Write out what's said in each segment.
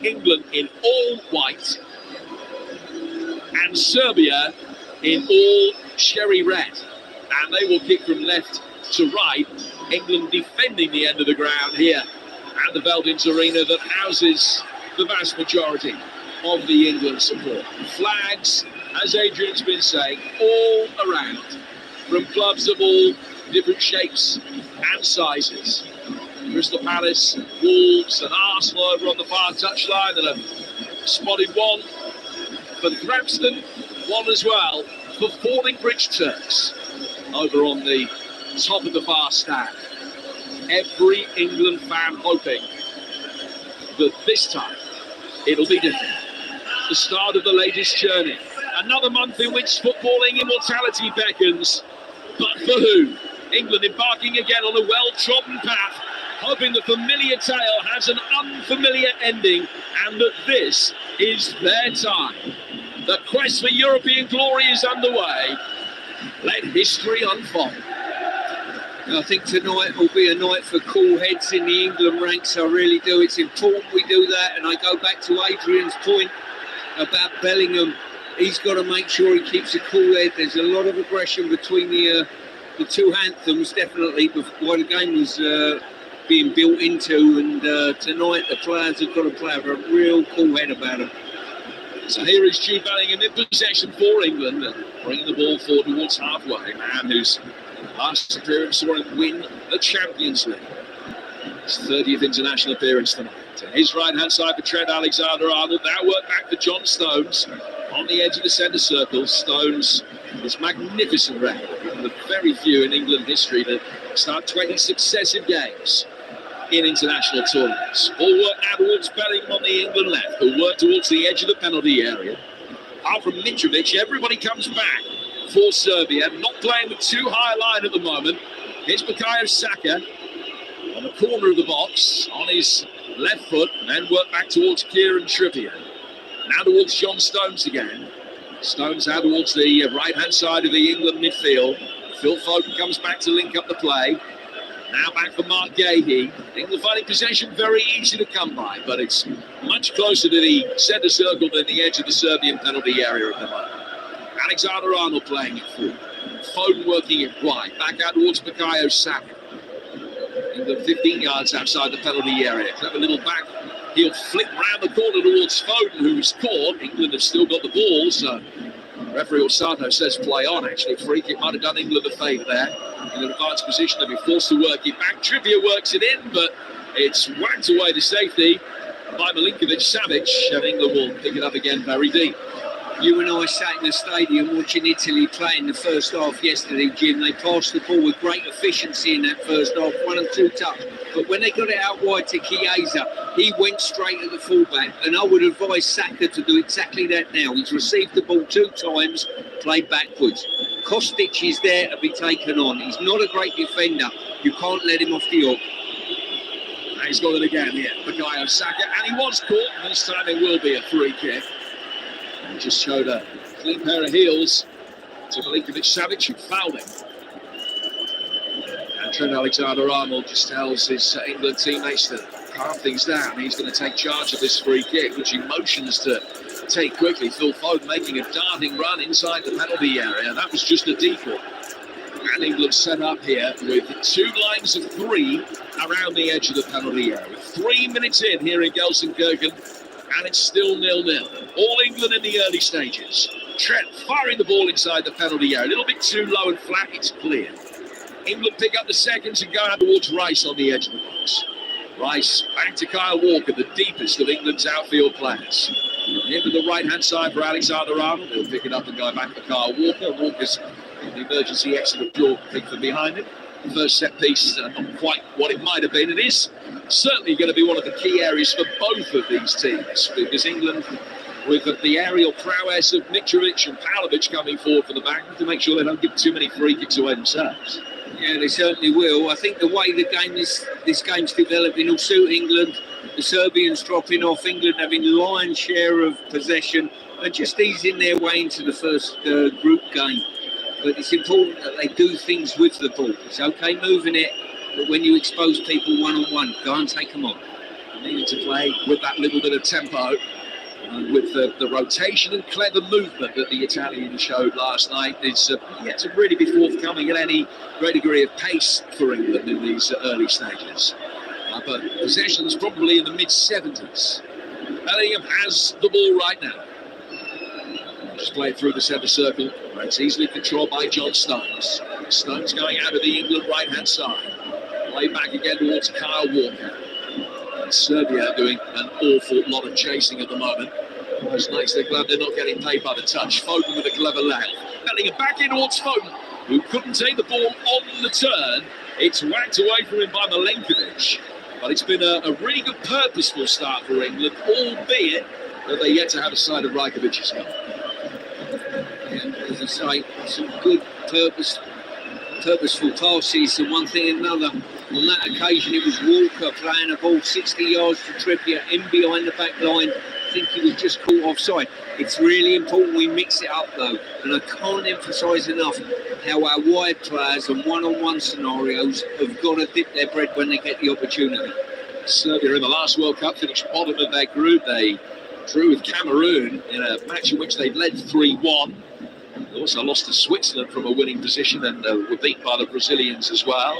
England in all white and Serbia in all cherry red. And they will kick from left to right. England defending the end of the ground here at the Veldins Arena that houses the vast majority of the England support. Flags, as Adrian's been saying, all around, from clubs of all different shapes and sizes. Crystal Palace, Wolves and Arsenal over on the far touchline, and a spotted one for Thrapston, one as well for Fordingbridge Turks over on the top of the far stand. Every England fan hoping that this time it'll be different. The start of the latest journey. Another month in which footballing immortality beckons. But for who? England embarking again on a well-trodden path, hoping the familiar tale has an unfamiliar ending and that this is their time. The quest for European glory is underway. Let history unfold. I think tonight will be a night for cool heads in the England ranks. I really do. It's important we do that. And I go back to Adrian's point about Bellingham. He's got to make sure he keeps a cool head. There's a lot of aggression between the two anthems, definitely, before the game was being built into. And tonight the players have got to play with a real cool head about them. So here is Jude Bellingham in possession for England, bringing the ball forward towards halfway. Man whose last appearance saw him win the Champions League. His 30th international appearance tonight. To his right-hand side for Trent Alexander-Arnold. Now work back for John Stones on the edge of the centre circle. Stones, this magnificent record, one of the very few in England history that start 20 successive games in international tournaments. Ball work now towards Bellingham on the England left, who'll work towards the edge of the penalty area. Out from Mitrovic, everybody comes back for Serbia, not playing with too high a line at the moment. Here's Bukayo Saka on the corner of the box, on his left foot, and then work back towards Kieran Trippier. Now towards John Stones again. Stones out towards the right-hand side of the England midfield. Phil Foden comes back to link up the play. Now back for Mark Gahey. England finding possession very easy to come by, but it's much closer to the centre circle than the edge of the Serbian penalty area at the moment. Alexander-Arnold playing it forward. Foden working it wide. Back out towards Bukayo Saka. England 15 yards outside the penalty area. Clever little back. He'll flick round the corner towards Foden, who's caught. England have still got the ball, so referee Osato says play on. Actually, free kick might have done England a favour there. In an advanced position, they'll be forced to work it back. Trippier works it in, but it's whacked away to safety by Milinkovic-Savic, and England will pick it up again very deep. You and I sat in the stadium watching Italy play in the first half yesterday, Jim. They passed the ball with great efficiency in that first half, 1 and 2 touch. But when they got it out wide to Chiesa, he went straight at the fullback. And I would advise Saka to do exactly that now. He's received the ball 2 times, played backwards. Kostic is there to be taken on. He's not a great defender. You can't let him off the hook. Now he's got it again here, Bukayo Saka, and he was caught. And this time it will be a free kick. He just showed a clean pair of heels to Milinkovic-Savic, who fouled him. And Trent Alexander-Arnold just tells his England teammates to calm things down. He's going to take charge of this free kick, which he motions to take quickly. Phil Foden making a darting run inside the penalty area. That was just a decoy. And England set up here with 2 lines of 3 around the edge of the penalty area. 3 minutes in here in Gelsenkirchen, and it's still 0-0. All England in the early stages. Trent firing the ball inside the penalty area. A little bit too low and flat, it's clear. England pick up the seconds and go out towards Rice on the edge of the box. Rice back to Kyle Walker, the deepest of England's outfield players. Him to the right-hand side for Alexander-Arnold. He'll pick it up and go back for Kyle Walker. Walker's the emergency exit of Jordan Pickford behind him. The first set piece, not quite what it might have been. It is certainly going to be one of the key areas for both of these teams, because England, with the aerial prowess of Mitrovic and Pavlovic coming forward for the back, to make sure they don't give too many free kicks away themselves. Yeah, they certainly will. I think the way this game's developing will suit England. The Serbians dropping off, England having lion's share of possession and just easing their way into the first group game. But it's important that they do things with the ball. It's okay moving it, but when you expose people one-on-one, go and take them on. needing to play with that little bit of tempo. And with the rotation and clever movement that the Italians showed last night, it's yet to really be forthcoming at any great degree of pace for England in these early stages. But possession's probably in the mid-70s. Bellingham has the ball right now. Just play it through the centre circle, where it's easily controlled by John Stones. Stones going out of the England right-hand side. Play back again towards Kyle Walker. And Serbia doing an awful lot of chasing at the moment. Those Knights, they're glad they're not getting paid by the touch. Foden with a clever lad. Bellingham back in towards Foden, who couldn't take the ball on the turn. It's whacked away from him by Milenkovic. But it's been a really good purposeful start for England, albeit that they're yet to have a side of Rajkovic's goal. Yeah, as I say, some good purposeful passes and one thing and another. On that occasion, it was Walker playing a ball 60 yards to Trippier in behind the back line. I think he was just caught offside. It's really important we mix it up though, and I can't emphasise enough how our wide players and one-on-one scenarios have got to dip their bread when they get the opportunity. Serbia in the last World Cup finished bottom of their group. They drew with Cameroon in a match in which they led 3-1. They also lost to Switzerland from a winning position and were beaten by the Brazilians as well.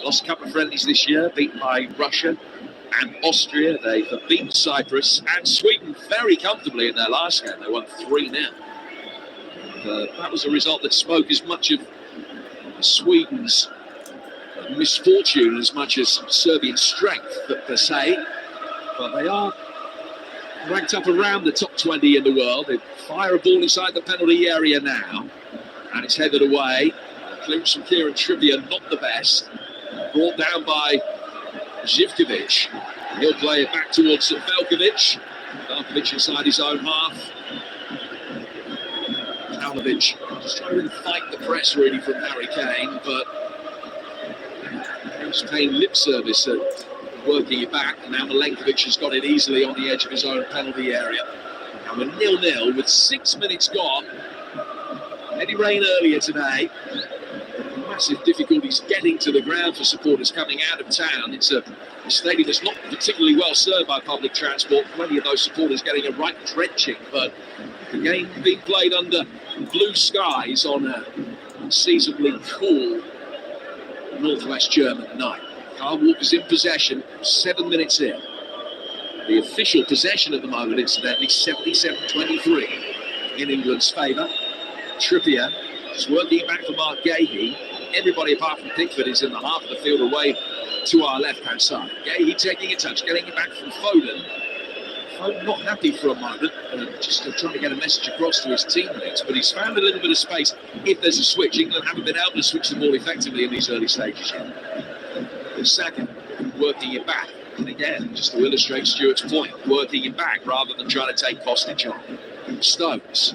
Lost a couple of friendlies this year, beaten by Russia and Austria. They've beaten Cyprus and Sweden very comfortably in their last game. They won 3-0. That was a result that spoke as much of Sweden's misfortune as much as Serbian strength per se. But they are ranked up around the top 20 in the world. They fire a ball inside the penalty area now, and it's headed away. Clearance from Kieran Trippier, not the best. Brought down by Živkovic. He'll play it back towards Veljkovic. Veljkovic inside his own half. Pavlovic just trying to fight the press really from Harry Kane, but he's paying lip service at working it back. Now Milenkovic has got it easily on the edge of his own penalty area. And we're 0-0 with 6 minutes gone. Heavy rain earlier today. Massive difficulties getting to the ground for supporters coming out of town. It's a stadium that's not particularly well served by public transport. Plenty of those supporters getting a right drenching, but the game being played under blue skies on a unseasonably cool northwest German night. Kyle Walker's in possession, 7 minutes in. The official possession at the moment, incidentally, 77-23 in England's favour. Trippier is working back for Mark Gahey. Everybody apart from Pickford is in the half of the field away to our left-hand side. Gahey taking a touch, getting it back from Foden. Foden not happy for a moment, just trying to get a message across to his teammates, but he's found a little bit of space if there's a switch. England haven't been able to switch the ball effectively in these early stages yet. The second, working it back. And again, just to illustrate Stuart's point, working it back rather than trying to take Kostic on. Stones,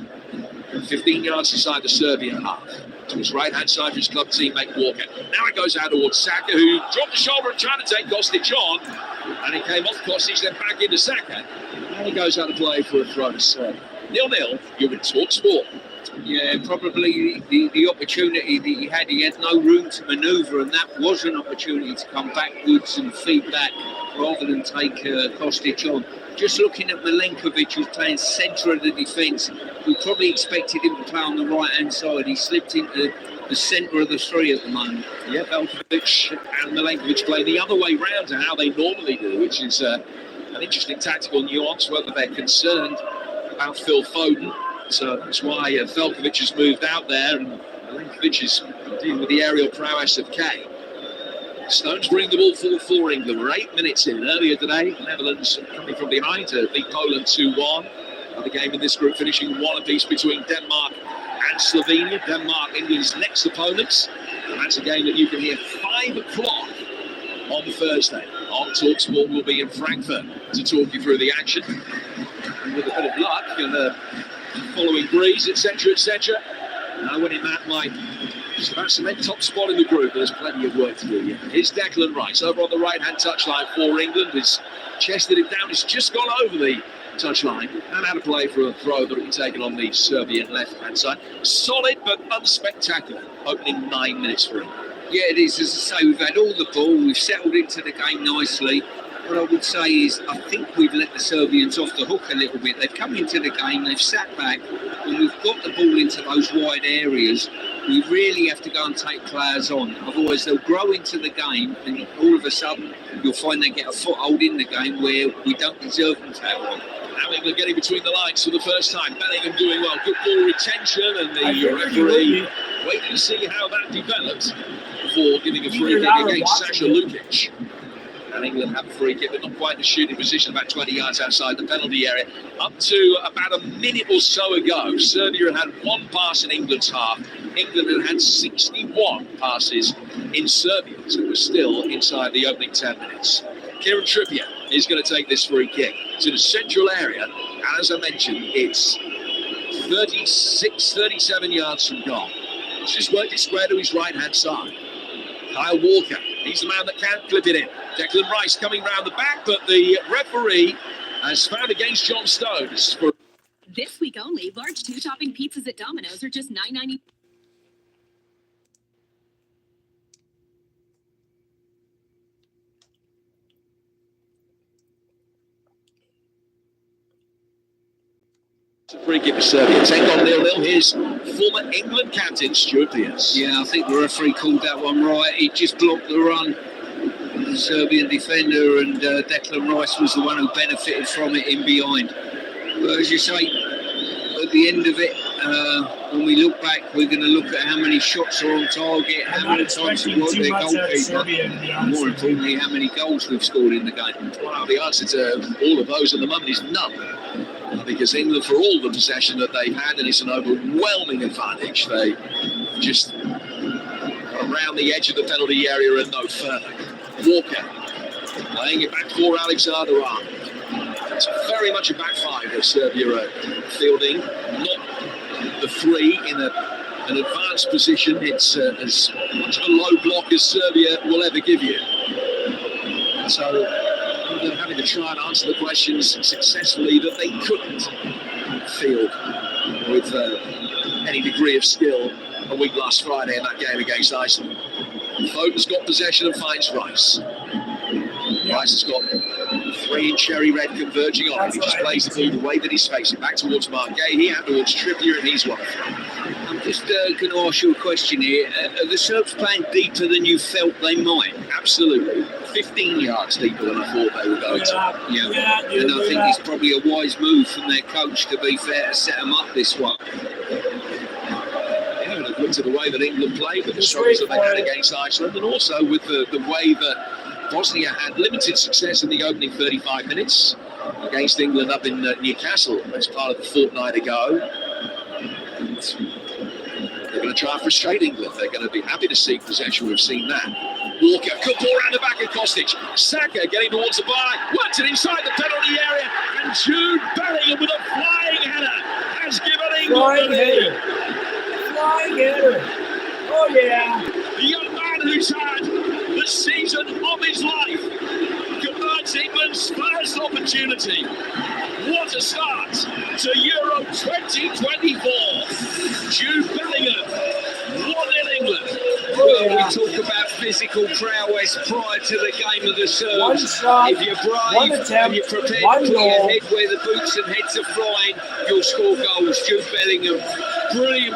15 yards inside the Serbian half. To his right-hand side for his club teammate Walker. Now it goes out towards Saka, who dropped the shoulder and tried to take Kostic on. And it came off Kostic, then back into Saka. And he goes out of play for a throw to Serbia. 0-0, you're in TalkSport. Yeah, probably the opportunity that he had no room to manoeuvre, and that was an opportunity to come backwards and feed back rather than take Kostic on. Just looking at Milenkovic, who's playing centre of the defence, we probably expected him to play on the right-hand side. He slipped into the centre of the three at the moment. Yeah, Veljkovic and Milenkovic play the other way round to how they normally do, which is an interesting tactical nuance, whether they're concerned about Phil Foden. So that's why Veljkovic has moved out there, and Milenkovic is dealing with the aerial prowess of Kane. Stones bring the ball forward for England. We're 8 minutes in. Earlier today, Netherlands coming from behind to beat Poland 2-1. Another game in this group finishing 1 apiece between Denmark and Slovenia. Denmark, England's next opponents. And that's a game that you can hear 5 o'clock on Thursday. On TalkSport, we'll be in Frankfurt to talk you through the action. And with a bit of luck and the following breeze, etc., etc., winning that might just about cement top spot in the group, but there's plenty of work to do yet. Here's Declan Rice over on the right-hand touchline for England. He's chested it down. It's just gone over the touchline and had a play for a throw that will be taken on the Serbian left-hand side. Solid but unspectacular opening 9 minutes for him. Yeah, it is. As I say, we've had all the ball. We've settled into the game nicely. what I would say is I think we've let the Serbians off the hook a little bit. They've come into the game, they've sat back, and we've got the ball into those wide areas. We really have to go and take players on. Otherwise, they'll grow into the game, and all of a sudden, you'll find they get a foothold in the game where we don't deserve them to have one. Now England getting between the lines for the first time. Bellingham doing well. Good ball retention, and the referee waiting to see how that develops before giving a free kick against Sasha Lukic. And England have a free kick, but not quite in the shooting position, about 20 yards outside the penalty area. Up to about a minute or so ago, Serbia had had one pass in England's half. England had had 61 passes in Serbia, so it was still inside the opening 10 minutes. Kieran Trippier is going to take this free kick. It's in a central area, and as I mentioned, it's 36, 37 yards from goal. He's just worked it square to his right-hand side. Kyle Walker, he's the man that can clip it in. Declan Rice coming round the back, but the referee has found against John Stones. This week only, large 2-topping pizzas at Domino's are just $9.90. Free kick for Serbia. Take on 0-0. Here's former England captain Stuart Pearce. Yeah, I think the referee called that one right. He just blocked the run of the Serbian defender, and Declan Rice was the one who benefited from it in behind. But as you say, at the end of it, when we look back, we're going to look at how many shots are on target, how many times we've got their goalkeeper, more importantly, how many goals we've scored in the game. Well, the answer to all of those at the moment is none. Because England, for all the possession that they've had, and it's an overwhelming advantage, they just around the edge of the penalty area and no further. Walker laying it back for Alexander-Arnold. It's very much a back five that Serbia are fielding, not the three in an advanced position. It's as much of a low block as Serbia will ever give you. So they're having to try and answer the questions successfully that they couldn't field with any degree of skill a week last Friday in that game against Iceland. Foden's got possession and finds Rice. Rice has got 3 in cherry red converging on him. He just plays the ball the way that he's facing, back towards Mark Gay, he out towards Trippier, and he's one. I'm just going to ask you a question here. Are the Serbs playing deeper than you felt they might? Absolutely. 15 yards deeper than I thought they were going to. Yeah. And I think it's probably a wise move from their coach, to be fair, to set them up this way. Yeah, and looked at the way that England played, with the struggles that they had against Iceland, and also with the way that Bosnia had limited success in the opening 35 minutes against England up in Newcastle as part of the fortnight ago. They're going to try and frustrate England. They're going to be happy to seek possession. We've seen that. Walker, good ball around the back of Kostic. Saka getting towards the bar, works it inside the penalty area, and Jude Bellingham with a flying header has given England the lead. Flying header. Oh yeah. The young man who's had the season of his life converts England's first opportunity. What a start to Euro 2024. Jude Bellingham, 1-0 England. Well, we talk about physical prowess prior to the game of the Serbs. One shot, if you're brave and you're prepared to put your head where the boots and heads are flying, you'll score goals. Jude Bellingham, brilliant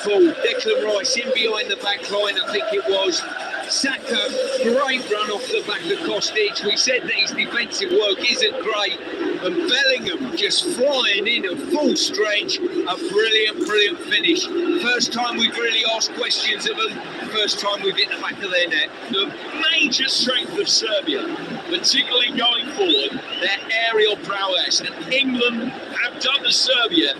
ball. Declan Rice in behind the back line, I think it was. Saka, great run off the back of Kostic. We said that his defensive work isn't great. And Bellingham just flying in at full stretch. A brilliant finish. First time we've really asked questions of them. First time we've hit the back of their net. The major strength of Serbia, particularly going forward, their aerial prowess. And England have done to Serbia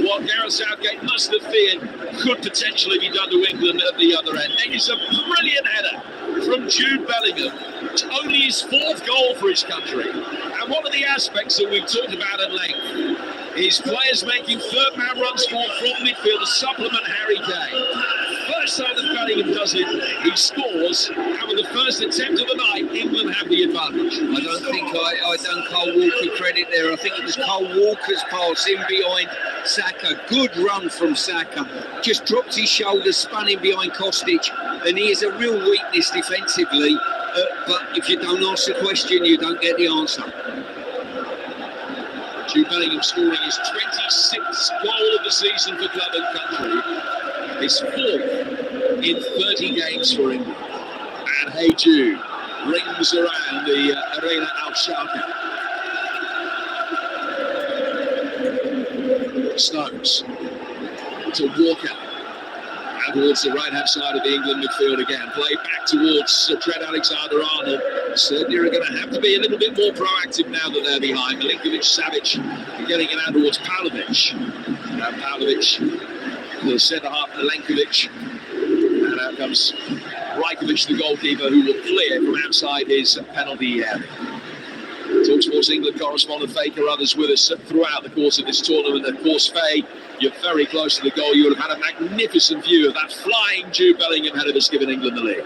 what Gareth Southgate must have feared could potentially be done to England at the other end. It is a brilliant header from Jude Bellingham. It's only his 4th goal for his country. And one of the aspects that we've talked about at length is players making third-man runs from midfield to supplement Harry Kane. First time that Bellingham does it, he scores, and with the first attempt of the night, England have the advantage. I don't think I done Cole Walker credit there. I think it was Cole Walker's pass in behind Saka. Good run from Saka. Just dropped his shoulders, spun in behind Kostic, and he is a real weakness defensively. But if you don't ask the question, you don't get the answer. Jude Bellingham scoring his 26th goal of the season for club and country. His 4th in 30 games for England. And Hey Jude rings around the Arena Al Sharqa. Stones to Walker. And towards the right-hand side of the England midfield again. Play back towards Trent Alexander-Arnold. Serbia are going to have to be a little bit more proactive now that they're behind. Milinkovic, Savic getting it out towards Pavlovic. Now Pavlovic, the centre-half, Milinkovic. And out comes Rajkovic, the goalkeeper, who will clear from outside his penalty area. TalkSports England correspondent Faye Carruthers with us throughout the course of this tournament. Of course, Faye, you're very close to the goal. You would have had a magnificent view of that flying Jude Bellingham header that's given England the lead.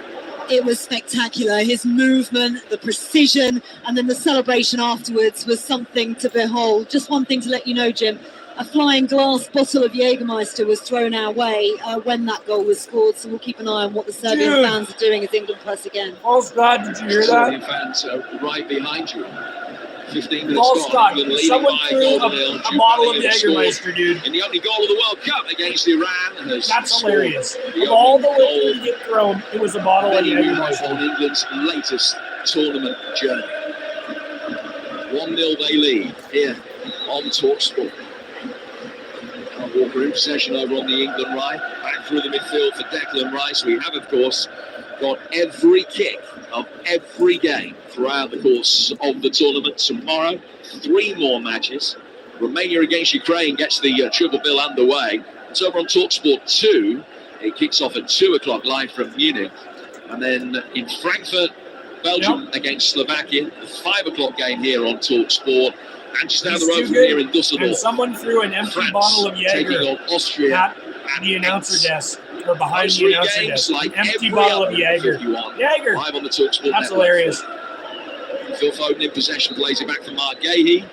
It was spectacular. His movement, the precision, and then the celebration afterwards was something to behold. Just one thing to let you know, Jim, a flying glass bottle of Jägermeister was thrown our way when that goal was scored, so we'll keep an eye on what the Serbian fans are doing as England press again. Oh, Scott, did you hear that? Serbian fans are right behind you. 15 minutes Oh, gone. Scott, England leading someone by threw goal to a nil. Jude bottle of Bellingham scored Jägermeister, dude. in the only goal of the World Cup against Iran. That's hilarious. Of all the liquor to get thrown, it was a bottle of Jägermeister. On England's latest tournament journey. 1-0 they lead here on TalkSport. Walker in possession over on the England right. Back through the midfield for Declan Rice. We have, of course, got every kick of every game throughout the course of the tournament. Tomorrow, 3 more matches. Romania against Ukraine gets the triple bill underway. It's over on TalkSport 2. It kicks off at 2 o'clock live from Munich. And then in Frankfurt, Belgium against Slovakia, the 5 o'clock game here on TalkSport. And just down the road from here in Dusseldorf. And someone threw an empty France bottle of taking Jaeger on Austria at the announcer desk, or behind Those the 3 announcer games, desk. like Empty every bottle other of Jaeger. 51, Jaeger. live on the TalkSport That's network. hilarious. Phil Foden in possession, plays it back for Mark Gahey.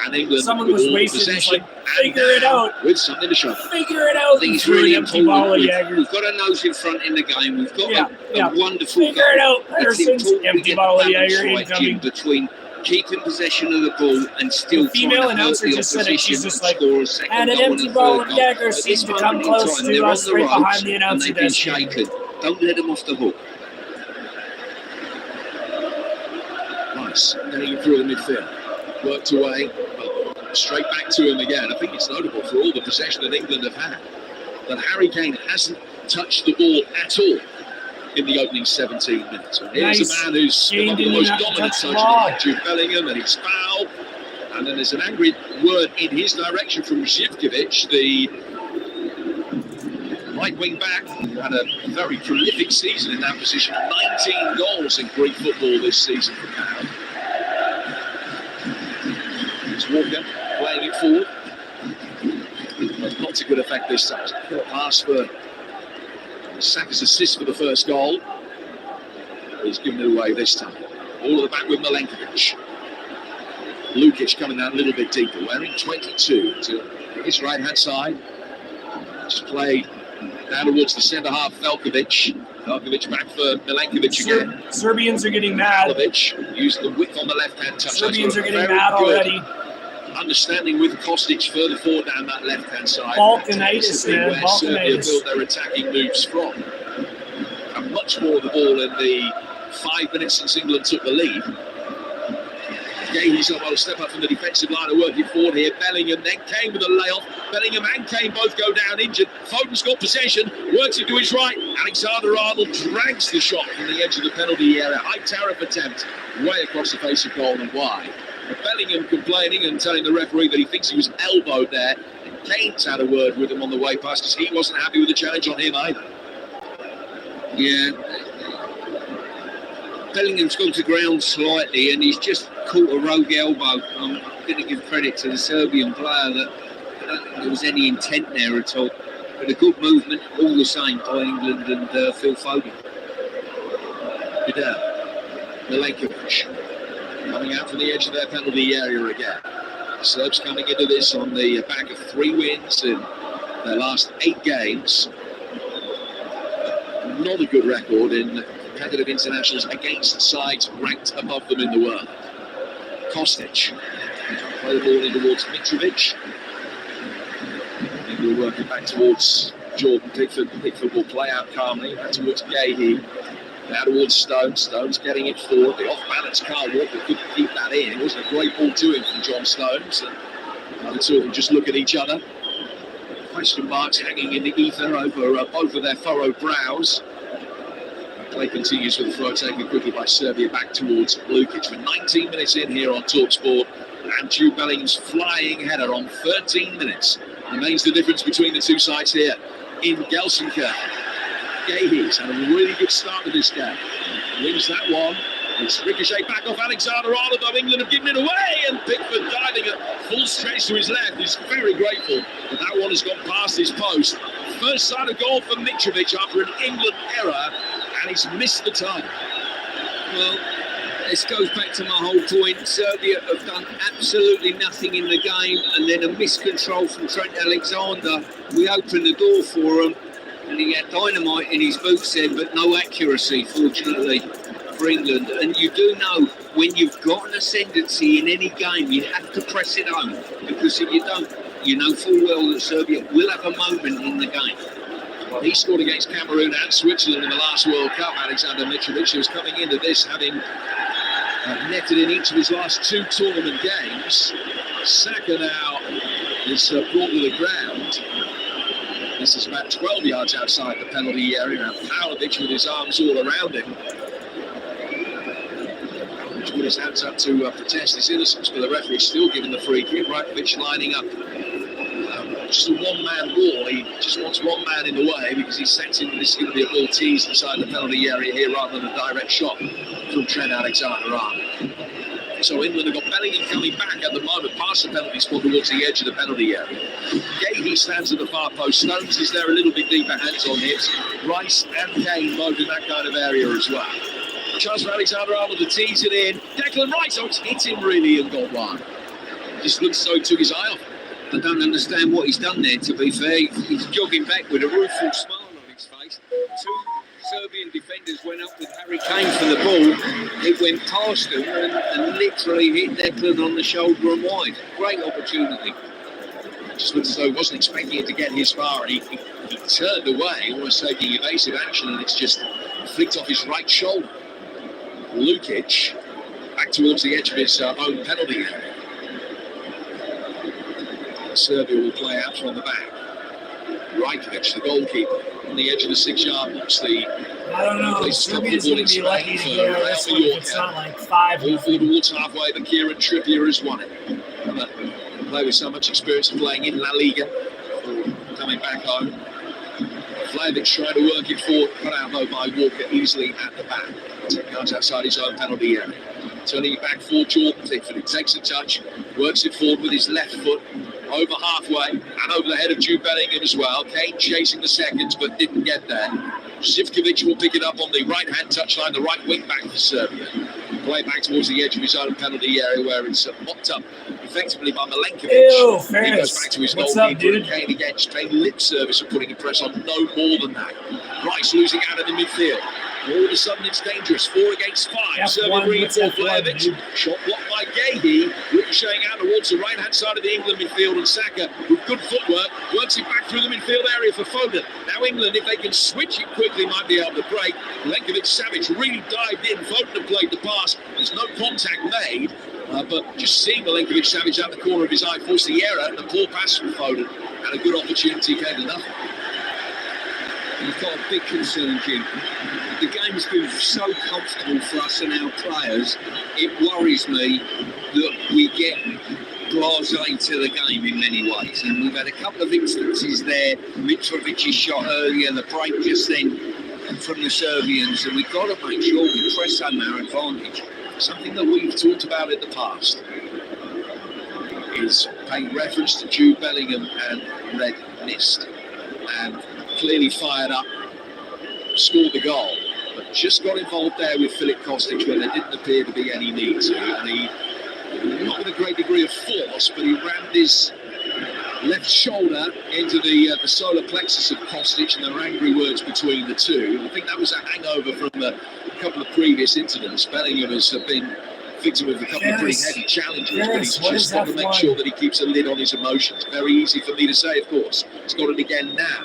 And England Someone with was all wasted. possession. It's like, figure it out. With something to show. Figure it out. I think it's Threw an really empty bottle important. of Jaeger. We've got our nose in front in the game. We've got a wonderful Figure it out. It's Patterson's important we empty get bottle the of balance Jaeger right, Jim, incoming. between keeping possession of the ball and still The female trying to hurt announcer the just said it. She's opposition just and like, score a second and an goal empty and a bottle third of goal. Jaeger At seemed this to come moment in close time, to they're us on the right ropes behind the and announcer they've been desk. shaken. Don't let them off the hook. Nice. Getting it through the midfield. Worked away. But straight back to him again. I think it's notable for all the possession that England have had that Harry Kane hasn't touched the ball at all in the opening 17 minutes. And here's Nice. a man who's Kane one of the didn't most have to dominant touch the touches ball. like Jude Bellingham, and he's fouled. And then there's an angry word in his direction from Živkovic, the right wing back. Had a very prolific season in that position. 19 goals in Greek football this season for Kane. It's Walker playing it forward. Not to good effect this time. Pass for Saka's assist for the first goal. He's given it away this time. All at the back with Milinkovic. Lukic coming out a little bit deeper, wearing 22 to his right hand side. Just played down towards the centre half, Velkovic. Velkovic back for Milinkovic again. Serbians are getting mad. Velkovic using the width on the left hand touch. Serbians are getting Very mad good already. Understanding with Kostic further forward down that left hand side. Balkanitis, man. Where Serbia Balkanitis. build their attacking moves from. And much more of the ball in the 5 minutes since England took the lead. Gahey's able to step up from the defensive line and work it forward here. Bellingham then Kane with a layoff. Bellingham and Kane both go down injured. Foden's got possession, works it to his right. Alexander-Arnold drags the shot from the edge of the penalty area. High tariff attempt way across the face of goal and wide. Bellingham complaining and telling the referee that he thinks he was elbowed there. And Kane's had a word with him on the way past because he wasn't happy with the challenge on him either. Yeah. Bellingham's gone to ground slightly and he's just caught a rogue elbow. I'm going to give credit to the Serbian player that I don't think there was any intent there at all. But a good movement all the same by England and Phil Foden. Vidal, Milinkovic coming out from the edge of their penalty area again. The Serbs coming into this on the back of 3 wins in their last 8 games. Not a good record in competitive internationals against sides ranked above them in the world. Kostic, play the ball in towards Mitrovic. We're working back towards Jordan Pickford. Pickford will play out calmly, back towards Gahey. Now towards Stones. Stones getting it forward. The off-balance Carl Walker couldn't keep that in. It wasn't a great ball to him from John Stones. And the two of them just look at each other. Question marks hanging in the ether over both of their furrowed brows. Play continues with the throw taken quickly by Serbia back towards Lukic. We're 19 minutes in here on TalkSport, and Jude Bellingham's flying header on 13 minutes remains the difference between the two sides here in Gelsenkirchen. Gahey's had a really good start to this game. Wins that one. It's ricochet back off Alexander-Arnold, though England have given it away, and Pickford diving at full stretch to his left. He's very grateful that that one has gone past his post. First sight of goal for Mitrovic after an England error, and he's missed the target. Well, this goes back to my whole point. Serbia have done absolutely nothing in the game, and then a miscontrol from Trent Alexander. We opened the door for him, and he had dynamite in his boots then, but no accuracy, fortunately, for England. And you do know when you've got an ascendancy in any game, you have to press it home, because if you don't, you know full well that Serbia will have a moment in the game. Well, he scored against Cameroon and Switzerland in the last World Cup. Alexander Mitrovic, who's coming into this having netted in each of his last two tournament games. Saka now is brought to the ground. This is about 12 yards outside the penalty area. Now Pavlovic with his arms all around him. He's put his hands up to protest his innocence, but the referee's still giving the free kick. Rajkovic lining up. Just a one-man ball. He just wants one man in the way because he's sensing this is going to be a ball teased inside the penalty area here rather than a direct shot from Trent Alexander-Arnold. So England have got Bellingham coming back at the moment past the penalty spot towards the edge of the penalty area. Gahey stands at the far post. Stones is there a little bit deeper, hands on hips. Rice and Kane both in that kind of area as well. Chance for Alexander-Arnold to tease it in. Declan Rice, oh, it's hit him really and got one. Just looks so he took his eye off. I don't understand what he's done there, to be fair. He's jogging back with a rueful smile on his face. Two Serbian defenders went up with Harry Kane for the ball. It went past them and literally hit Declan on the shoulder and wide. Great opportunity. Just looks as though he wasn't expecting it to get his far, and he turned away, almost taking evasive action, and it's just flicked off his right shoulder. Lukic back towards the edge of his own penalty area. Serbia will play out from the back. Rajkovic, the goalkeeper, on the edge of the 6-yard box. I don't know. Serbia's going to be lucky to get out of this one if it's not like 5. All forward towards halfway, but Kieran Trippier has won it. A player with so much experience of playing in La Liga, coming back home. Vlahovic trying to work it forward, cut out though by Walker easily at the back. 10 yards outside his own penalty area. Turning it back for Jordan Pickford. He takes a touch, works it forward with his left foot, over halfway, and over the head of Jude Bellingham as well. Kane chasing the seconds, but didn't get there. Zivkovic will pick it up on the right-hand touchline, the right wing back for Serbia. Play back towards the edge of his own penalty area where it's mopped up effectively by Milenkovic. Ew, he goes back to his goalkeeper. Kane again, just paying lip service of putting a press on, no more than that. Rice losing out in the midfield. All of a sudden it's dangerous. 4 against 5. Serbia bringing it for Vlahovic. Shot blocked by Gahey. Ricocheting out towards the right-hand side of the England midfield, and Saka, with good footwork, works it back through the midfield area for Foden. Now England, if they can switch it quickly, might be able to break. Milenkovic-Savic really dived in. Foden had played the pass. There's no contact made. But just seeing Milenkovic-Savic out the corner of his eye forced the error, and the poor pass from Foden. And a good opportunity came to nothing. You've got a big concern, Jim. The game's been so comfortable for us and our players, it worries me that we get blasé to the game in many ways. And we've had a couple of instances there. Mitrovic's shot earlier, the break just then from the Serbians, and we've got to make sure we press home our advantage. Something that we've talked about in the past is paying reference to Jude Bellingham and Red missed. And clearly fired up, scored the goal, but just got involved there with Filip Kostic where there didn't appear to be any need to. And he, not with a great degree of force, but he rammed his left shoulder into the solar plexus of Kostic, and there were angry words between the two. I think that was a hangover from the couple of previous incidents, Bellingham has been victim of a couple of pretty heavy challenges, but he's just got to make sure that he keeps a lid on his emotions. Very easy for me to say, of course. He's got it again now.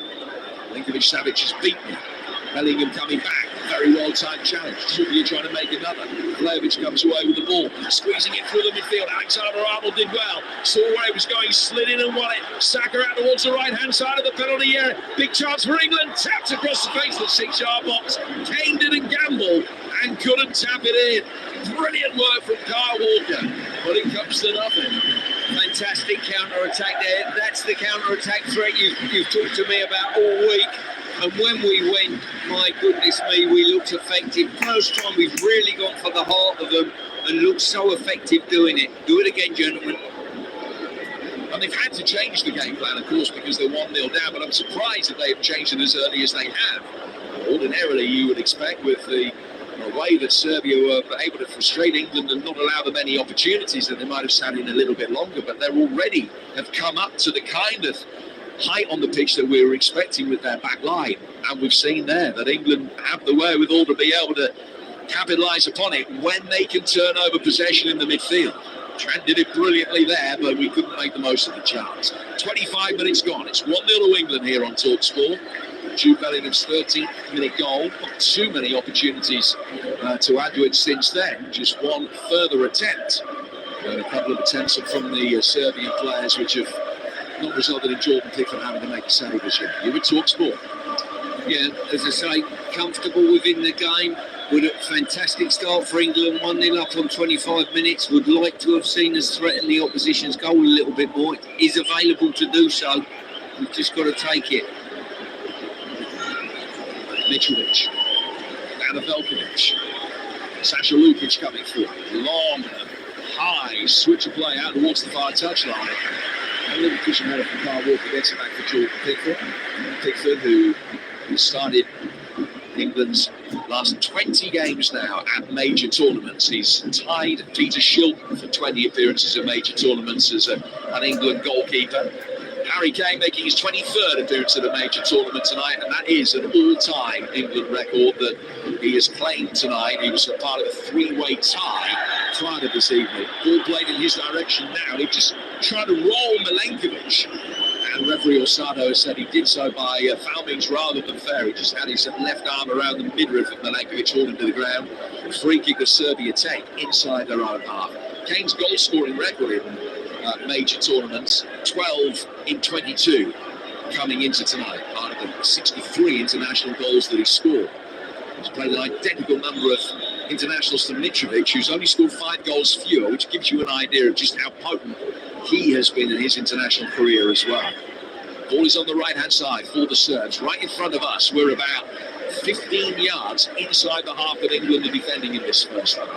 Milinkovic-Savic has beaten. Bellingham coming back. Very well-timed challenge. Serbia trying to make another. Vlahovic comes away with the ball. Squeezing it through the midfield. Alexander-Arnold did well. Saw where it was going. Slid in and won it. Saka out towards the right-hand side of the penalty area. Big chance for England. Tapped across the face of the 6-yard box. Kane didn't gamble and couldn't tap it in. Brilliant work from Kyle Walker. But it comes to nothing. Fantastic counter-attack there. That's the counter-attack threat you've talked to me about all week. And when we went, my goodness me, we looked effective. First time we've really gone for the heart of them and looked so effective doing it. Do it again, gentlemen. And they've had to change the game plan, of course, because they're 1-0 down, but I'm surprised that they've changed it as early as they have. Ordinarily, you would expect with the way that Serbia were able to frustrate England and not allow them any opportunities, that they might have sat in a little bit longer, but they already have come up to the kind of height on the pitch that we were expecting with their back line. And we've seen there that England have the wherewithal to be able to capitalise upon it when they can turn over possession in the midfield. Trent did it brilliantly there, but we couldn't make the most of the chance. 25 minutes gone. It's 1-0 to England here on TalkSport. Jude Bellingham's 13th-minute goal. Not too many opportunities to add to it since then. Just one further attempt. And a couple of attempts from the Serbian players, which have not resulted in Jordan Pickford having to make a save as yet. You would TalkSport. Yeah, as I say, comfortable within the game. With a fantastic start for England, 1-0 up on 25 minutes. Would like to have seen us threaten the opposition's goal a little bit more. It is available to do so. We've just got to take it. Mitrovic. Down to Veljkovic. Sasha Lukic coming through. Long, high switch of play out towards the far touchline. A little cushion header from Kyle Walker gets it back for Jordan Pickford. Pickford, who started England's last 20 games now at major tournaments. He's tied Peter Shilton for 20 appearances at major tournaments as an England goalkeeper. Harry Kane making his 23rd appearance at a major tournament tonight, and that is an all-time England record that he has claimed tonight. He was a part of a three-way tie prior to this evening. Ball played in his direction now. He just tried to roll Milinkovic, and referee Osado has said he did so by foul means rather than fair. He just had his left arm around the midriff of Milinkovic, hauled him to the ground. Free kick that Serbia take inside their own half. Kane's goal-scoring record in major tournaments, 12 in 22 coming into tonight, out of the 63 international goals that he scored. He's played an identical number of internationals to Mitrovic, who's only scored 5 goals fewer, which gives you an idea of just how potent he has been in his international career as well. Ball is on the right-hand side for the Serbs, right in front of us. We're about 15 yards inside the half that England are defending in this first half.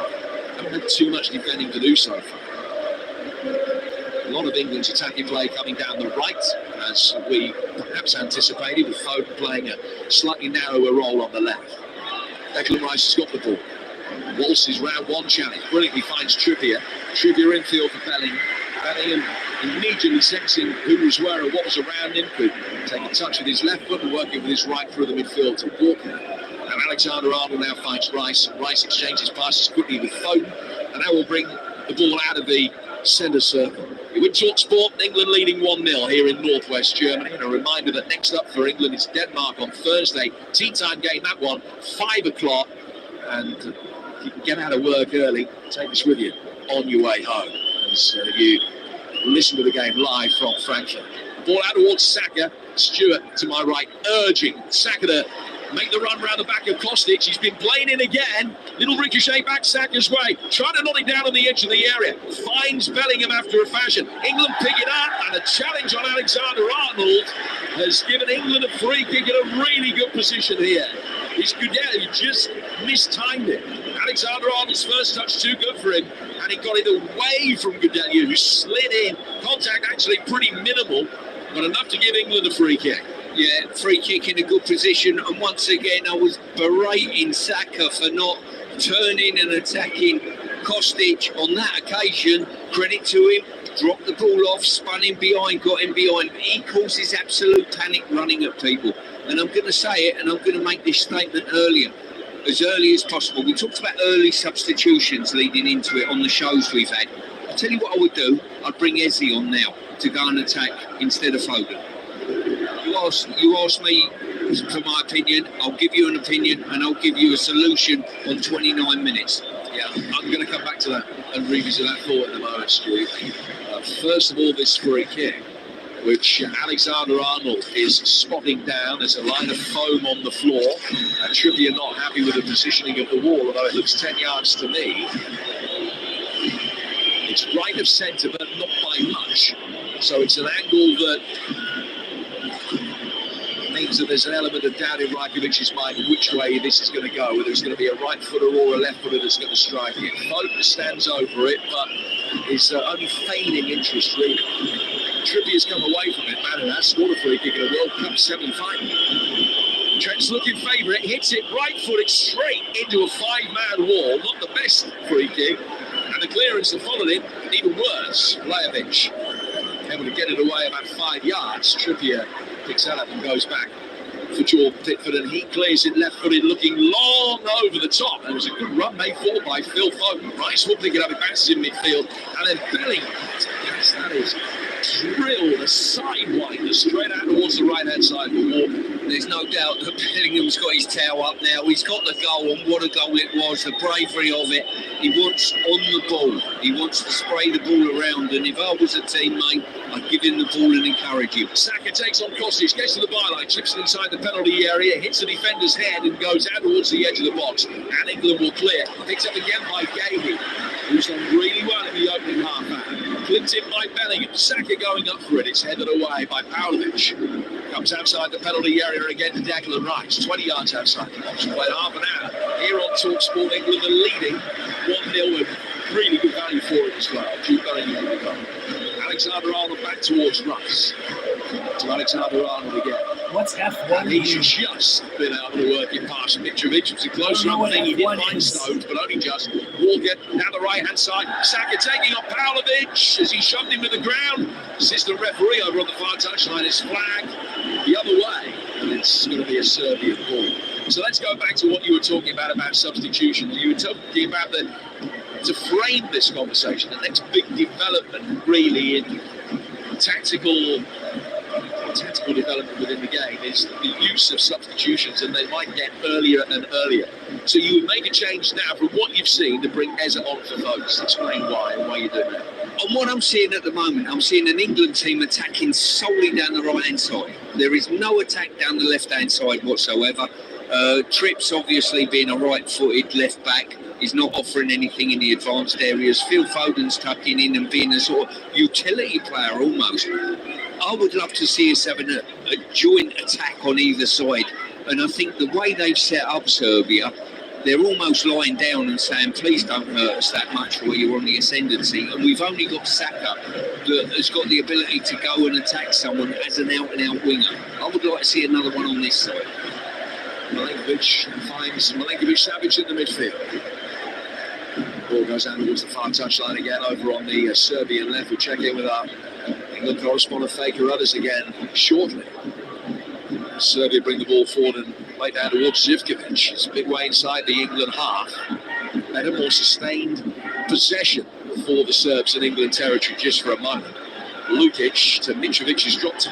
Haven't had too much defending to do so far. A lot of England's attacking play coming down the right, as we perhaps anticipated, with Foden playing a slightly narrower role on the left. Declan Rice has got the ball. Walsh' round one challenge. Brilliantly finds Trippier. Trippier infield for Bellingham. Bellingham immediately sensing who was where and what was around him, could take a touch with his left foot and working with his right through the midfield to Walker. And Alexander-Arnold now finds Rice. Rice exchanges passes quickly with Foden, and that will bring the ball out of the centre circle. You would TalkSport, England leading 1-0 here in northwest Germany. And a reminder that next up for England is Denmark on Thursday. Tea time game, that one, 5 o'clock. And if you can get out of work early, take this with you on your way home as you listen to the game live from Frankfurt. Ball out towards Saka. Stewart to my right, urging Saka to make the run round the back of Kostic. He's been playing in again. Little ricochet back Saka's way. Trying to knock it down on the edge of the area. Finds Bellingham after a fashion. England pick it up, and a challenge on Alexander-Arnold has given England a free kick in a really good position here. It's Goodell who just mistimed it. Alexander-Arnold's first touch too good for him, and he got it away from Goodell, who slid in. Contact actually pretty minimal, but enough to give England a free kick. Yeah, free kick in a good position, and once again I was berating Saka for not turning and attacking Kostic on that occasion. Credit to him, dropped the ball off, spun him behind, got him behind. He causes absolute panic running at people, and I'm going to say it, and I'm going to make this statement earlier. as early as possible. We talked about early substitutions leading into it on the shows we've had. I'll tell you what I would do. I'd bring Eze on now to go and attack instead of Foden. You asked me for my opinion. I'll give you an opinion and I'll give you a solution on 29 minutes. Yeah, I'm going to come back to that and revisit that thought in a moment, Stu. First of all, this free kick, which Alexander-Arnold is spotting down. There's a line of foam on the floor. And Trippier not happy with the positioning of the wall, although it looks 10 yards to me. It's right of centre, but not by much. So it's an angle that means that there's an element of doubt in Rajkovic's mind which way this is going to go, whether it's going to be a right footer or a left footer that's going to strike it. Foden stands over it, but it's only fading interest, really. Trippier's come away from it, man, and has scored a free kick in a World Cup semi-final. Trent's looking favourite, hits it right-footed straight into a five-man wall. Not the best free kick, and the clearance that followed it, even worse. Lajovic able to get it away about 5 yards. Trippier picks that up and goes back for Jordan Pickford, and he clears it left-footed, looking long over the top. And it was a good run made forward by Phil Foden. Rice will pick it up, it bounces in midfield, and then Bellingham. Yes, that is drilled a sidewinder straight out towards the right-hand side of the wall. There's no doubt that Bellingham's got his tail up now. He's got the goal, and what a goal it was, the bravery of it. He wants on the ball. He wants to spray the ball around, and if I was a teammate, I'd give him the ball and encourage him. Saka takes on Kostic, gets to the byline, chips it inside the penalty area, hits the defender's head and goes out towards the edge of the box. And England will clear. Picks up again by Gahey, who's done really well in the opening half hour. Clipped in by Bellingham. Saka going up for it. It's headed away by Pavlovic. Comes outside the penalty area again to Declan Rice. 20 yards outside the box. Played half an hour. Here on TalkSport, England are leading 1-0 with really good value for it as well. Jude Bellingham will go. Alexander-Arnold back towards Rice. To Alexander-Arnold again. What's F1? And he's just been able to work it past Mitrovic. It was a close run thing. He did find Stones, but only just. Walker down the right-hand side. Saka taking on Pavlovic as he shoved him to the ground. Assistant referee over on the far touchline is flagged the other way. And it's going to be a Serbian ball. So let's go back to what you were talking about substitutions. You were talking about to frame this conversation, the next big development really in tactical development within the game is the use of substitutions, and they might get earlier and earlier. So you would make a change now from what you've seen to bring Eze on for votes. Explain why and why you do that. On what I'm seeing at the moment, I'm seeing an England team attacking solely down the right-hand side. There is no attack down the left-hand side whatsoever. Trips, obviously, being a right-footed left-back, is not offering anything in the advanced areas. Phil Foden's tucking in and being a sort of utility player almost. I would love to see us having a joint attack on either side. And I think the way they've set up Serbia, they're almost lying down and saying, please don't hurt us that much where you're on the ascendancy. And we've only got Saka that has got the ability to go and attack someone as an out-and-out winger. I would like to see another one on this side. Milinkovic finds Milinkovic-Savic in the midfield. Ball goes down towards the far touchline again over on the Serbian left. We'll check in with our England correspondent Faker Others again shortly. Serbia bring the ball forward and play down towards Zivkovic. It's a big way inside the England half. Better, more sustained possession for the Serbs in England territory just for a moment. Lukic to Mitrovic, has dropped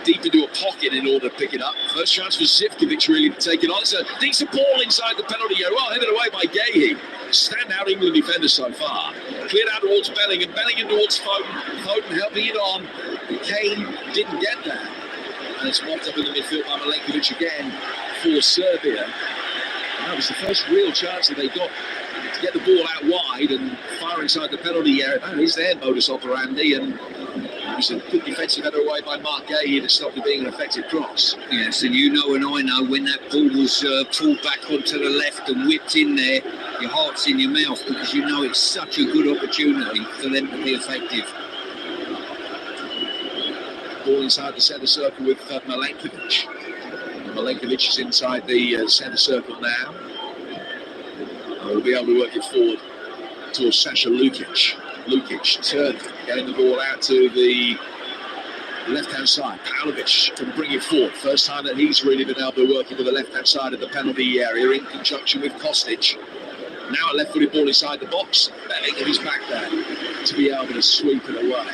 deep into a pocket in order to pick it up. First chance for Zivkovic really to take it on. It's a decent ball inside the penalty area. Well, headed away by Gahey. Standout England defender so far. Cleared out towards Bellingham. Bellingham towards Foden. Foden helping it on. Kane didn't get that. And it's mopped up in the midfield by Milinkovic again for Serbia. And that was the first real chance that they got to get the ball out wide and far inside the penalty area. That is their modus operandi, and it was a good defensive header away by Mark Gahey to stop it being an effective cross. Yes, and you know and I know when that ball was pulled back onto the left and whipped in there, your heart's in your mouth because you know it's such a good opportunity for them to be effective. Ball inside the centre circle with Milinkovic. Milinkovic is inside the centre circle now. We'll be able to work it forward towards Sasha Lukic. Lukic turning, getting the ball out to the Left-hand side, Pavlovic can bring it forward. First time that he's really been able to work into the left-hand side of the penalty area in conjunction with Kostic. Now a left-footed ball inside the box. Bellingham is back there to be able to sweep it away.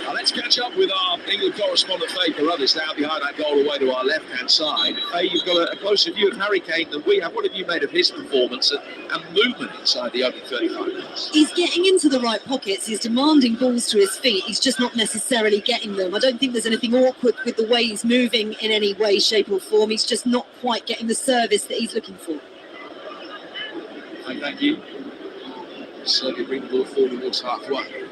Now let's catch up with our England correspondent Faye Carruthers down behind that goal away to our left-hand side. Faye, you've got a closer view of Harry Kane than we have. What have you made of his performance and movement inside the opening 35 minutes? He's getting into the right pockets. He's demanding balls to his feet. He's just not necessarily getting them. I don't think there's anything awkward with the way he's moving in any way, shape or form. He's just not quite getting the service that he's looking for. Thank you. Serbia bring the ball forward towards halfway.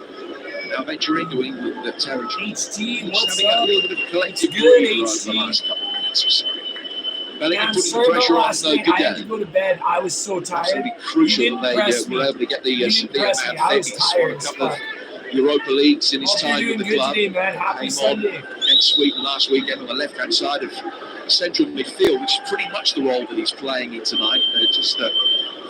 Now venture into England territory. HT, what's having up? a little bit of collective Good, breather over HT. the last couple of minutes or so. Yeah, Bellingham I'm putting the sorry about pressure on last night. I had to Goodell. go to bed. I was so It's tired. going to be crucial You that didn't they press were me. able to get the You didn't severe press man me. I was Fettis won a tired, couple of but Europa Leagues in his hope time you're with doing the good club. today, man. Happy Came Sunday. on against Sweden last weekend on the left-hand side of central midfield, which is pretty much the role that he's playing in tonight. Just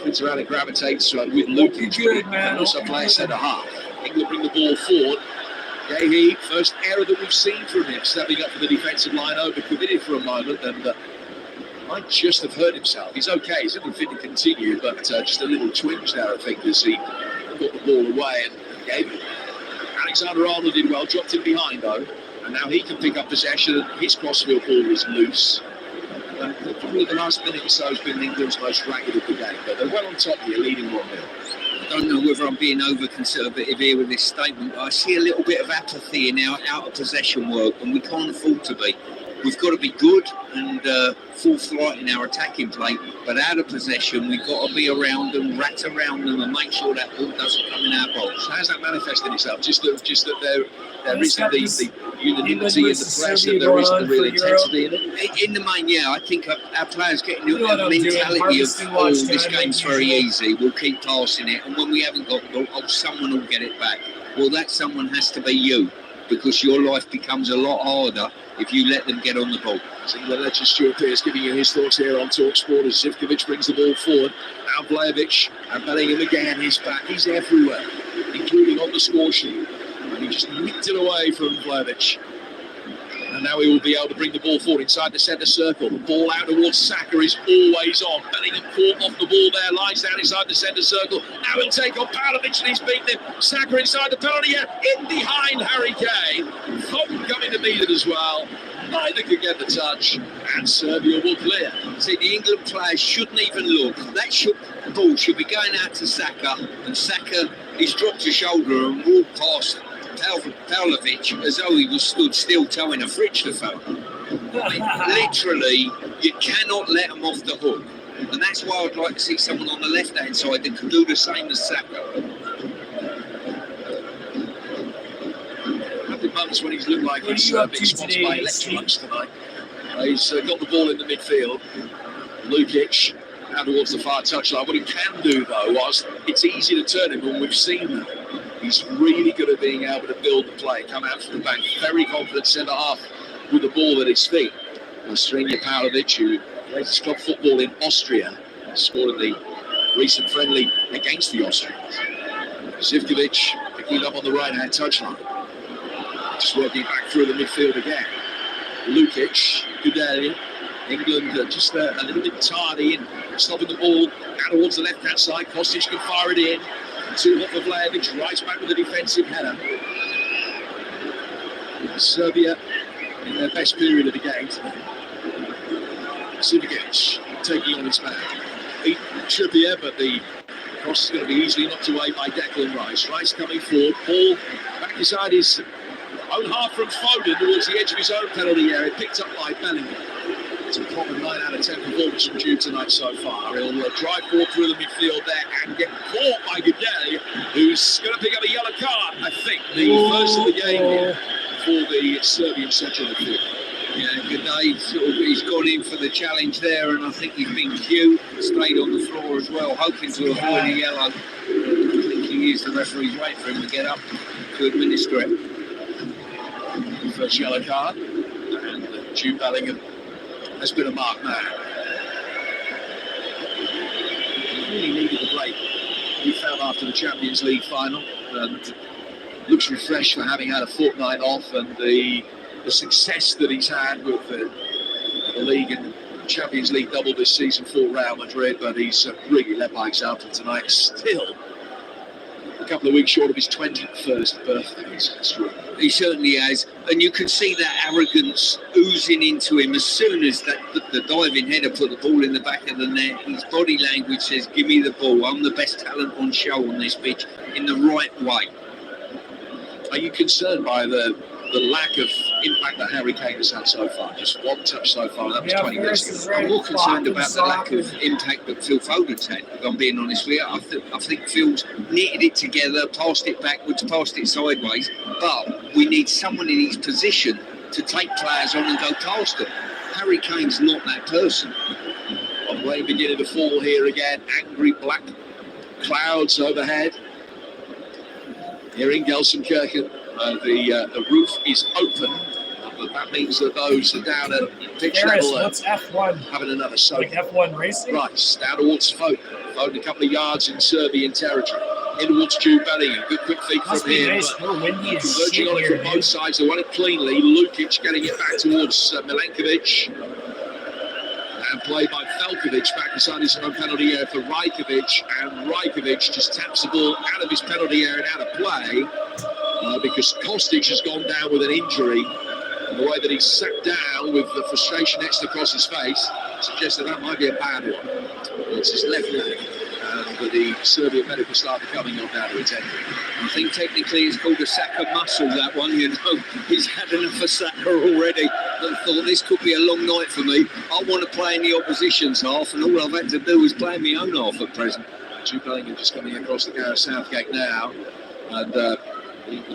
fits around and gravitates with Lukic, good, but man. can also Hope you're play good. centre half. England bring the ball forward. Gahey, first error that we've seen from him, stepping up for the defensive line, overcommitted for a moment, and might just have hurt himself. He's okay, he's looking fit to continue, but just a little twinge there, I think, as he got the ball away and gave it. Alexander-Arnold did well, dropped him behind though, and now he can pick up possession, and his crossfield ball is loose. And probably the last minute or so has been England's most ragged of the game, but they're well on top here, leading 1-0. I don't know whether I'm being over-conservative here with this statement, but I see a little bit of apathy in our out-of-possession work, and we can't afford to be. We've got to be good and forthright in our attacking play, but out of possession, we've got to be around them, rat around them, and make sure that ball doesn't come in our box. How's that manifested itself? Just that there Just isn't got this the unanimity in the versus press, Serbia and there isn't going the real on for intensity in it. In the main, yeah, I think our players getting You know what the I'm doing, mentality harvesting of, watch this time, game's like very usual. easy, we'll keep passing it, and when we haven't got the ball, oh, someone will get it back. Well, that someone has to be you, because your life becomes a lot harder if you let them get on the ball. England legend Stuart Pearce giving you his thoughts here on TalkSport as Zivkovic brings the ball forward. Now Vlahovic and Bellingham again. He's back. He's everywhere, including on the score sheet. And he just nicked it away from Vlahovic. And now he will be able to bring the ball forward inside the centre circle. The ball out towards Saka is always on. Bellingham caught off the ball there, lies down inside the centre circle. Now he'll take on Pavlovic and he's beaten him. Saka inside the penalty area, in behind Harry Kane. Foden coming to meet it as well. Neither could get the touch, and Serbia will clear. See, the England players shouldn't even look. That ball should be going out to Saka, and Saka, he's dropped his shoulder and walked past Pavlovic as though he was stood still towing a fridge to phone. Literally, you cannot let them off the hook. And that's why I'd like to see someone on the left-hand side that can do the same as Saka. Months when he's looked like What are he's you up being to sponsored today, by Electrolux tonight. He's got the ball in the midfield. Lukic out towards the far touchline. What he can do though, whilst it's easy to turn him, and we've seen that, he's really good at being able to build the play, come out from the back, very confident centre half with the ball at his feet. Srđan Pavlovic, who plays his club football in Austria, scored in the recent friendly against the Austrians. Zivkovic picking it up on the right-hand touchline. Just working back through the midfield again. Lukic, Goodell, England just a little bit tardy in stopping the ball out towards the left-hand side. Kostic can fire it in. Too hot for Vlahovic, right back with a defensive header. Serbia in their best period of the game today. Sivic taking on his man. Beat Trippier, but the cross is going to be easily knocked away by Declan Rice. Rice coming forward, ball back inside his own half from Foden towards the edge of his own penalty area, picked up by Bellingham. It's a common 9 out of 10 performance from Jude tonight so far. He'll drive forward through the midfield there and get caught by Goodell, who's going to pick up a yellow card, I think. The first of the game here for the Serbian central midfield. Yeah, Goodell, he's gone in for the challenge there, and I think he's been cute, stayed on the floor as well, hoping to avoid a yellow. I think he used the referee's wait for him to get up to administer it. First yellow card, and Jude Bellingham has been a marked man. He really needed the break he found after the Champions League final, and looks refreshed for having had a fortnight off, and the the success that he's had with the league and Champions League double this season for Real Madrid, but he's really led by example tonight. Still a couple of weeks short of his 21st birthday. It's true. He certainly has, and you can see that arrogance oozing into him as soon as the diving header put the ball in the back of the net. His body language says, "Give me the ball. I'm the best talent on show on this pitch," in the right way. Are you concerned by the lack of impact that Harry Kane has had so far? Just one touch so far, that was 20 minutes ago. I'm more concerned about the lack of impact that Phil Foden's had, if I'm being honest with you. I think Phil's knitted it together, passed it backwards, passed it sideways, but we need someone in his position to take players on and go past them. Harry Kane's not that person. Rain beginning to fall here again, angry black clouds overhead. Here in Gelsenkirchen, the roof is open, but that means that those are down at pitch level. What's F1? Having another soak. Like F1 racing? Right, down towards Foden. Foden a couple of yards in Serbian territory. In towards Jude Bellingham. Good quick feet Must from be here. nice. We're windy as Converging shit on it here, from dude. both sides. They won it cleanly. Lukic getting it back towards Milenkovic. And played by Velkovic back inside his own penalty area for Rajkovic. And Rajkovic just taps the ball out of his penalty area and out of play because Kostic has gone down with an injury. And the way that he sat down with the frustration etched across his face suggests that might be a bad one. It's his left leg. And the Serbian medical staff are coming on down to attend him. I think technically it's called a Saka muscle, that one, you know. He's had enough of Saka already and thought this could be a long night for me. I want to play in the opposition's half, and all I've had to do is play in my own half at present. Jude Bellingham just coming across the Gareth Southgate now, and the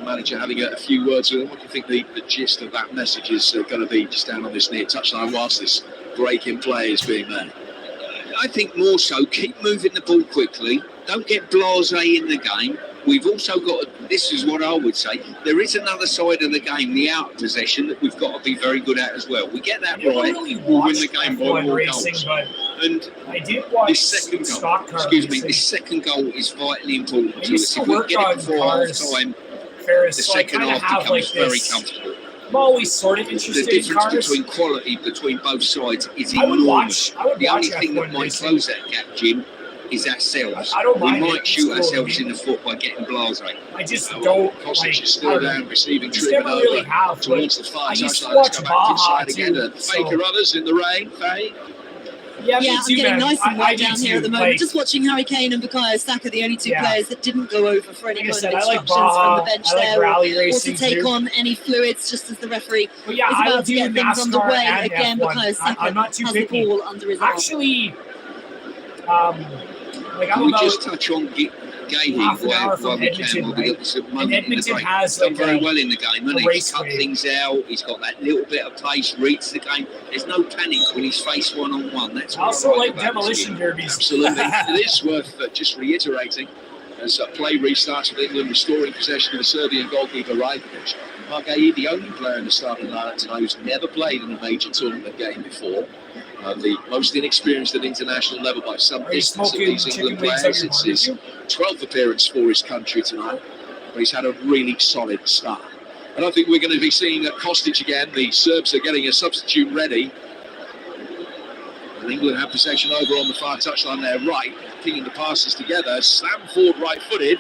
manager having a few words with him. What do you think the gist of that message is going to be just down on this near touchline whilst this break in play is being made? I think more so, keep moving the ball quickly. Don't get blasé in the game. We've also got, this is what I would say, there is another side of the game, the out possession, that we've got to be very good at as well. We get that right, really we'll win the game by F1 more racing, goals. but And I did watch this second goal, stock car this second goal is vitally important I to used us. to If we work get it on before cars, half time, Ferris, the so I second kind of half have like becomes very this. comfortable. I'm always sort of The interested in difference cars. between quality between both sides is I would enormous. watch The only F1 thing that might racing. close that gap, Jim, is ourselves. I don't We mind it. might It's shoot cool. ourselves in the foot by getting blasé. I just don't Kostic like. is still down, receiving just treatment never really over have. towards But the far I used to touchline. watch Let's go back Baja inside again. too, And Faker others in the rain. Faye. yeah, me Yeah, too, I'm getting man. nice and I wet do down here at the too, moment. like, Just watching Harry Kane and Bukayo Saka, the only two Yeah. players that didn't go over for any like I kind said, of I like instructions from Baja. the bench I like there, rally or to racing take too. on any fluids just as the referee But yeah, is I would about to do get things NASCAR underway. and Again, F1. Bukayo Saka I'm not too has picky. the ball under his arm. Actually, like Can I'm we about just touch on Gahey half an hour while from we Edmonton, can? We'll right? get this And moment in the Edmonton break. has Done like very a well in the game, hasn't he? He's race cut rate. things out. He's got that little bit of pace, reads the game. There's no panic when he's faced one-on-one. That's I what also I like about this demolition kid. derbies. Absolutely. It is worth just reiterating as play restarts with England restoring possession of the Serbian goalkeeper Rajkovic. Mark Gahey, the only player in the starting lineup tonight who's never played in a major tournament game before. The most inexperienced at international level by some Are you distance of smoking these chicken England wings on players. your It's his barbecue? 12th appearance for his country tonight, but he's had a really solid start. I don't think we're going to be seeing Kostic again. The Serbs are getting a substitute ready. And England have possession over on the far touchline there, right, pinging the passes together. Sam Ford right-footed,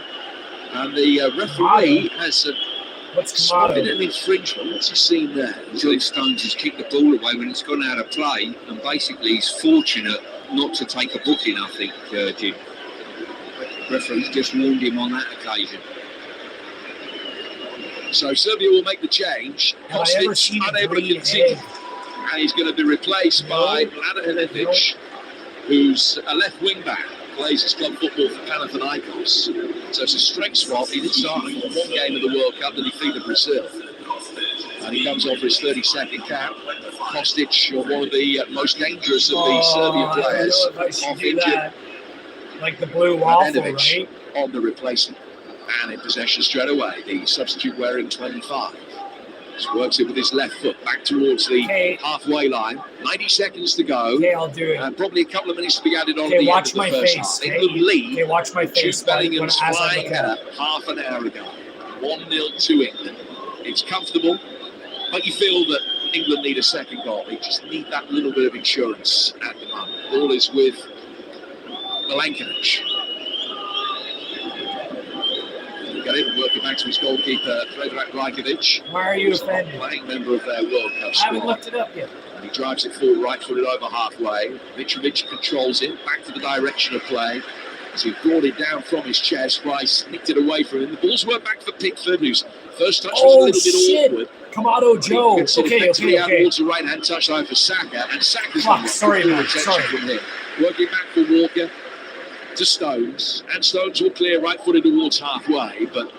and the referee has What's spotted Kamado? an infringement. What's he seen there? John Stones has kicked the ball away when it's gone out of play, and basically he's fortunate not to take a booking, I think, Jim. Referee's just warned him on that occasion. So Serbia will make the change. Have I ever Kostic seen a unable to green continue, egg? and he's going to be replaced by Mladen Helefic, who's a left wing back, plays his club football for Panathinaikos. So it's a strength swap. He did start one game of the World Cup that defeated Brazil, and he comes on for his 32nd cap. Kostic, one of the most dangerous of the Serbian I don't players, know if I should off do injured. that. Like the blue waffle, Mladenovic right? on the replacement. And in possession straight away, the substitute wearing 25. Just works it with his left foot back towards the Okay. halfway line. 90 seconds to go. Okay, I'll do it. And probably a couple of minutes to be added on Okay, at the watch end of the my first face. half. Okay, England lead. okay, watch my Jude face. when Bellingham's as I flying look at header it. half an hour ago. 1-0 to England. It's comfortable. But you feel that England need a second goal. They just need that little bit of insurance at the moment. Ball is with Milankovic. Got it, working back to his goalkeeper, Predrag Rajkovic. Why are you offended? Playing member of their World Cup I squad. haven't looked it up yet. And he drives it forward, right-footed over halfway. Mitrovic controls it, back to the direction of play. As he brought it down from his chest, Rice nicked it away from him. The ball's went back for Pickford, whose first touch was a little bit awkward. Kamado Joe. Okay. Out Okay. towards the right-hand touchline for Saka, and Saka's Fuck, sorry, man. Sorry. from him. Working back for Walker to Stones, and Stones will clear right-footed towards halfway, but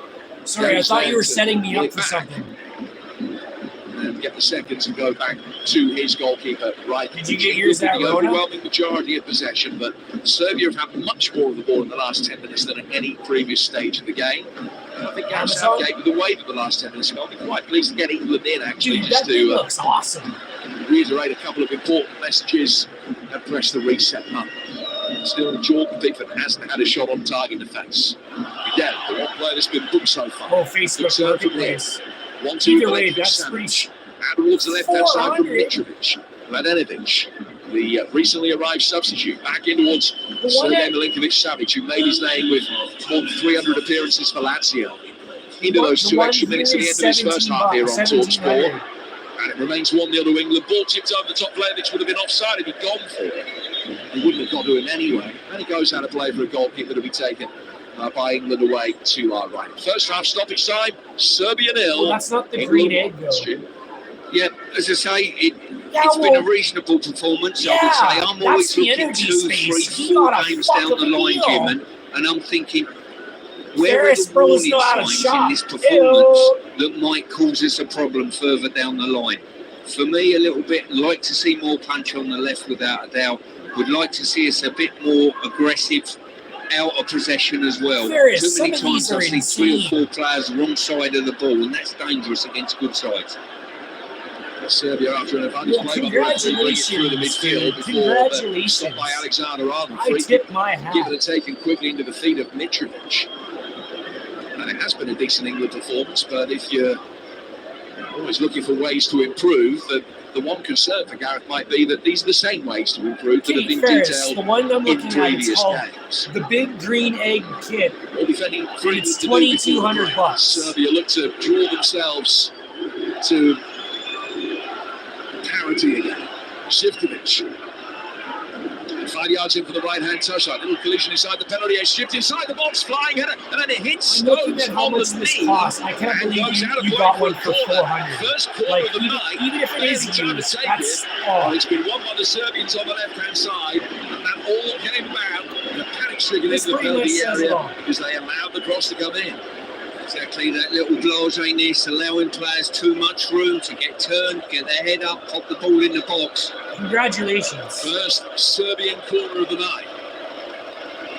Sorry, I thought you were setting me up for something. and get the seconds and go back to his goalkeeper. Right. Did you get yours at the Rona? overwhelming majority of possession, but Serbia have had much more of the ball in the last 10 minutes than at any previous stage of the game. I think Gareth Southgate, with the way that the last 10 minutes ago, I'll be quite pleased to get England in, actually, Dude, just that thing to looks awesome. reiterate a couple of important messages and press the reset button. Still, Jordan Pickford hasn't had a shot on target defence. Vidal, the one player that's been booked so far. Oh, Facebook marketplace. 1-2 Either for way, Milankovic that's Savic. pretty. And towards the left-hand side from 400. Mitrovic. Mladenovic, the recently arrived substitute, back in towards Sergei Milinkovic Savic, who made his name with more than 300 appearances for Lazio. Into those 2 extra minutes at the end of his first half here on TalkSport. And it remains 1-0 to England. Ball tipped over the top. Vlahovic would have been offside if he'd gone for it. He wouldn't have got to him anyway. And he goes out of play for a goal kick that will be taken by England away to our right. First half stoppage time, Serbia 0. Well, that's not the green egg, though. Yeah, as I say, it's been a reasonable performance. I would say I'm always looking 2, 3, 4 games down the line, Jim, and I'm thinking, where are the warning signs in this performance that might cause us a problem further down the line? For me, a little bit, like to see more punch on the left without a doubt. Would like to see us a bit more aggressive out of possession as well. Too many times I see 3 or 4 players wrong side of the ball, and that's dangerous against good sides. Serbia after an advantage play, congratulations, through the midfield before congratulations. stopped by Alexander Arnold. I tip my hat. Given and taken quickly into the feet of Mitrovic. And it has been a decent England performance, but if you're always looking for ways to improve, the one concern for Gareth might be that these are the same ways to improve that have been detailed the one I'm in looking at is previous called games. the Big Green Egg Kit. All defending three It's to do before $2,200. Serbia look to draw themselves to parity again. Šivković. 5 yards in for the right-hand touchline. Little collision inside the penalty area. Shift inside the box, flying header, and then it hits I'm looking Stones at how on much the this knee. costs. I can't And believe goes out of you play got for one a for corner. 400. First corner Like, of the night. even if it is Barely time to used, take that's it. oh. It's been won by the Serbians on the left-hand side. And that all came about. The panic-stricken This in the pretty much penalty says it area all. because they allowed the cross to come in. Exactly, that little blasé-ness, allowing players too much room to get turned, get their head up, pop the ball in the box. Congratulations. First Serbian corner of the night.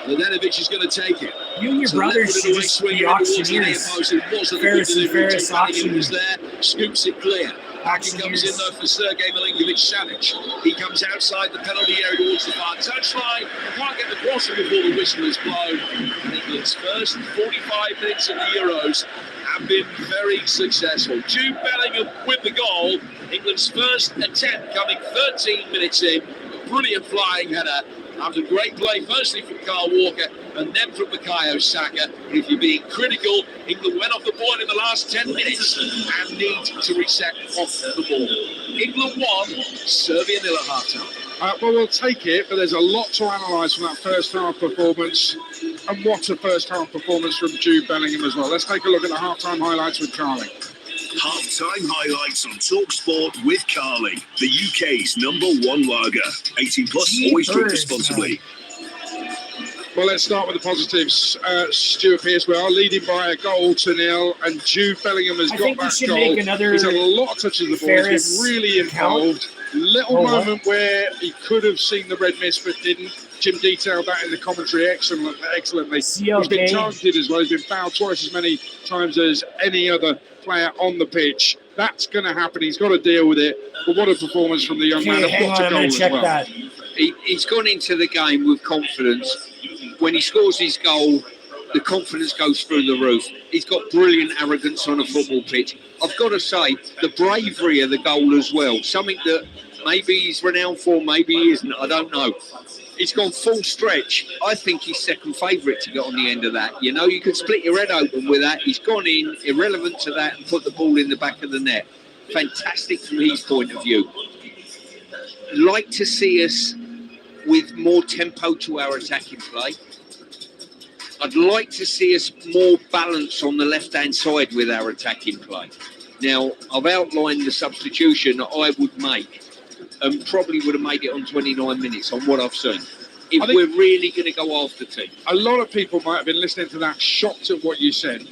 Mladenovic is going to take it. You and your brothers should just be auctioneers. Ferris and Ferris auctioneers there. Scoops it clear. Back he comes in though for Sergei Milinkovic Savic. He comes outside the penalty area towards the far touchline. Can't get the crossing before the whistle is blown. And England's first 45 minutes of the Euros have been very successful. Jude Bellingham with the goal. England's first attempt coming 13 minutes in. A brilliant flying header. After great play, firstly from Kyle Walker and then from Bukayo Saka. And if you're being critical, England went off the board in the last 10 minutes and need to reset off the ball. England won, Serbia 0 at half-time. Well, we'll take it, but there's a lot to analyse from that first half performance. And what a first half performance from Jude Bellingham as well. Let's take a look at the half-time highlights with Carling. Half-time highlights on TalkSport with Carling, the UK's #1 lager. 18 plus, always drink responsibly. Well, let's start with the positives. Stuart Pearce, we are leading by a goal to 0, and Jude Bellingham has got think we that should goal. make another He's had a lot of touches of the ball. He's Ferris been really involved. Little moment where he could have seen the red mist but didn't. Jim detailed that in the commentary excellently. He's been targeted as well. He's been fouled twice as many times as any other player on the pitch. That's going to happen. He's got to deal with it. But what a performance from the young man. Hang on, I'm going to check that. He's gone into the game with confidence. When he scores his goal, the confidence goes through the roof. He's got brilliant arrogance on a football pitch. I've got to say, the bravery of the goal as well, something that maybe he's renowned for, maybe he isn't, I don't know. He's gone full stretch. I think he's second favourite to get on the end of that. You know, you could split your head open with that. He's gone in, irrelevant to that, and put the ball in the back of the net. Fantastic from his point of view. Like to see us with more tempo to our attacking play. I'd like to see us more balance on the left-hand side with our attacking play. Now, I've outlined the substitution I would make, and probably would have made it on 29 minutes on what I've seen. If we're really going to go after team. A lot of people might have been listening to that, shocked at what you said,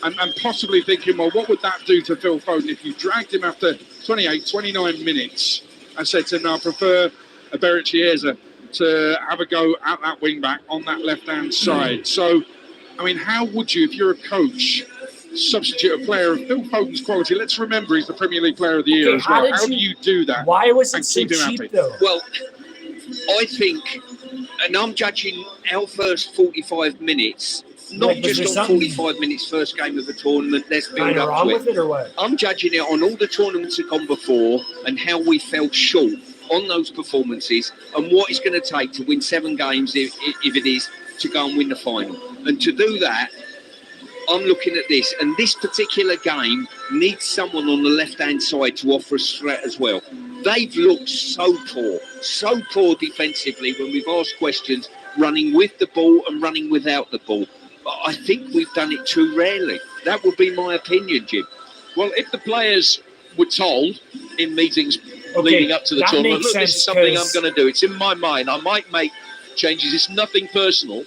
and possibly thinking, well, what would that do to Phil Foden if you dragged him after 28, 29 minutes and said to him, no, I prefer Eberechi Chiesa to have a go at that wing back on that left-hand side. So, I mean, how would you, if you're a coach, substitute a player of Phil Foden's quality? Let's remember he's the Premier League Player of the Year as well. How do you do that? Why was it so cheap, though? Well, I think, and I'm judging our first 45 minutes, not just on 45 minutes first game of the tournament, let's build up to it. With it or what? I'm judging it on all the tournaments that have gone before and how we fell short on those performances and what it's going to take to win 7 games, if it is, to go and win the final. And to do that, I'm looking at this, and this particular game needs someone on the left-hand side to offer us threat as well. They've looked so poor defensively when we've asked questions, running with the ball and running without the ball. But I think we've done it too rarely. That would be my opinion, Jim. Well, if the players were told in meetings leading up to the tournament, look, this is something I'm going to do. It's in my mind. I might make changes. It's nothing personal.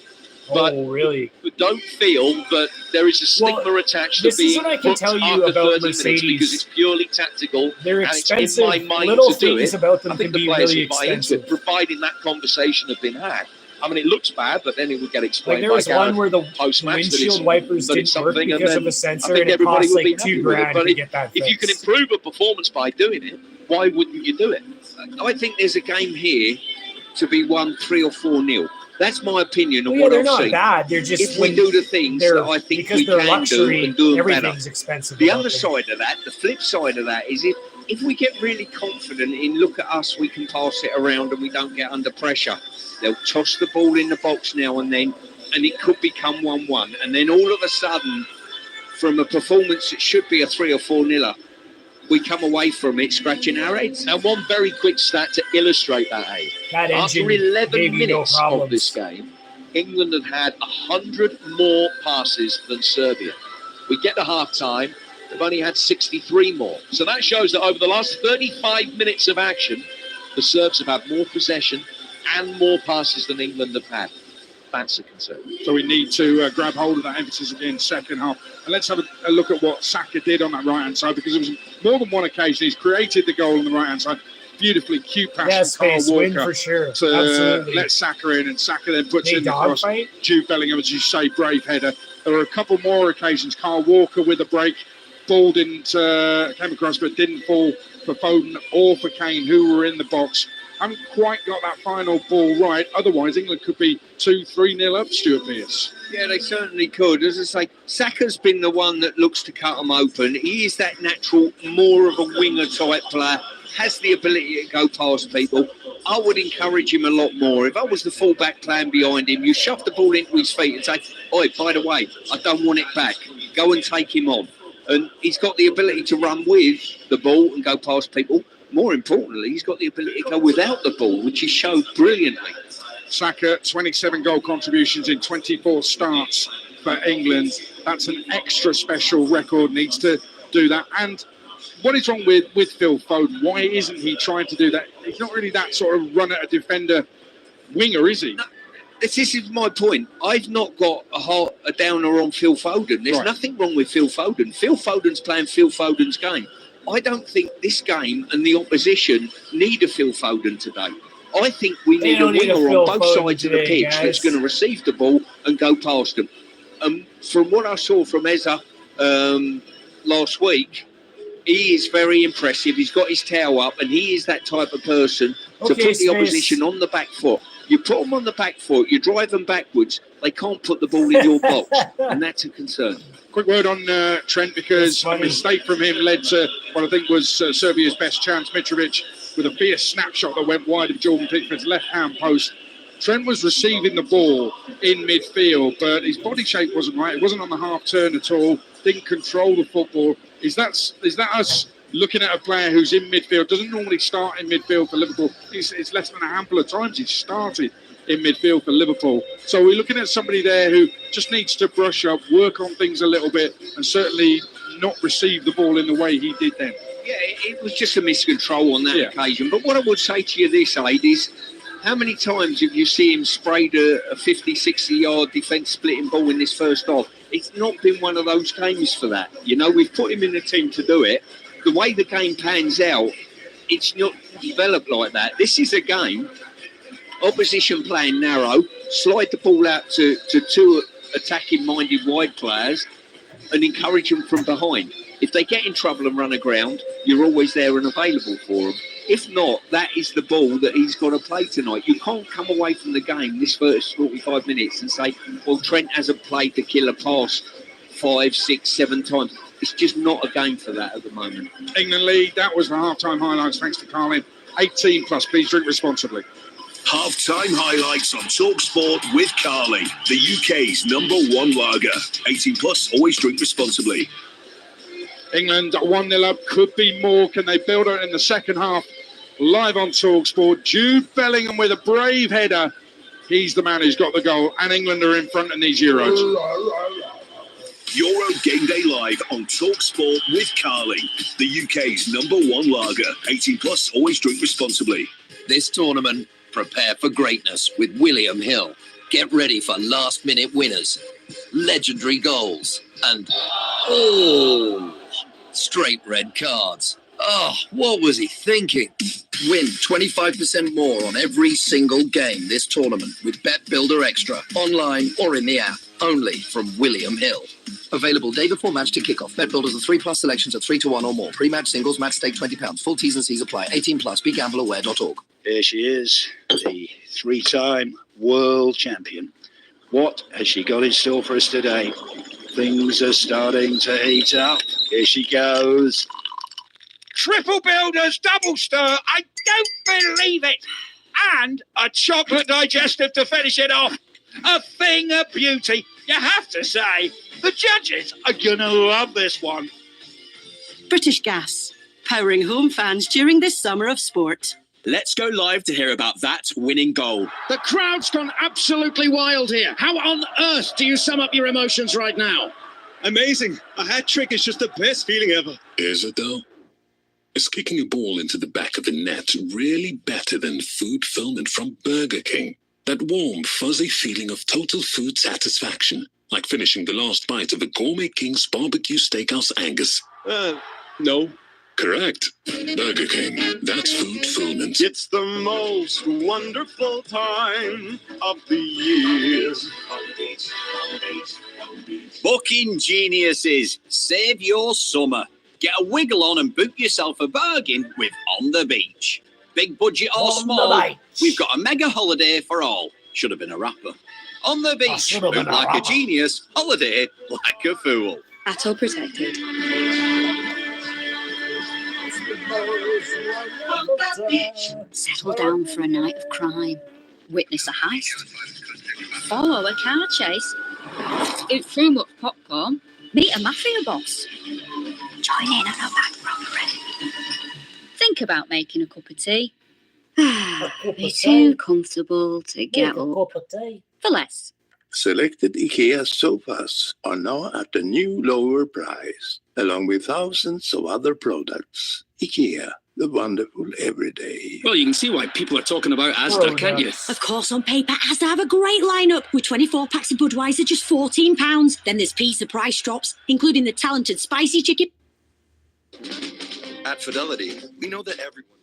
But, really? But don't feel that there is a stigma attached to being put after 30 minutes because it's purely tactical. They're expensive. And it's in my mind little to do things it. about them I think can the be players really would buy into it, providing that conversation had been had. I mean, it looks bad, but then it would get explained. Like there was one where the windshield wipers didn't work because of a sensor, and it cost like $2,000 to get that fixed. If you can improve a performance by doing it, why wouldn't you do it? I think there's a game here to be won 3 or 4-0. That's my opinion of what I've seen. They're not bad. They're just if we do the things that I think we can do and do them better. Expensive. The other side of that, the flip side of that, is if we get really confident in look at us, we can pass it around and we don't get under pressure. They'll toss the ball in the box now and then, and it could become 1-1. And then all of a sudden, from a performance that should be a 3 or 4-0, we come away from it scratching our heads. And one very quick stat to illustrate that, after 11 minutes of this game, England had 100 more passes than Serbia. We get to half-time, they've only had 63 more. So that shows that over the last 35 minutes of action, the Serbs have had more possession and more passes than England have had. That's a concern. So we need to grab hold of that emphasis again second half. And let's have a look at what Saka did on that right-hand side, because it was more than one occasion he's created the goal on the right-hand side. Beautifully cute pass from Carl Walker for sure. to let Saka in, and Saka then puts in the cross. Jude Bellingham, as you say, brave header. There were a couple more occasions. Carl Walker with a break, ball didn't came across, but didn't fall for Foden or for Kane, who were in the box. Haven't quite got that final ball right. Otherwise, England could be 2-3-0 up, Stuart Pearce. Yeah, they certainly could. As I say, Saka's been the one that looks to cut them open. He is that natural, more of a winger type player, has the ability to go past people. I would encourage him a lot more. If I was the fullback playing behind him, you shove the ball into his feet and say, oi, by the way, I don't want it back. Go and take him on. And he's got the ability to run with the ball and go past people. More importantly, he's got the ability to go without the ball, which he showed brilliantly. Saka, 27 goal contributions in 24 starts for England. That's an extra special record, needs to do that. And what is wrong with Phil Foden? Why isn't he trying to do that? He's not really that sort of run at a defender winger, is he? No, this is my point. I've not got a downer on Phil Foden. There's nothing wrong with Phil Foden. Phil Foden's playing Phil Foden's game. I don't think this game and the opposition need a Phil Foden today. I think we need a winger on both sides of the pitch that's going to receive the ball and go past them. From what I saw from Eza last week, he is very impressive. He's got his tail up, and he is that type of person to put the opposition on the back foot. You put them on the back foot, you drive them backwards, They can't put the ball in your box, and that's a concern. Quick word on Trent, because a mistake from him led to what I think was Serbia's best chance. Mitrovic with a fierce snapshot that went wide of Jordan Pickford's left-hand post. Trent was receiving the ball in midfield, but his body shape wasn't right. It wasn't on the half turn at all. Didn't control the football. Is that us looking at a player who's in midfield? Doesn't normally start in midfield for Liverpool. It's less than a handful of times he's started in midfield for Liverpool. So we're looking at somebody there who just needs to brush up, work on things a little bit, and certainly not receive the ball in the way he did then. Yeah, it was just a miscontrol on that occasion. But what I would say to you this, Aid, is how many times have you seen him sprayed a 50, 60-yard defence splitting ball in this first half? It's not been one of those games for that. You know, we've put him in the team to do it. The way the game pans out, it's not developed like that. This is a game, opposition playing narrow, slide the ball out to two attacking-minded wide players and encourage them from behind. If they get in trouble and run aground, you're always there and available for them. If not, that is the ball that he's got to play tonight. You can't come away from the game this first 45 minutes and say, well, Trent hasn't played the killer pass 5, 6, 7 times. It's just not a game for that at the moment. England lead, that was the half-time highlights, thanks to Carlin. 18 plus, please drink responsibly. Half-time highlights on TalkSport with Carling, the UK's #1 lager. 18 plus, always drink responsibly. England 1-0 up, could be more. Can they build it in the second half? Live on TalkSport. Jude Bellingham with a brave header. He's the man who's got the goal, and England are in front in these Euros. Euro Game Day Live on TalkSport with Carling, the UK's #1 lager. 18 plus, always drink responsibly. This tournament, prepare for greatness with William Hill. Get ready for last-minute winners, legendary goals, and straight red cards. Oh, what was he thinking? Win 25% more on every single game this tournament with Bet Builder Extra, online or in the app. Only from William Hill. Available day before match to kickoff. Bet Builders are 3+ selections of 3-1 or more. Pre-match singles, match stake £20. Full T's and C's apply. 18 plus. BeGambleAware.org. Here she is, the 3-time world champion. What has she got in store for us today? Things are starting to heat up. Here she goes. Triple builders, double stir. I don't believe it. And a chocolate digestive to finish it off. A thing of beauty. You have to say, the judges are going to love this one. British Gas, powering home fans during this summer of sport. Let's go live to hear about that winning goal. The crowd's gone absolutely wild here. How on earth do you sum up your emotions right now? Amazing. A hat-trick is just the best feeling ever. Is it though? Is kicking a ball into the back of the net really better than food fulfillment from Burger King? That warm, fuzzy feeling of total food satisfaction, like finishing the last bite of a Gourmet King's barbecue steakhouse Angus. No. Correct. Burger King. That's food fulfillment. It's the most wonderful time of the year. Booking geniuses, save your summer. Get a wiggle on and book yourself a bargain with On the Beach. Big budget or small, we've got a mega holiday for all. Should have been a rapper. On the beach, book like a genius, holiday like a fool. Atol protected. Settle down for a night of crime. Witness a heist. Follow a car chase. Eat too much popcorn. Meet a mafia boss. Join in on a bank robbery. Think about making a cup of tea. Be too comfortable to get up for less. Selected IKEA sofas are now at a new lower price, along with thousands of other products. IKEA, the wonderful everyday. Well, you can see why people are talking about Asda, can't you? Of course, on paper, Asda have a great lineup with 24 packs of Budweiser, just £14. Then there's pizza price drops, including the talented spicy chicken. At Fidelity, we know that everyone...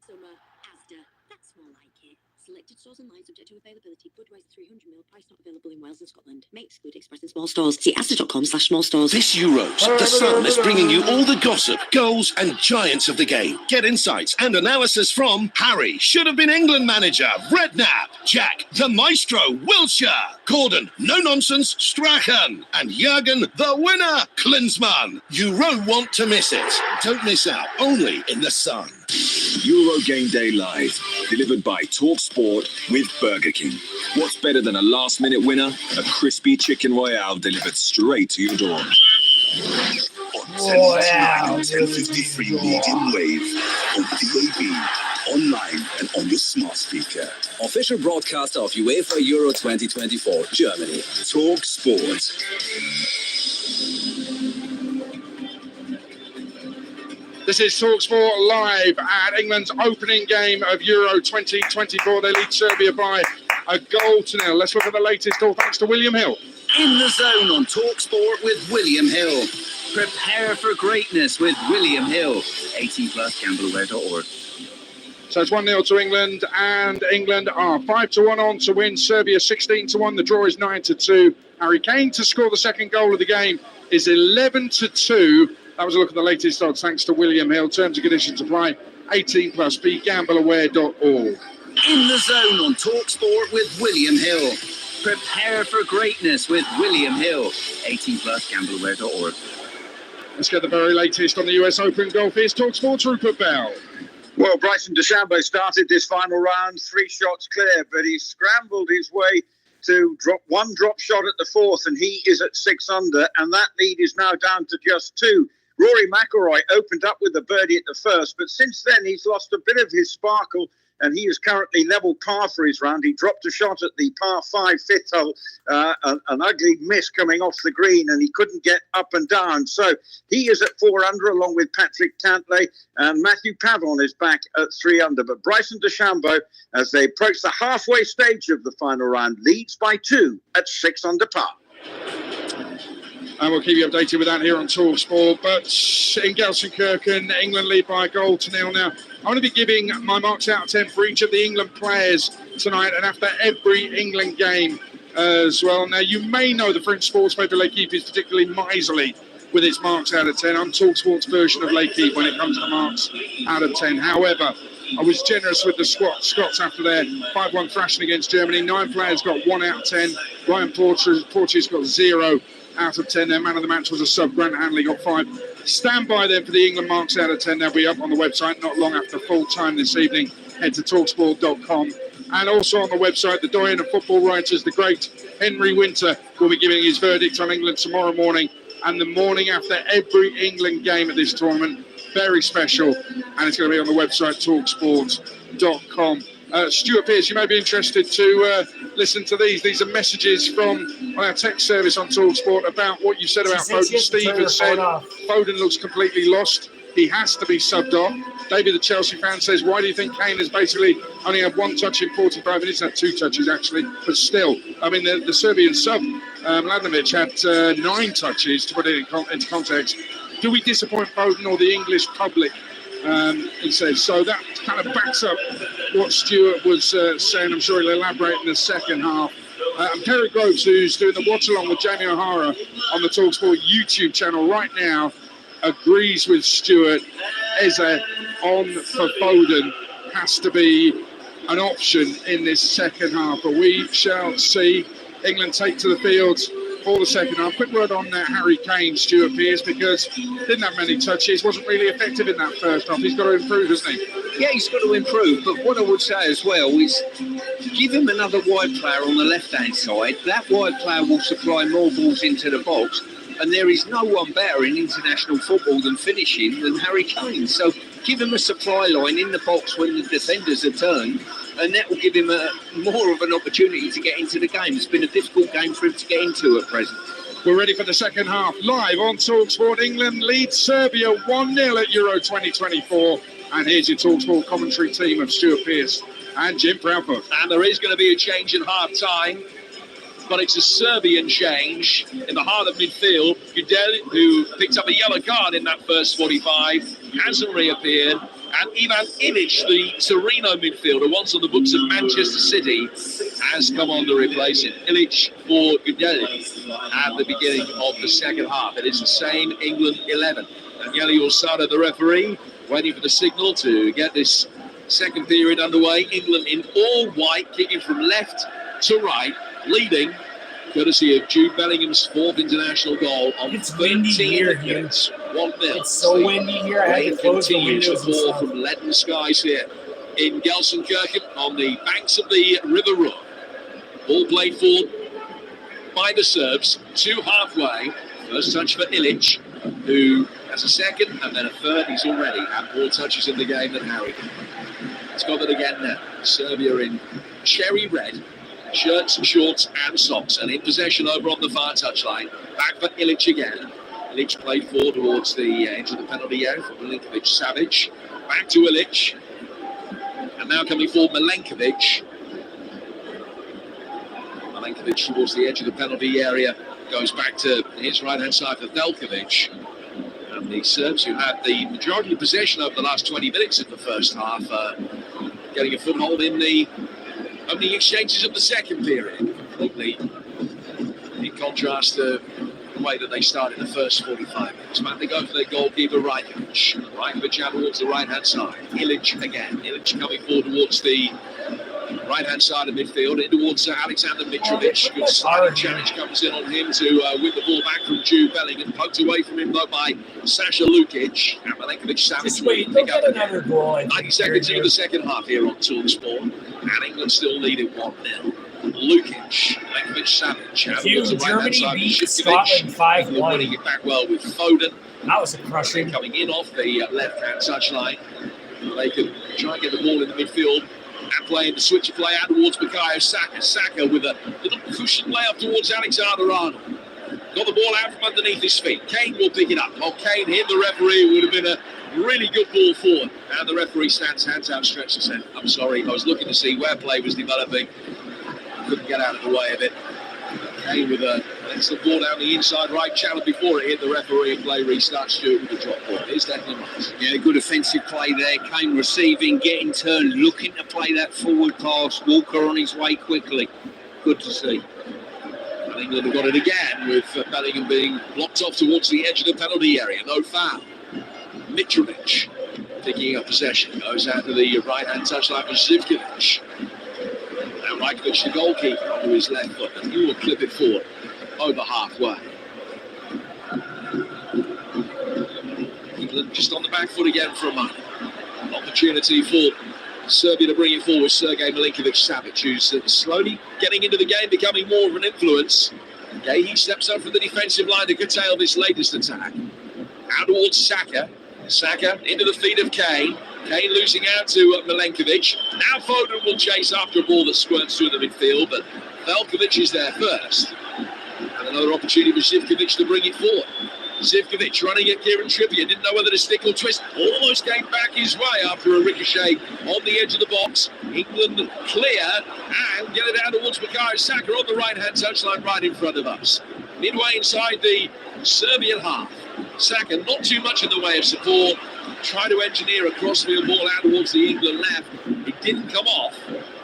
Summer, Asda, that's more like it. Selected stores and lines subject to availability. Budweiser 300ml, price not available in Wales and Scotland. May exclude Express in small stores. See asda.com/small stores. This Euros, The Sun is bringing you all the gossip, goals and giants of the game. Get insights and analysis from Harry, should have been England manager, Redknapp, Jack, the maestro, Wilshere, Gordon, no nonsense, Strachan, and Jurgen, the winner, Klinsmann. You won't want to miss it. Don't miss out, only in The Sun. Euro Game Day Live, delivered by TalkSport with Burger King. What's better than a last-minute winner? A crispy chicken royale delivered straight to your door. On 1053 medium wave, on DAB, online and on your smart speaker. Official broadcaster of UEFA Euro 2024, Germany. TalkSport. This is TalkSport live at England's opening game of Euro 2024. They lead Serbia by a 1-0. Let's look at the latest, all thanks to William Hill. In the Zone on TalkSport with William Hill. Prepare for greatness with William Hill. 18+, gambleware.org. So it's 1-0 to England, and England are 5-1 on to win. Serbia 16-1. The draw is 9-2. Harry Kane to score the second goal of the game is 11-2. That was a look at the latest odds, thanks to William Hill. Terms and conditions apply. 18+, begambleaware.org. In the Zone on TalkSport with William Hill. Prepare for greatness with William Hill. 18+, gambleware.org. Let's get the very latest on the US Open golf. Here's TalkSport's Rupert Bell. Well, Bryson DeChambeau started this final round 3 shots clear, but he scrambled his way to drop one drop shot at the fourth, and he is at 6 under, and that lead is now down to just 2. Rory McIlroy opened up with a birdie at the first, but since then he's lost a bit of his sparkle, and he is currently level par for his round. He dropped a shot at the par 5 fifth hole, an ugly miss coming off the green, and he couldn't get up and down. So he is at 4 under, along with Patrick Cantlay, and Matthew Pavon is back at 3 under. But Bryson DeChambeau, as they approach the halfway stage of the final round, leads by 2 at 6 under par. And we'll keep you updated with that here on TalkSport. But in Gelsenkirchen, England lead by a 1-0 now. I'm going to be giving my marks out of 10 for each of the England players tonight and after every England game as well. Now, you may know the French sports paper L'Équipe is particularly miserly with its marks out of 10. I'm TalkSport's version of L'Équipe when it comes to marks out of 10. However, I was generous with the Scots after their 5-1 thrashing against Germany. 9 players got 1 out of 10. Ryan Porteous got 0 out of 10. Their man of the match was a sub. Grant Hanley got 5. Stand by then for the England marks out of 10. They'll be up on the website not long after full time this evening. Head to talksport.com. And also on the website, the doyen of football writers, the great Henry Winter, will be giving his verdict on England tomorrow morning and the morning after every England game at this tournament. Very special. And it's going to be on the website, talksport.com. Stuart Pearce, you may be interested to listen to these. These are messages from our text service on TalkSport about what you said about Foden. Steve has said Foden looks completely lost. He has to be subbed off. David, the Chelsea fan, says, why do you think Kane has basically only had 1 touch in 45 minutes? Had 2 touches, actually. But still, I mean, the Serbian sub, Mladenovic, had 9 touches, to put it into context. Do we disappoint Foden or the English public? He says. So that kind of backs up what Stuart was saying. I'm sure he'll elaborate in the second half. And Perry Groves, who's doing the watch-along with Jamie O'Hara on the TalkSport YouTube channel right now, agrees with Stuart. Eze on for Foden has to be an option in this second half. But we shall see. England take to the field for the second half. Quick word on Harry Kane, Stuart Pearce, because didn't have many touches, wasn't really effective in that first half. He's got to improve, hasn't he? Yeah, he's got to improve. But what I would say as well is give him another wide player on the left-hand side. That wide player will supply more balls into the box. And there is no one better in international football than finishing than Harry Kane. So give him a supply line in the box when the defenders are turned, and that will give him more of an opportunity to get into the game. It's been a difficult game for him to get into at present. We're ready for the second half. Live on TalkSport, England leads Serbia 1-0 at Euro 2024. And here's your TalkSport commentary team of Stuart Pearce and Jim Proudfoot. And there is going to be a change in half-time. But it's a Serbian change in the heart of midfield. Gudel, who picked up a yellow card in that first 45, hasn't reappeared. And Ivan Ilic, the Torino midfielder, once on the books of Manchester City, has come on to replace him. Ilic for Gudeli at the beginning of the second half. It is the same England 11. Daniele Orsada, the referee, waiting for the signal to get this second period underway. England in all white, kicking from left to right, leading, courtesy of Jude Bellingham's fourth international goal on 13 minutes. 1-0. It's so windy here. I had to close the windows and fall stuff. from leaden skies here in Gelsenkirchen on the banks of the River Ruhr. Ball played forward by the Serbs to halfway. First touch for Ilic, who has a second and then a third. He's already had more touches in the game than Harry. He's got it again now. Serbia in cherry red shirts, shorts and socks, and in possession over on the far touchline. Back for Ilic again. Ilic played forward towards the edge of the penalty area for Milinkovic-Savic. Back to Ilic. And now coming forward, Milenkovic. Milenkovic towards the edge of the penalty area. Goes back to his right-hand side for Veljkovic. And the Serbs, who had the majority of possession over the last 20 minutes of the first half, getting a foothold in the opening exchanges of the second period. Completely in contrast to the way that they started the first 45 minutes. Man, they go for their goalkeeper, Rajkovic. Rajkovic out towards the right-hand side. Ilic again. Ilic coming forward towards the right-hand side of midfield, in towards Alexander Mitrovic. Good sliding challenge comes in on him to win the ball back from Jude Bellingham. Poked away from him, though, by Sasha Lukic. And Milenkovic-Savic. Just wait, they'll get another goal. 90 seconds into the second half here on TalkSport. And England still lead it 1-0. Lukic, Milenkovic-Savic. Germany beat Scotland 5-1. Winning it back well with Foden. That was a crushing. Coming in off the left-hand touchline. They could try and get the ball in the midfield. And playing the switch of play out towards Bukayo Saka. Saka with a little cushion layup towards Alexander-Arnold. Got the ball out from underneath his feet. Kane will pick it up. Well, Kane hit the referee. It would have been a really good ball forward. And the referee stands hands outstretched and said, I'm sorry, I was looking to see where play was developing. Couldn't get out of the way of it. Kane with a excellent ball down the inside right channel before it hit the referee and play restarts. Stewart with the drop ball. Here's Declan Rice. Yeah, good offensive play there. Kane receiving, getting turned, looking to play that forward pass. Walker on his way quickly. Good to see. And England have got it again with Bellingham being blocked off towards the edge of the penalty area. No foul. Mitrovic picking up possession. Goes out to the right-hand touchline for Zivkovic. Now Rajkovic, the goalkeeper, onto his left foot, and he will clip it forward over halfway. England just on the back foot again for a moment. An opportunity for Serbia to bring it forward. Sergej Milinkovic-Savic, who's slowly getting into the game, becoming more of an influence. Okay, he steps up from the defensive line to curtail this latest attack. Out towards Saka. Saka into the feet of Kane. Kane losing out to Milenkovic. Now Foden will chase after a ball that squirts through the midfield, but Veljkovic is there first. And another opportunity for Zivkovic to bring it forward. Zivkovic running at Kieran Trippier, didn't know whether to stick or twist. Almost came back his way after a ricochet on the edge of the box. England clear and get it out towards Bukayo Saka on the right-hand touchline right in front of us. Midway inside the Serbian half. Saka not too much in the way of support. Try to engineer a crossfield ball out towards the England left. It didn't come off.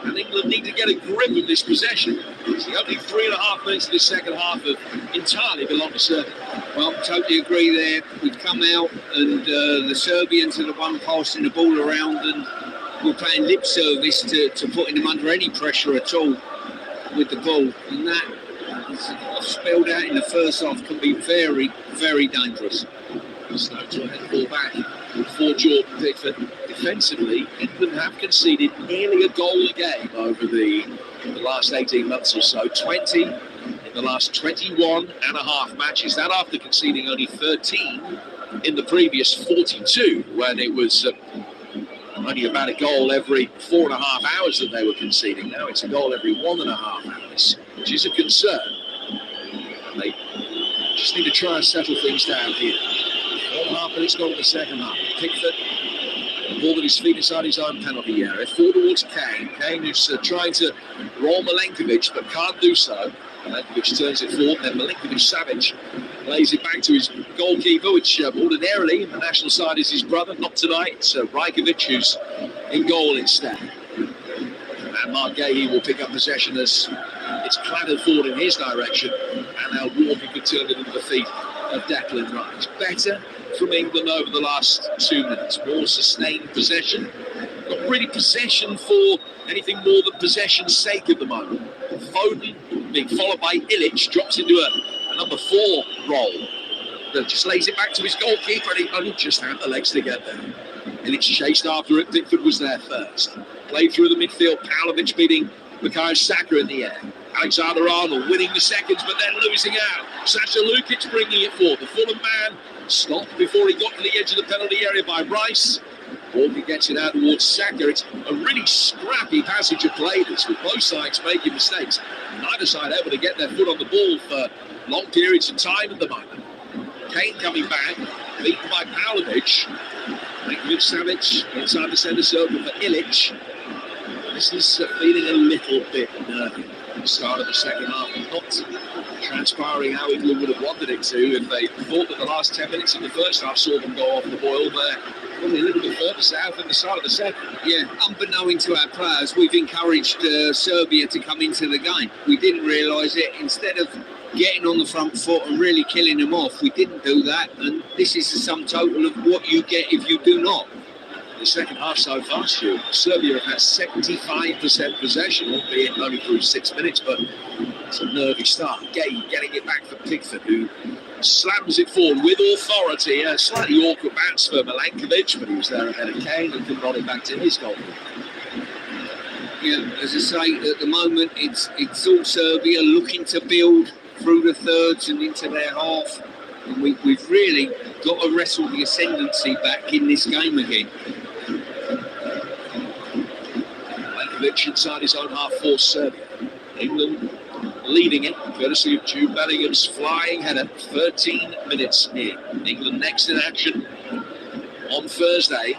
And England need to get a grip of this possession. It's the only 3.5 minutes of the second half have entirely belonged to Serbia. Well, totally agree there. We've come out and the Serbians are the one passing the ball around and we're playing lip service to putting them under any pressure at all with the ball. And that is spelled out in the first half can be very, very dangerous. Snow to a ball back for Jordan Pickford. Defensively, England have conceded nearly a goal a game over the last 18 months or so. 20 in the last 21 and a half matches. That after conceding only 13 in the previous 42, when it was only about a goal every 4.5 hours that they were conceding. Now it's a goal every 1.5 hours, which is a concern. And they just need to try and settle things down here. 1.5 minutes gone in the second half. Pickford, ball with his feet inside his own penalty area. Forward towards Kane. Kane who's trying to roll Milenkovic, but can't do so. Milenkovic turns it forward, then Milinkovic-Savic Lays it back to his goalkeeper, which ordinarily in the national side is his brother. Not tonight. It's Rajkovic who's in goal instead. And Mark Gahey will pick up possession as it's clattered forward in his direction. And now Walker could turn it into the feet of Declan Rice. Better from England over the last 2 minutes. More sustained possession. Not really possession for anything more than possession's sake at the moment. Foden being followed by Illich, drops into a number 4 role. That just lays it back to his goalkeeper, and he only just had the legs to get there. Illich chased after it. Pickford was there first. Played through the midfield. Pavlovic beating Bukayo Saka in the air. Alexander-Arnold winning the seconds, but then losing out. Sasha Lukic bringing it forward. The Fulham man stopped before he got to the edge of the penalty area by Rice. Walker gets it out towards Saka. It's a really scrappy passage of play this, with both sides making mistakes. Neither side able to get their foot on the ball for long periods of time at the moment. Kane coming back, beaten by Pavlovic. Milinkovic-Savic inside the centre circle for Illich. This is feeling a little bit nervy at the start of the second half. Not transpiring how England would have wanted it to if they thought that the last 10 minutes of the first half saw them go off the boil there. Probably a little bit further south at the start of the second. Yeah, unbeknown to our players, we've encouraged Serbia to come into the game. We didn't realise it. Instead of getting on the front foot and really killing them off, we didn't do that. And this is the sum total of what you get if you do not. The second half so far, Stu, Serbia have had 75% possession, albeit only through 6 minutes, but it's a nervy start. Gay getting it back for Pickford, who slams it forward with authority. A slightly awkward bounce for Milinkovic, but he was there ahead of Kane and could run it back to his goal. Yeah, as I say, at the moment, it's all Serbia looking to build through the thirds and into their half. And we've really got to wrestle the ascendancy back in this game again. Milinkovic inside his own half for Serbia. England leading it, courtesy of Jude Bellingham's flying header. 13 minutes in. England next in action on Thursday.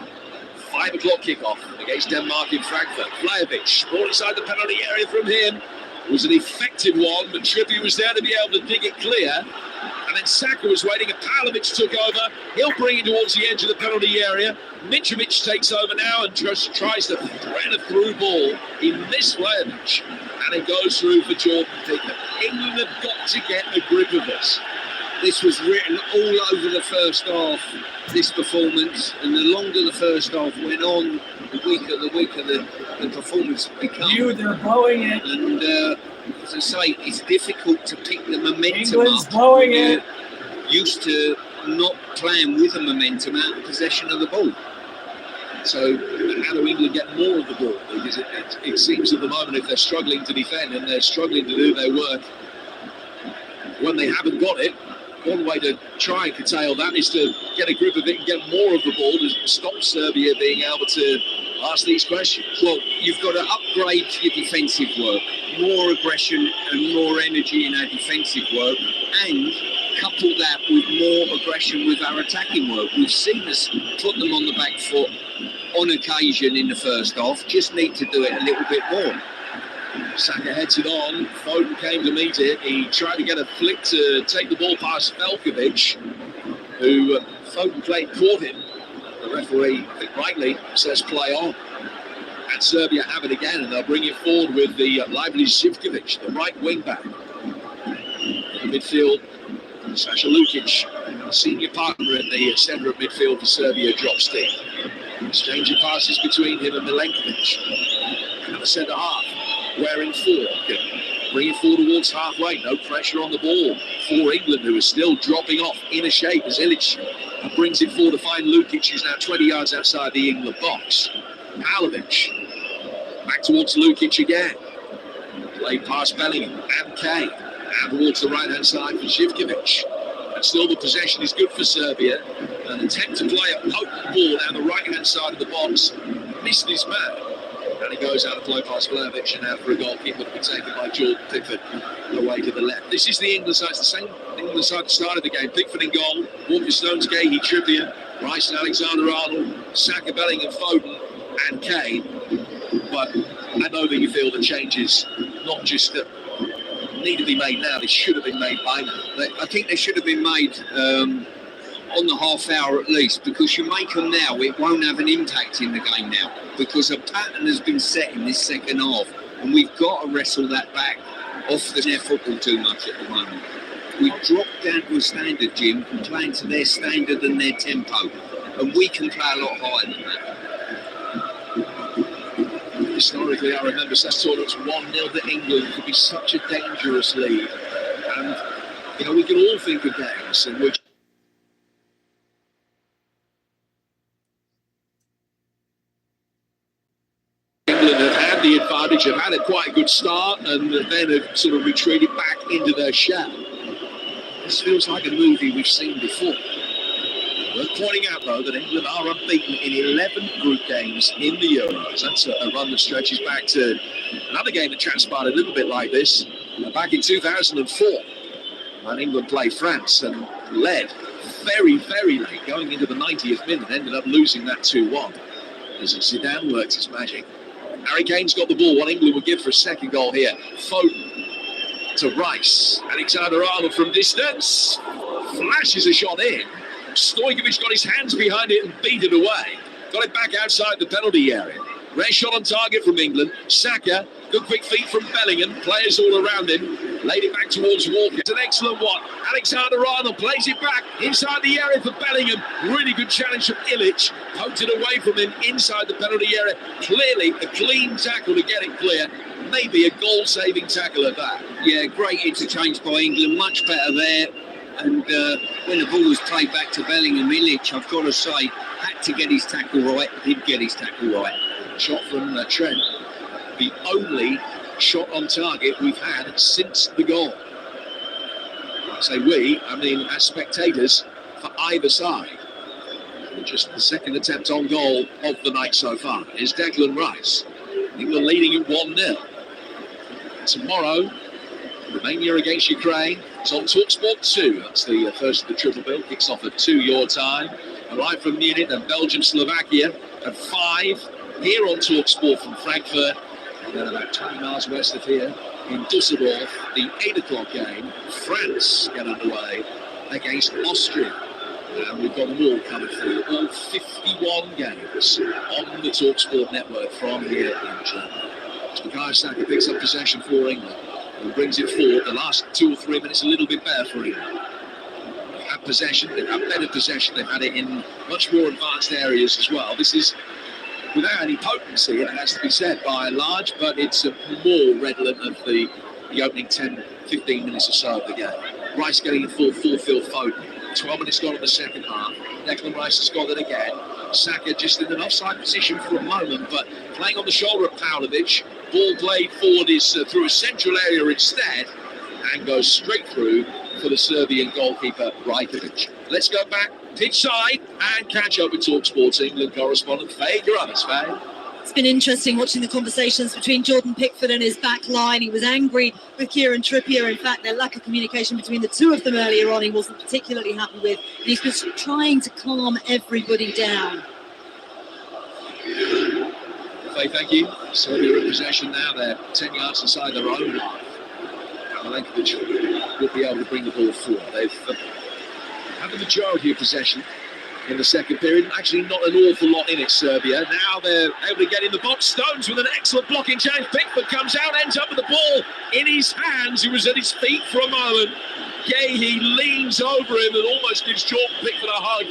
5 o'clock kickoff against Denmark in Frankfurt. Vlahovic, ball inside the penalty area from him. It was an effective one, but Trippier was there to be able to dig it clear. And then Saka was waiting, and Pavlovic took over. He'll bring it towards the edge of the penalty area. Mitrovic takes over now and just tries to thread a through ball. He missed Vlahovic, and it goes through for Jordan Pickford. England have got to get a grip of this. This was written all over the first half, this performance, and the longer the first half went on, the weaker the performance became. They're blowing it. And as I say, it's difficult to pick the momentum England's up. blowing it. Used to not playing with the momentum out of possession of the ball. So how do England get more of the ball? Because it seems at the moment if they're struggling to defend and they're struggling to do their work when they haven't got it, one way to try and curtail that is to get a grip of it and get more of the ball to stop Serbia being able to ask these questions. Well, you've got to upgrade your defensive work, more aggression and more energy in our defensive work, and couple that with more aggression with our attacking work. We've seen us put them on the back foot on occasion in the first half, just need to do it a little bit more. Saka heads it on. Foden came to meet it. He tried to get a flick to take the ball past Veljkovic, who Foden caught him. The referee, I think rightly, says play on. And Serbia have it again, and they'll bring it forward with the lively Živkovic, the right wing back. In the midfield, Sasha Lukic, senior partner in the centre of midfield for Serbia, drops deep. Exchanging passes between him and Milinkovic. And the centre half, wearing 4. Bring it forward towards halfway. No pressure on the ball for England, who is still dropping off in a shape as Illich brings it forward to find Lukic, who's now 20 yards outside the England box. Pavlovic back towards Lukic again. Played past Bellingham and Kane. And towards the right-hand side for Živkovic. And still the possession is good for Serbia. An attempt to play a potent ball down the right-hand side of the box. Missed his man. And he goes out of play past Vlahovic and out for a goalkeeper to be taken by Jordan Pickford away to the left. This is the England side. It's the same England side that started the game. Pickford in goal. Walker, Stones, Gahey, Trippier, Rice and Alexander-Arnold, Saka, Bellingham, Foden and Kane. But I know that you feel the changes, not just need to be made now. They should have been made by now. I think they should have been made on the half hour at least, because you make them now, it won't have an impact in the game now, because a pattern has been set in this second half, and we've got to wrestle that back off their football too much at the moment. We've dropped down to a standard, Jim, and playing to their standard and their tempo, and we can play a lot higher than that. Historically, I remember such tournaments 1-0 to England could be such a dangerous lead, and we can all think of games in which England have had the advantage, have had a quite a good start, and then have sort of retreated back into their shell. This feels like a movie we've seen before. Worth pointing out, though, that England are unbeaten in 11 group games in the Euros. That's a run that stretches back to another game that transpired a little bit like this back in 2004, when England played France and led very, very late, going into the 90th minute, ended up losing that 2-1 as Zidane worked his magic. Harry Kane's got the ball. What England would give for a second goal here. Foden to Rice. Alexander-Arnold from distance. Flashes a shot in. Stojkovic got his hands behind it and beat it away. Got it back outside the penalty area. Rare shot on target from England. Saka, good quick feet from Bellingham. Players all around him. Laid it back towards Walker. It's an excellent one. Alexander-Arnold plays it back inside the area for Bellingham. Really good challenge from Illich. Poked it away from him inside the penalty area. Clearly a clean tackle to get it clear. Maybe a goal-saving tackle at that. Yeah, great interchange by England. Much better there. And when the ball was played back to Bellingham, Illich, I've got to say, had to get his tackle right. Did get his tackle right. Shot from Trent. The only shot on target we've had since the goal. I say we, I mean as spectators for either side. Just the second attempt on goal of the night so far is Declan Rice. England leading at 1-0. Tomorrow, Romania against Ukraine. It's on TalkSport 2. That's the first of the triple bill. Kicks off at 2 your time. Arrive from Munich and Belgium-Slovakia at 5. Here on TalkSport from Frankfurt. And then about 20 miles west of here in Dusseldorf, the 8 o'clock game. France get underway against Austria. And we've got them all coming through. All 51 games on the TalkSport network from here in Germany. Bukayo Saka picks up possession for England and brings it forward. The last 2 or 3 minutes a little bit better for England. They've had possession, they've had better possession, they've had it in much more advanced areas as well. This is without any potency, it has to be said, by and large, but it's more redolent of the opening 10, 15 minutes or so of the game. Rice getting a full field Foden. 12 minutes gone in the second half. Declan Rice has got it again. Saka just in an offside position for a moment, but playing on the shoulder of Paunovic. Ball played forward is through a central area instead, and goes straight through for the Serbian goalkeeper, Rajkovic. Let's go back pitch side and catch up with TalkSport's England correspondent, Faye Carruthers. Faye? It's been interesting watching the conversations between Jordan Pickford and his back line. He was angry with Kieran Trippier. In fact, their lack of communication between the two of them earlier on, he wasn't particularly happy with. And he's been trying to calm everybody down. Faye, thank you. Serbia in possession now. They're 10 yards inside their own half. Milenkovic will be able to bring the ball forward. They've had the majority of possession in the second period. Actually, not an awful lot in it, Serbia. Now they're able to get in the box. Stones with an excellent blocking change. Pickford comes out, ends up with the ball in his hands. He was at his feet for a moment. He leans over him and almost gives Jordan Pickford a hug.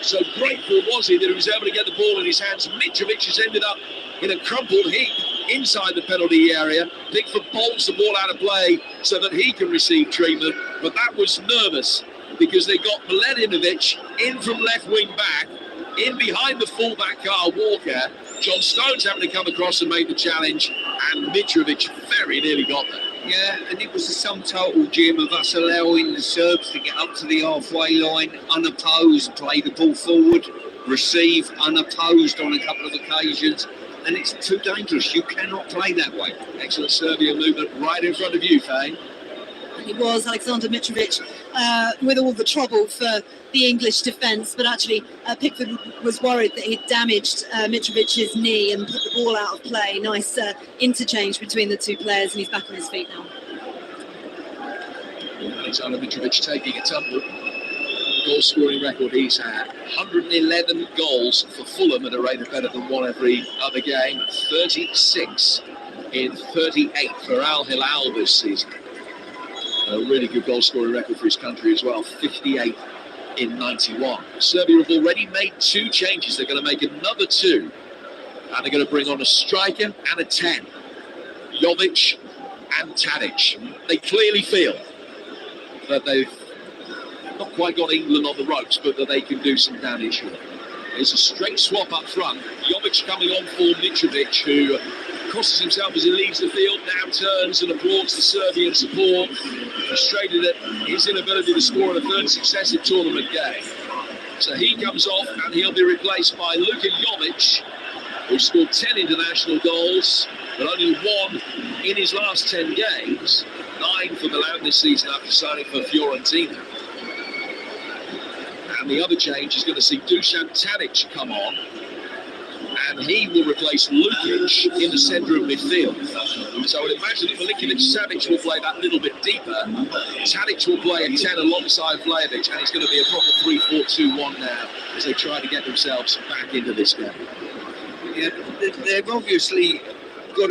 So grateful was he that he was able to get the ball in his hands. Mitrovic has ended up in a crumpled heap inside the penalty area. Pickford bowls the ball out of play so that he can receive treatment. But that was nervous, because they got Miledinovic in from left wing back, in behind the fullback Carl Walker. John Stones having to come across and make the challenge, and Mitrovic very nearly got there. Yeah, and it was a sum total, Jim, of us allowing the Serbs to get up to the halfway line unopposed, play the ball forward, receive unopposed on a couple of occasions, and it's too dangerous. You cannot play that way. Excellent Serbian movement right in front of you, Faye. It was Alexander Mitrovic with all the trouble for the English defence, but actually Pickford was worried that he'd damaged Mitrovic's knee and put the ball out of play. Nice interchange between the two players, and he's back on his feet now. Zana Mitrovic taking a tumble. Goal scoring record he's had 111 goals for Fulham at a rate of better than one every other game, 36 in 38 for Al Hilal this season. A really good goal scoring record for his country as well, 58 in 91. Serbia have already made 2 changes. They're going to make another 2, and they're going to bring on a striker and a 10, Jovic and Tadic. They clearly feel that they've not quite got England on the ropes, but that they can do some damage here. It's a straight swap up front. Jovic coming on for Mitrovic, who crosses himself as he leaves the field, now turns and applauds the Serbian support, frustrated at his inability to score in a 3rd successive tournament game. So he comes off and he'll be replaced by Luka Jovic, who scored 10 international goals, but only 1 in his last 10 games, 9 for Milan this season after signing for Fiorentina. And the other change is going to see Dusan Tadic come on, and he will replace Lukic in the centre of midfield. So I would imagine that Milinkovic-Savic will play that little bit deeper. Tadic will play a 10 alongside Vlahovic, and it's going to be a proper 3-4-2-1 now as they try to get themselves back into this game. Yeah, they've obviously got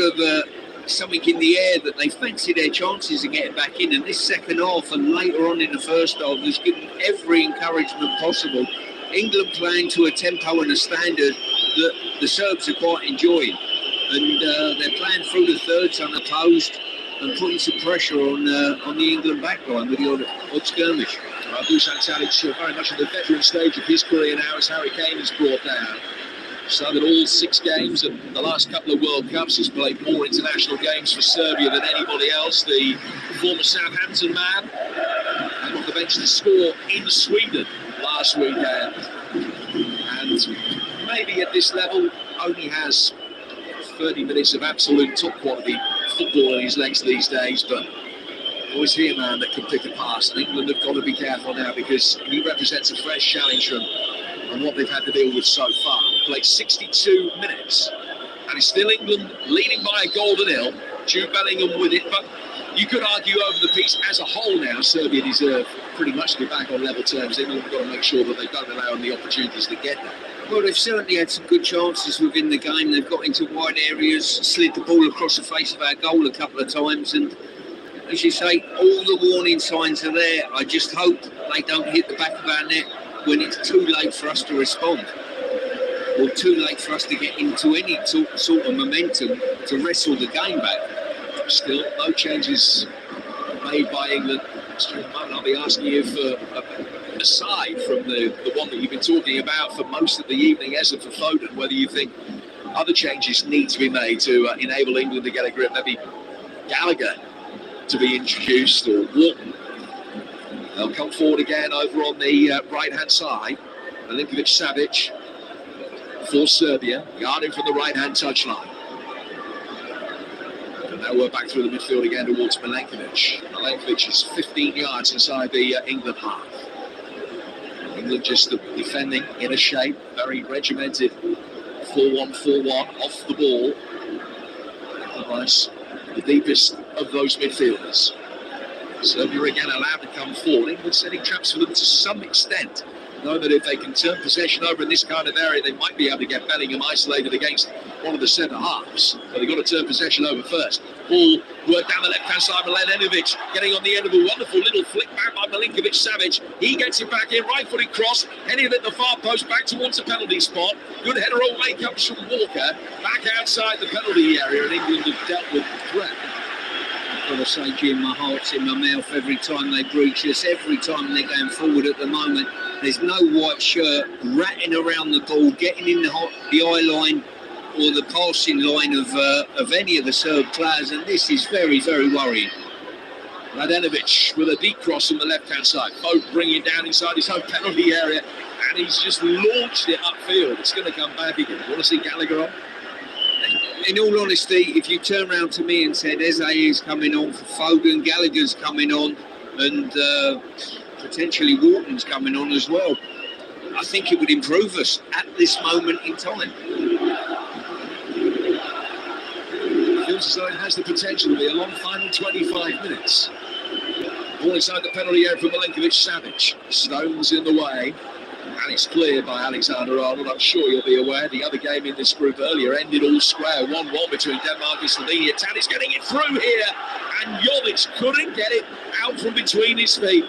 something in the air that they fancy their chances of getting back in, and this second half and later on in the first half has given every encouragement possible. England playing to a tempo and a standard that the Serbs are quite enjoying, and they're playing through the thirds unopposed and putting some pressure on the England backline with the odd skirmish. Dusan Tadic very much at the veteran stage of his career now, as Harry Kane is brought down. So that all 6 games and the last couple of World Cups, has played more international games for Serbia than anybody else. The former Southampton man came off the bench to score in Sweden last weekend, and maybe at this level only has 30 minutes of absolute top quality football in his legs these days, but always see a man that can pick a pass, and England have got to be careful now because he represents a fresh challenge from what they've had to deal with so far. Played 62 minutes, and it's still England leading by a goal to nil. Jude Bellingham with it, but you could argue over the piece as a whole now, Serbia deserve pretty much to be back on level terms. England have got to make sure that they don't allow them the opportunities to get there. Well, they've certainly had some good chances within the game. They've got into wide areas, slid the ball across the face of our goal a couple of times, and as you say, all the warning signs are there. I just hope they don't hit the back of our net when it's too late for us to respond, or too late for us to get into any sort of momentum to wrestle the game back. Still, no changes made by England. I'll be asking you for, aside from the one that you've been talking about for most of the evening, Eza for Foden, whether you think other changes need to be made to enable England to get a grip, maybe Gallagher to be introduced, or Wharton. They'll come forward again over on the right-hand side. Milinkovic-Savic for Serbia, guarding from the right-hand touchline. And now we're back through the midfield again towards Milinkovic. Milinkovic is 15 yards inside the England half. England just defending in a shape, very regimented 4-1-4-1 off the ball. Otherwise, the deepest of those midfielders. Serbia again allowed to come forward. England setting traps for them to some extent, knowing that if they can turn possession over in this kind of area, they might be able to get Bellingham isolated against one of the centre halves. But they've got to turn possession over first. Ball worked down the left-hand side. Milinkovic getting on the end of a wonderful little flick back by Milinkovic-Savic. He gets it back in, right-footed cross, heading it at the far post, back towards the penalty spot. Good header away comes from Walker, back outside the penalty area, and England have dealt with the threat. I've got to say, Jim, my heart's in my mouth every time they breach us, every time they're going forward at the moment. There's no white shirt ratting around the ball, getting in the eye line or the passing line of any of the Serb players, and this is very, very worrying. Mladenovic with a deep cross on the left-hand side. Both bringing it down inside his own penalty area, and he's just launched it upfield. It's going to come back again. You want to see Gallagher on? In all honesty, if you turn around to me and said Eze is coming on for Foden, Gallagher's coming on, and potentially Wharton's coming on as well, I think it would improve us at this moment in time. It feels as though it has the potential to be a long final 25 minutes. Ball inside the penalty area for Milinkovic-Savic. Stones in the way. And it's cleared by Alexander Arnold. I'm sure you'll be aware the other game in this group earlier ended all square. 1-1 between Denmark and Slovenia. Tadic's getting it through here. And Jovic couldn't get it out from between his feet.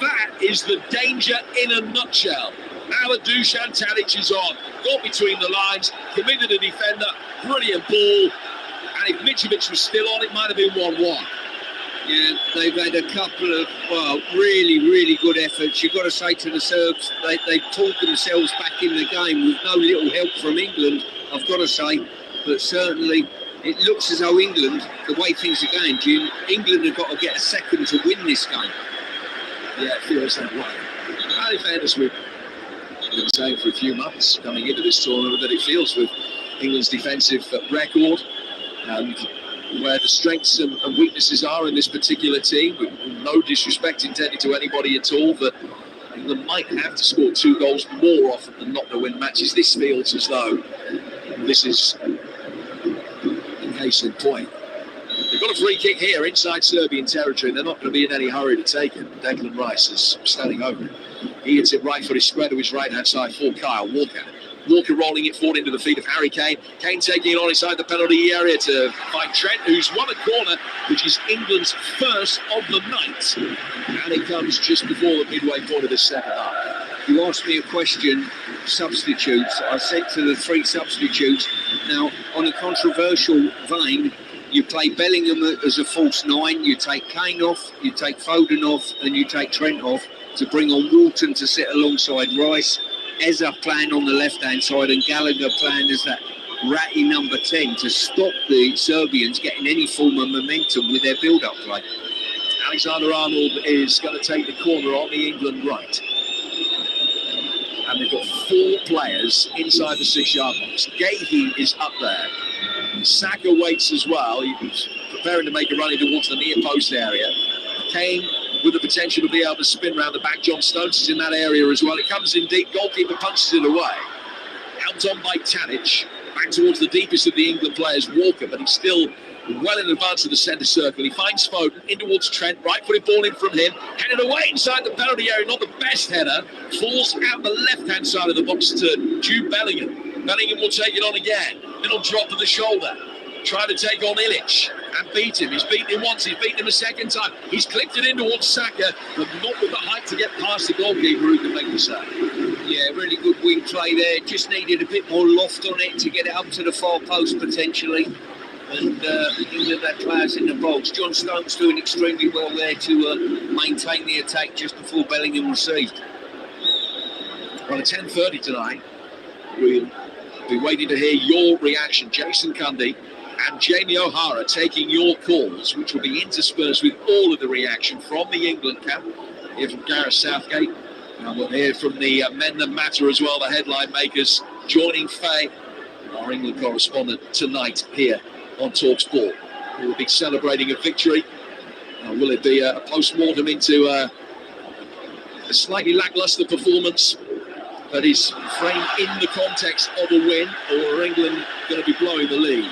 That is the danger in a nutshell. Now that Dusan Tadic is on. Got between the lines. Committed a defender. Brilliant ball. And if Mitrovic was still on, it might have been 1-1. Yeah, they've had a couple of, really, really good efforts. You've got to say to the Serbs, they pulled themselves back in the game with no little help from England, I've got to say. But certainly, it looks as though England, the way things are going, Jim, England have got to get a second to win this game. Yeah, it feels that way. And in fairness, we've been saying for a few months coming into this tournament that it feels with England's defensive record and where the strengths and weaknesses are in this particular team, with no disrespect intended to anybody at all, but England might have to score 2 goals more often than not to win matches. This feels as though this is a case in point. They've got a free kick here inside Serbian territory. They're not going to be in any hurry to take it. Declan Rice is standing over it. He hits it right footed square to his right-hand side for Kyle Walker. Walker rolling it forward into the feet of Harry Kane. Kane taking it on inside the penalty area to find Trent, who's won a corner, which is England's first of the night. And it comes just before the midway point of the second half. You asked me a question, substitutes. I said to the 3 substitutes, now, on a controversial vein, you play Bellingham as a false 9, you take Kane off, you take Foden off, and you take Trent off to bring on Walton to sit alongside Rice. Eza playing on the left-hand side and Gallagher playing as that ratty number 10 to stop the Serbians getting any form of momentum with their build-up play. Alexander Arnold is going to take the corner on the England right. And they've got 4 players inside the 6-yard box. Gahey is up there. Saka waits as well. He's preparing to make a run towards the near post area. Kane with the potential to be able to spin round the back. John Stones is in that area as well. It comes in deep. Goalkeeper punches it away. Out on by Tadic. Back towards the deepest of the England players, Walker, but he's still well in advance of the centre circle. He finds Foden in towards Trent. Right-footed ball in from him. Headed away inside the penalty area. Not the best header. Falls out the left-hand side of the box to Jude Bellingham. Bellingham will take it on again. Little drop to the shoulder. Trying to take on Illich and beat him. He's beaten him once, he's beaten him a second time. He's clipped it in towards Saka, but not with the height to get past the goalkeeper who can make the save. Yeah, really good wing play there. Just needed a bit more loft on it to get it up to the far post potentially. And England had players in the box. John Stones doing extremely well there to maintain the attack just before Bellingham received. Well, at 10:30 tonight, we'll be waiting to hear your reaction. Jason Cundy and Jamie O'Hara taking your calls, which will be interspersed with all of the reaction from the England camp. Here from Gareth Southgate, and we'll hear from the men that matter as well, the headline makers, joining Faye, our England correspondent, tonight here on TalkSport. We'll be celebrating a victory. Will it be a post-mortem into a slightly lacklustre performance that is framed in the context of a win, or are England going to be blowing the lead?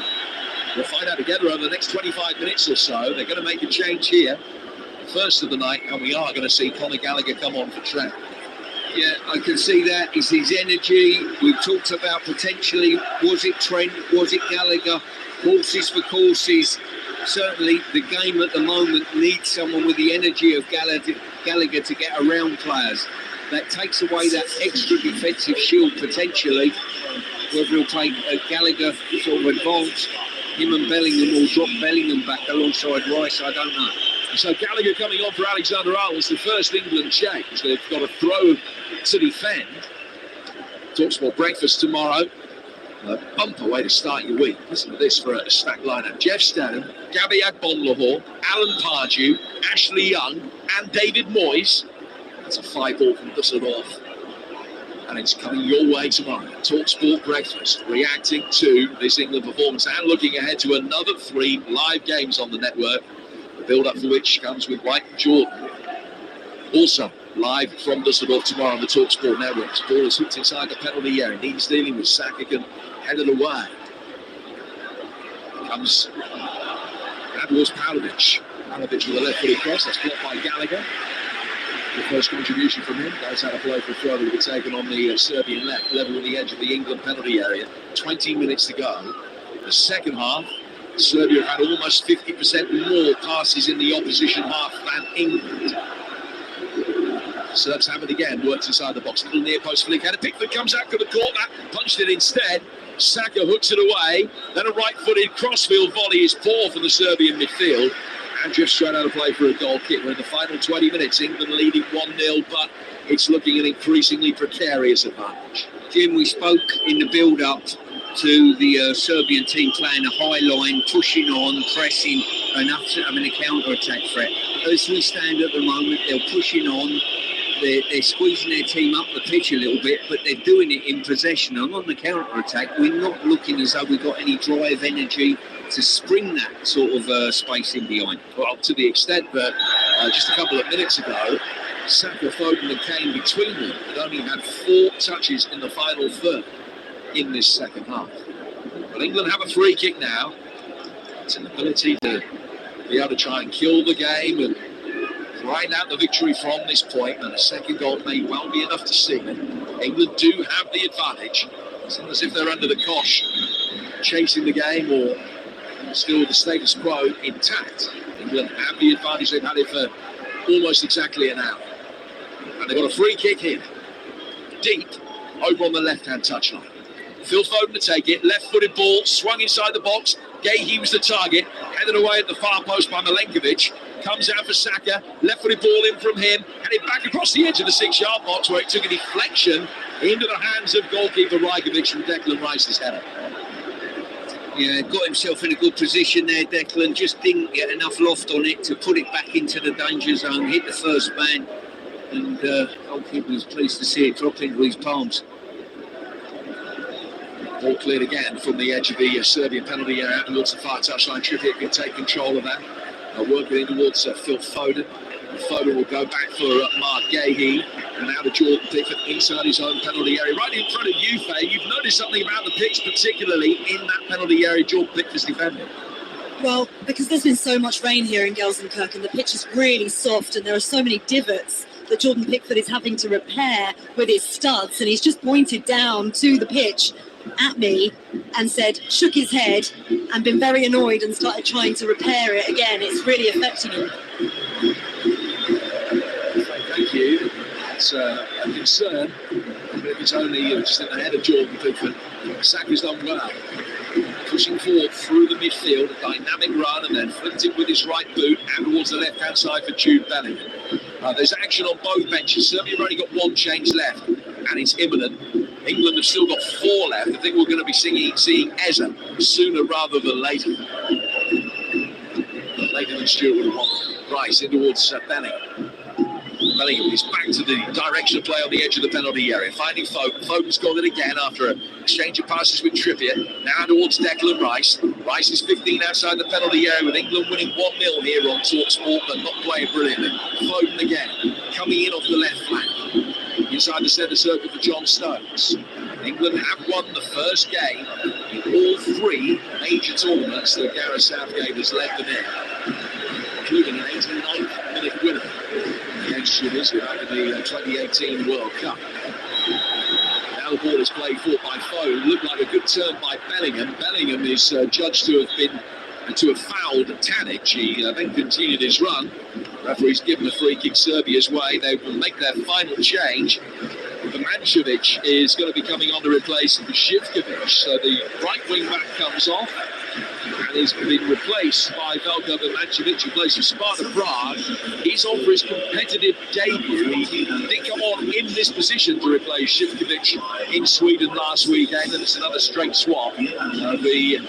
We'll find out together over the next 25 minutes or so. They're going to make a change here, first of the night, and we are going to see Conor Gallagher come on for Trent. Yeah, I can see that. It's his energy. We've talked about potentially, was it Trent, was it Gallagher? Horses for courses. Certainly the game at the moment needs someone with the energy of Gallagher to get around players. That takes away that extra defensive shield potentially. Whether he'll play Gallagher sort of advanced, him and Bellingham, or drop Bellingham back alongside Rice, I don't know. So Gallagher coming on for Alexander Arnold. It's the first England change. They've got a throw to defend. TalkSport breakfast tomorrow. A bumper way to start your week. Listen to this for a stacked lineup. Jeff Stanham, Gabby Agbonlahor, Alan Pardew, Ashley Young and David Moyes. That's a 5-ball from Dusseldorf. And it's coming your way tomorrow. TalkSport breakfast, reacting to this England performance and looking ahead to another 3 live games on the network. The build-up for which comes with White and Jordan. Also, live from Dusseldorf tomorrow on the TalkSport network. The ball is hooked inside the penalty area. Needs dealing with Saka, can head it away. Comes Adwars Pavlovic. Ivanovic with a left-footed cross. That's blocked by Gallagher. The first contribution from him. Goes out of play for a throw that will be taken on the Serbian left, level with the edge of the England penalty area. 20 minutes to go. The second half, Serbia had almost 50% more passes in the opposition half than England. Serbs have it again, works inside the box. Little near post flick header. Pickford comes out, could have caught that, punched it instead. Saka hooks it away. Then a right-footed crossfield volley is poor from the Serbian midfield. And drifts straight out of play for a goal kick. We're in the final 20 minutes. England leading 1-0, but it's looking an increasingly precarious advantage. Jim, we spoke in the build-up to the Serbian team playing a high line, pushing on, pressing, enough to having a counter-attack threat. As we stand at the moment, they're pushing on. They're squeezing their team up the pitch a little bit, but they're doing it in possession. And on the counter-attack, we're not looking as though we've got any drive, energy to spring that sort of space in behind. Well, to the extent that just a couple of minutes ago, Saka, Foden and Kane between them had only had 4 touches in the final third in this second half. But England have a free kick now. It's an ability to be able to try and kill the game and grind out the victory from this point, and a second goal may well be enough to see it. England do have the advantage. It's not as if they're under the cosh chasing the game or still the status quo intact. England have the advantage. They've had it for almost exactly an hour. And they've got a free kick here. Deep over on the left-hand touchline. Phil Foden to take it. Left-footed ball, swung inside the box. Gahey was the target. Headed away at the far post by Milenkovic. Comes out for Saka. Left-footed ball in from him. Headed back across the edge of the 6-yard box where it took a deflection into the hands of goalkeeper Rajkovic from Declan Rice's header. Yeah, got himself in a good position there, Declan. Just didn't get enough loft on it to put it back into the danger zone. Hit the first man. And goalkeeper was pleased to see it drop into his palms. Ball cleared again from the edge of the Serbian penalty area out towards the far touchline. Trippier can take control of that. Working in towards Phil Foden. Foden will go back for Mark Gahey. And now to Jordan Pickford inside his own penalty area. Right in front of you, Faye. You've noticed something about the pitch, particularly in that penalty area Jordan Pickford's defending. Well, because there's been so much rain here in Gelsenkirchen, the pitch is really soft and there are so many divots that Jordan Pickford is having to repair with his studs. And he's just pointed down to the pitch at me and said, shook his head and been very annoyed and started trying to repair it again. It's really affecting him. Thank you. It's a concern, but if it's only just in the head of Jordan Pickford. Saka's done well. Pushing forward through the midfield, a dynamic run, and then flicked it with his right boot and towards the left-hand side for Jude Bellingham. There's action on both benches. Serbia have only got 1 change left, and it's imminent. England have still got 4 left. I think we're going to be seeing Eza sooner rather than later. Later than Stewart would have wanted. Rice in towards Bellingham. Bellingham is back to the direction of play on the edge of the penalty area, finding Foden. Foden's got it again after an exchange of passes with Trippier. Now towards Declan Rice. Rice is 15 outside the penalty area with England winning 1-0 here on TalkSport, but not playing brilliantly. Foden again, coming in off the left flank. Inside the centre circle for John Stones. England have won the first game in all 3 major tournaments that Gareth Southgate has led them in, including an 89th minute winner against Tunisia after the 2018 World Cup. Now the ball is played for by Foden. Looked like a good turn by Bellingham. Bellingham is judged to have fouled Tadic. He then continued his run. Referee's given a free kick Serbia's way. They will make their final change. Mancevic is going to be coming on to replace Živkovic. So the right wing back comes off and is been replaced by Veljko Mancevic, who plays for Sparta Prague. He's on for his competitive debut. He did come on in this position to replace Živkovic in Sweden last weekend, and it's another straight swap. The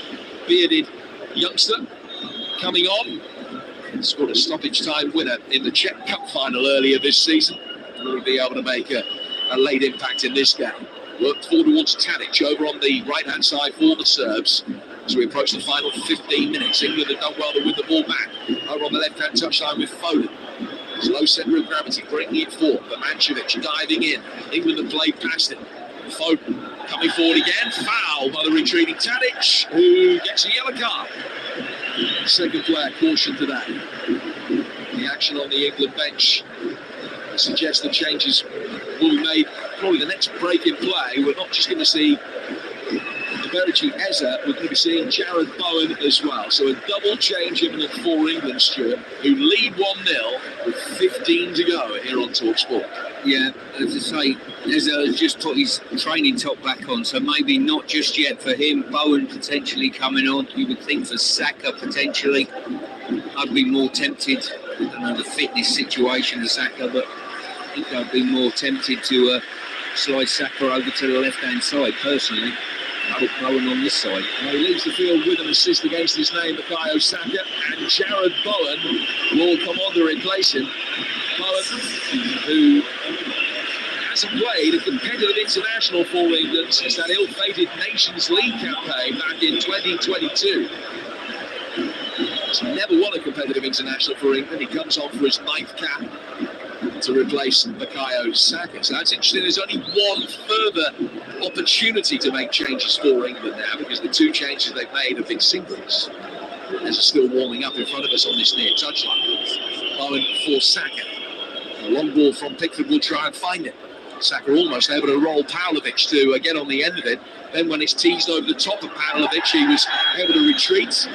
bearded youngster coming on. Scored a stoppage time winner in the Czech Cup final earlier this season. Will be able to make a late impact in this game. Worked forward towards Tadic over on the right-hand side for the Serbs. As we approach the final 15 minutes, England have done well to win the ball back. Over on the left-hand touchline with Foden. His low centre of gravity, bringing it forward. Mancevic diving in. England have played past him. Foden coming forward again. Foul by the retreating Tadic, who gets a yellow card. Second player cautioned today. The action on the England bench suggests the changes will be made. Probably the next break in play, we're not just going to see Berici Eza, we're going to be seeing Jared Bowen as well. So a double change imminent for England, Stuart, who lead 1-0 with 15 to go here on TalkSport. Yeah, as I say, Eza has just put his training top back on, so maybe not just yet for him. Bowen potentially coming on. You would think for Saka potentially. I'd be more tempted. I don't know the fitness situation of Saka, but I think I'd be more tempted to slide Saka over to the left-hand side, personally. Put Bowen on this side. Well, he leaves the field with an assist against his name, Bukayo Saka, and Jared Bowen will come on to replace him. Bowen, who hasn't played a competitive international for England since that ill-fated Nations League campaign back in 2022. He's never won a competitive international for England. He comes on for his 9th cap to replace Bukayo Saka. So that's interesting. There's only one further opportunity to make changes for England now, because the 2 changes they've made have been singles. As it's still warming up in front of us on this near touchline. Bowen for Saka. A long ball from Pickford will try and find it. Saka almost able to roll Pavlovic to get on the end of it. Then when it's teased over the top of Pavlovic, he was able to retreat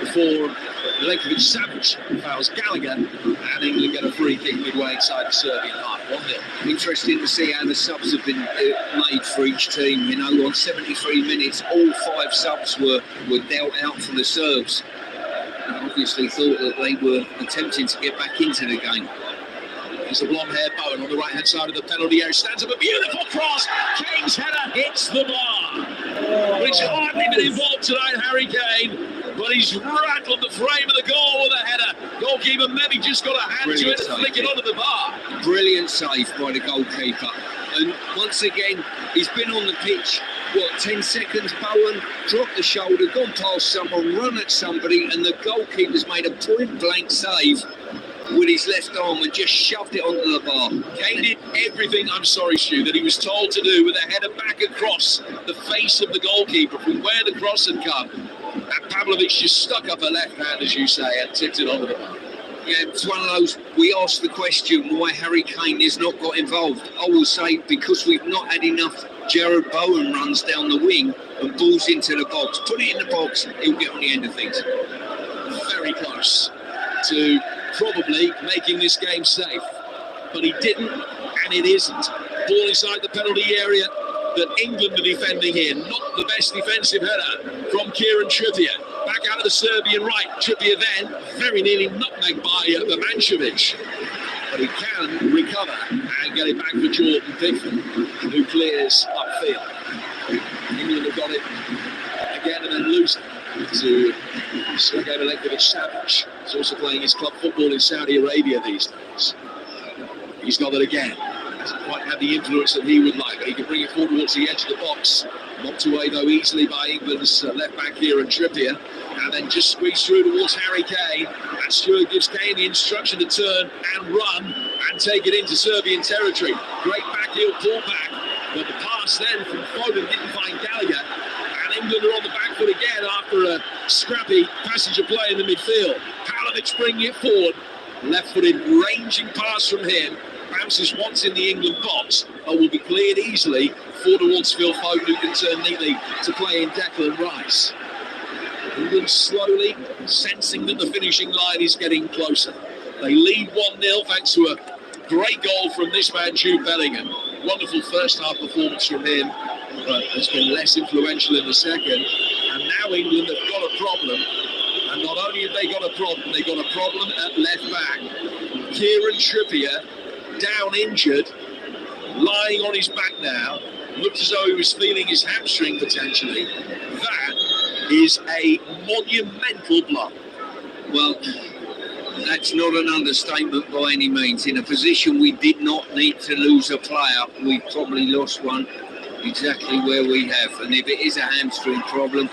before Milenkovic-Savic fouls Gallagher, and England get a free kick midway inside the Serbian half. 1-0. Interesting to see how the subs have been made for each team. You know, on 73 minutes, all 5 subs were dealt out for the Serbs. And obviously thought that they were attempting to get back into the game. There's the blonde-haired Bowen on the right-hand side of the penalty area. Stands up a beautiful cross. Kane's header hits the bar. But he's hardly been involved tonight, Harry Kane. But he's rattled the frame of the goal with a header. Goalkeeper maybe just got a hand to it and flick it onto the bar. Brilliant save by the goalkeeper. And once again, he's been on the pitch, 10 seconds, Bowen, dropped the shoulder, gone past someone, run at somebody, and the goalkeeper's made a point-blank save with his left arm and just shoved it onto the bar. Kane did everything, I'm sorry, Stu, that he was told to do with a header back across the face of the goalkeeper from where the cross had come. And Pavlovic just stuck up her left hand, as you say, and tipped it onto the bar. Yeah, it's one of those, we asked the question why Harry Kane has not got involved. I will say because we've not had enough Jared Bowen runs down the wing and balls into the box. Put it in the box, he'll get on the end of things. Very close to probably making this game safe, but he didn't, and it isn't. Ball inside the penalty area that England are defending here. Not the best defensive header from Kieran Trippier. Back out of the Serbian right. Trippier then very nearly nutmegged by Mančević. But he can recover and get it back for Jordan Pickford, who clears upfield. England have got it again and then lose it to Sergej Milenkovic-Savic. He's also playing his club football in Saudi Arabia these days. He's got it again. Hasn't quite had the influence that he would like, but he can bring it forward towards the edge of the box. Knocked away though easily by England's left back here and Trippier, and then just squeezed through towards Harry Kane. And Stuart gives Kane the instruction to turn and run and take it into Serbian territory. Great backheel pull back, but the pass then from Foden didn't find Gallagher. And England are on the back foot again after a scrappy passage of play in the midfield. Pavlovic bringing it forward. Left-footed ranging pass from him. Bounces once in the England box, but will be cleared easily for towards Phil Foden, who can turn neatly to play in Declan Rice. England slowly sensing that the finishing line is getting closer. They lead 1-0 thanks to a great goal from this man, Jude Bellingham. Wonderful first half performance from him, but has been less influential in the second. And now England have got a problem. And not only have they got a problem, they've got a problem at left back. Kieran Trippier, down injured, lying on his back now, looked as though he was feeling his hamstring potentially. That is a monumental blow. Well, that's not an understatement by any means. In a position we did not need to lose a player, we've probably lost one exactly where we have. And if it is a hamstring problem,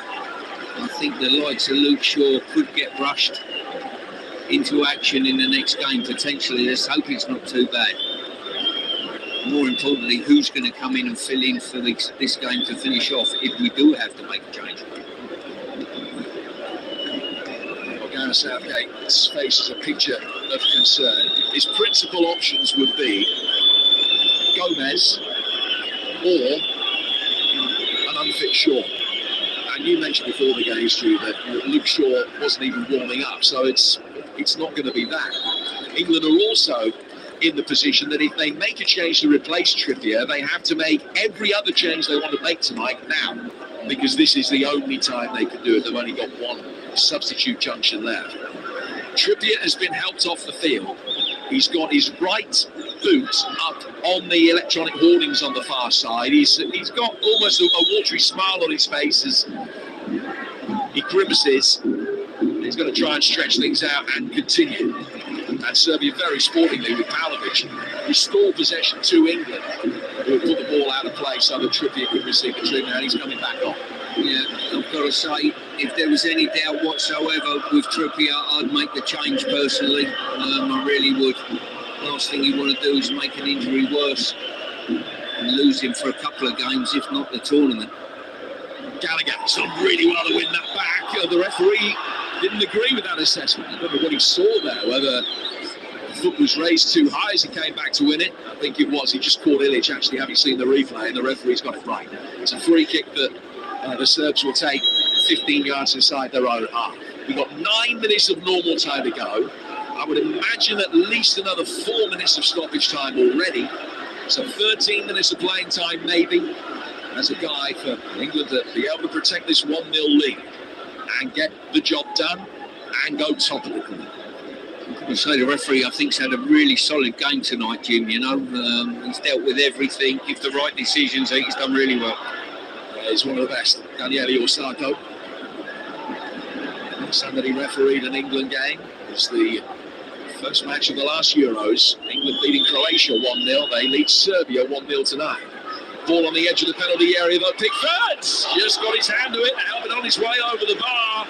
I think the likes of Luke Shaw could get rushed into action in the next game, potentially. Let's hope it's not too bad. More importantly, who's going to come in and fill in for this game to finish off if we do have to make a change? Gareth Southgate's face is a picture of concern. His principal options would be Gomez or an unfit Shaw. And you mentioned before the game, Stu, that Luke Shaw wasn't even warming up, so it's not going to be that. England are also in the position that if they make a change to replace Trippier, they have to make every other change they want to make tonight now, because this is the only time they can do it. They've only got one substitute junction left. Trippier has been helped off the field. He's got his right boot up on the electronic hoardings on the far side. He's got almost a watery smile on his face as he grimaces. He's going to try and stretch things out and continue. And Serbia very sportingly with Pavlovic restore possession to England, who put the ball out of play so that Trippier could receive the treatment, and he's coming back on. Yeah, I've got to say, if there was any doubt whatsoever with Trippier, I'd make the change personally. I really would. Last thing you want to do is make an injury worse and lose him for a couple of games, if not the tournament. Gallagher's done really well to win that back. The referee didn't agree with that assessment. I don't know what he saw there, whether the foot was raised too high as he came back to win it. I think it was. He just caught Ilic, actually, having seen the replay, and the referee's got it right. It's a free kick that the Serbs will take 15 yards inside their own half. We've got 9 minutes of normal time to go. I would imagine at least another 4 minutes of stoppage time already. So 13 minutes of playing time, maybe. As a guy for England to be able to protect this 1-0 lead and get the job done and go top of the group. I say the referee, I think, has had a really solid game tonight, Jim. You know, he's dealt with everything. If the right decisions, he's done really well. He's one of the best. Daniele Orsato. Somebody refereed an England game. It's the first match of the last Euros. England beating Croatia 1-0. They lead Serbia 1-0 tonight. Ball on the edge of the penalty area, though. Pickford just got his hand to it, helped it on his way over the bar.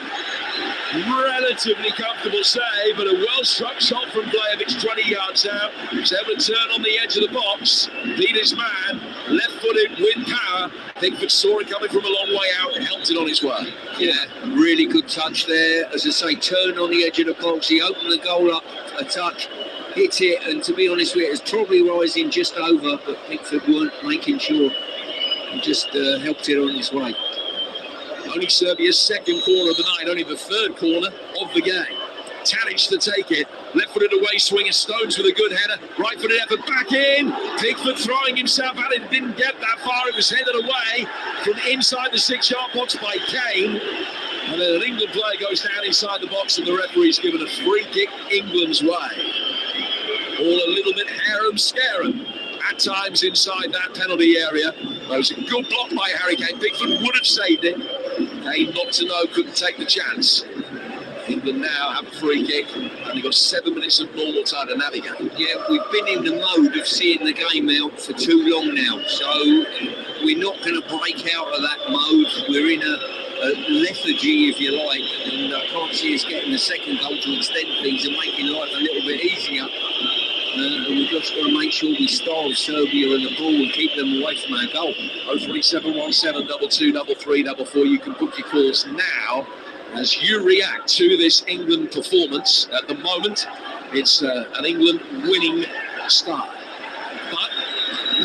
Relatively comfortable save, but a well-struck shot from Blajovic 20 yards out. He's able to turn on the edge of the box, beat his man, left-footed with power. Pickford saw it coming from a long way out and helped it on his way. Yeah, really good touch there. As I say, turn on the edge of the box. He opened the goal up a touch, hit it, and to be honest with you, it was probably rising just over, but Pickford weren't making sure. He just helped it on his way. Only Serbia's second corner of the night, only the third corner of the game. Tadic to take it, left-footed away swinger, Stones with a good header, right-footed effort back in. Pickford throwing himself at it, didn't get that far, it was headed away from inside the 6-yard box by Kane. And then an England player goes down inside the box and the referee's given a free kick England's way. All a little bit harum-scarum at times inside that penalty area. That was a good block by Harry Kane. Pickford would have saved it. Kane not to know, couldn't take the chance. England now have a free kick. Only got 7 minutes of normal time to navigate. Yeah, we've been in the mode of seeing the game out for too long now. So we're not going to break out of that mode. We're in a lethargy, if you like. And I can't see us getting the second goal to extend things and making life a little bit easier. And we've just got to make sure we starve Serbia and the ball and keep them away from our goal. 03717 22 33 44. You can book your calls now as you react to this England performance. At the moment, it's an England winning start, but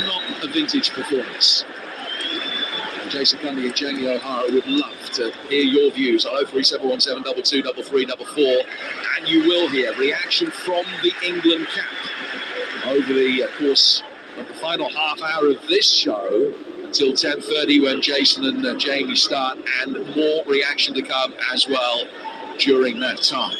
not a vintage performance. Jason Cundy and Jamie O'Hara would love to hear your views on 03717 22 33 44, and you will hear reaction from the England camp over the course of the final half hour of this show until 10:30 when Jason and Jamie start, and more reaction to come as well during that time.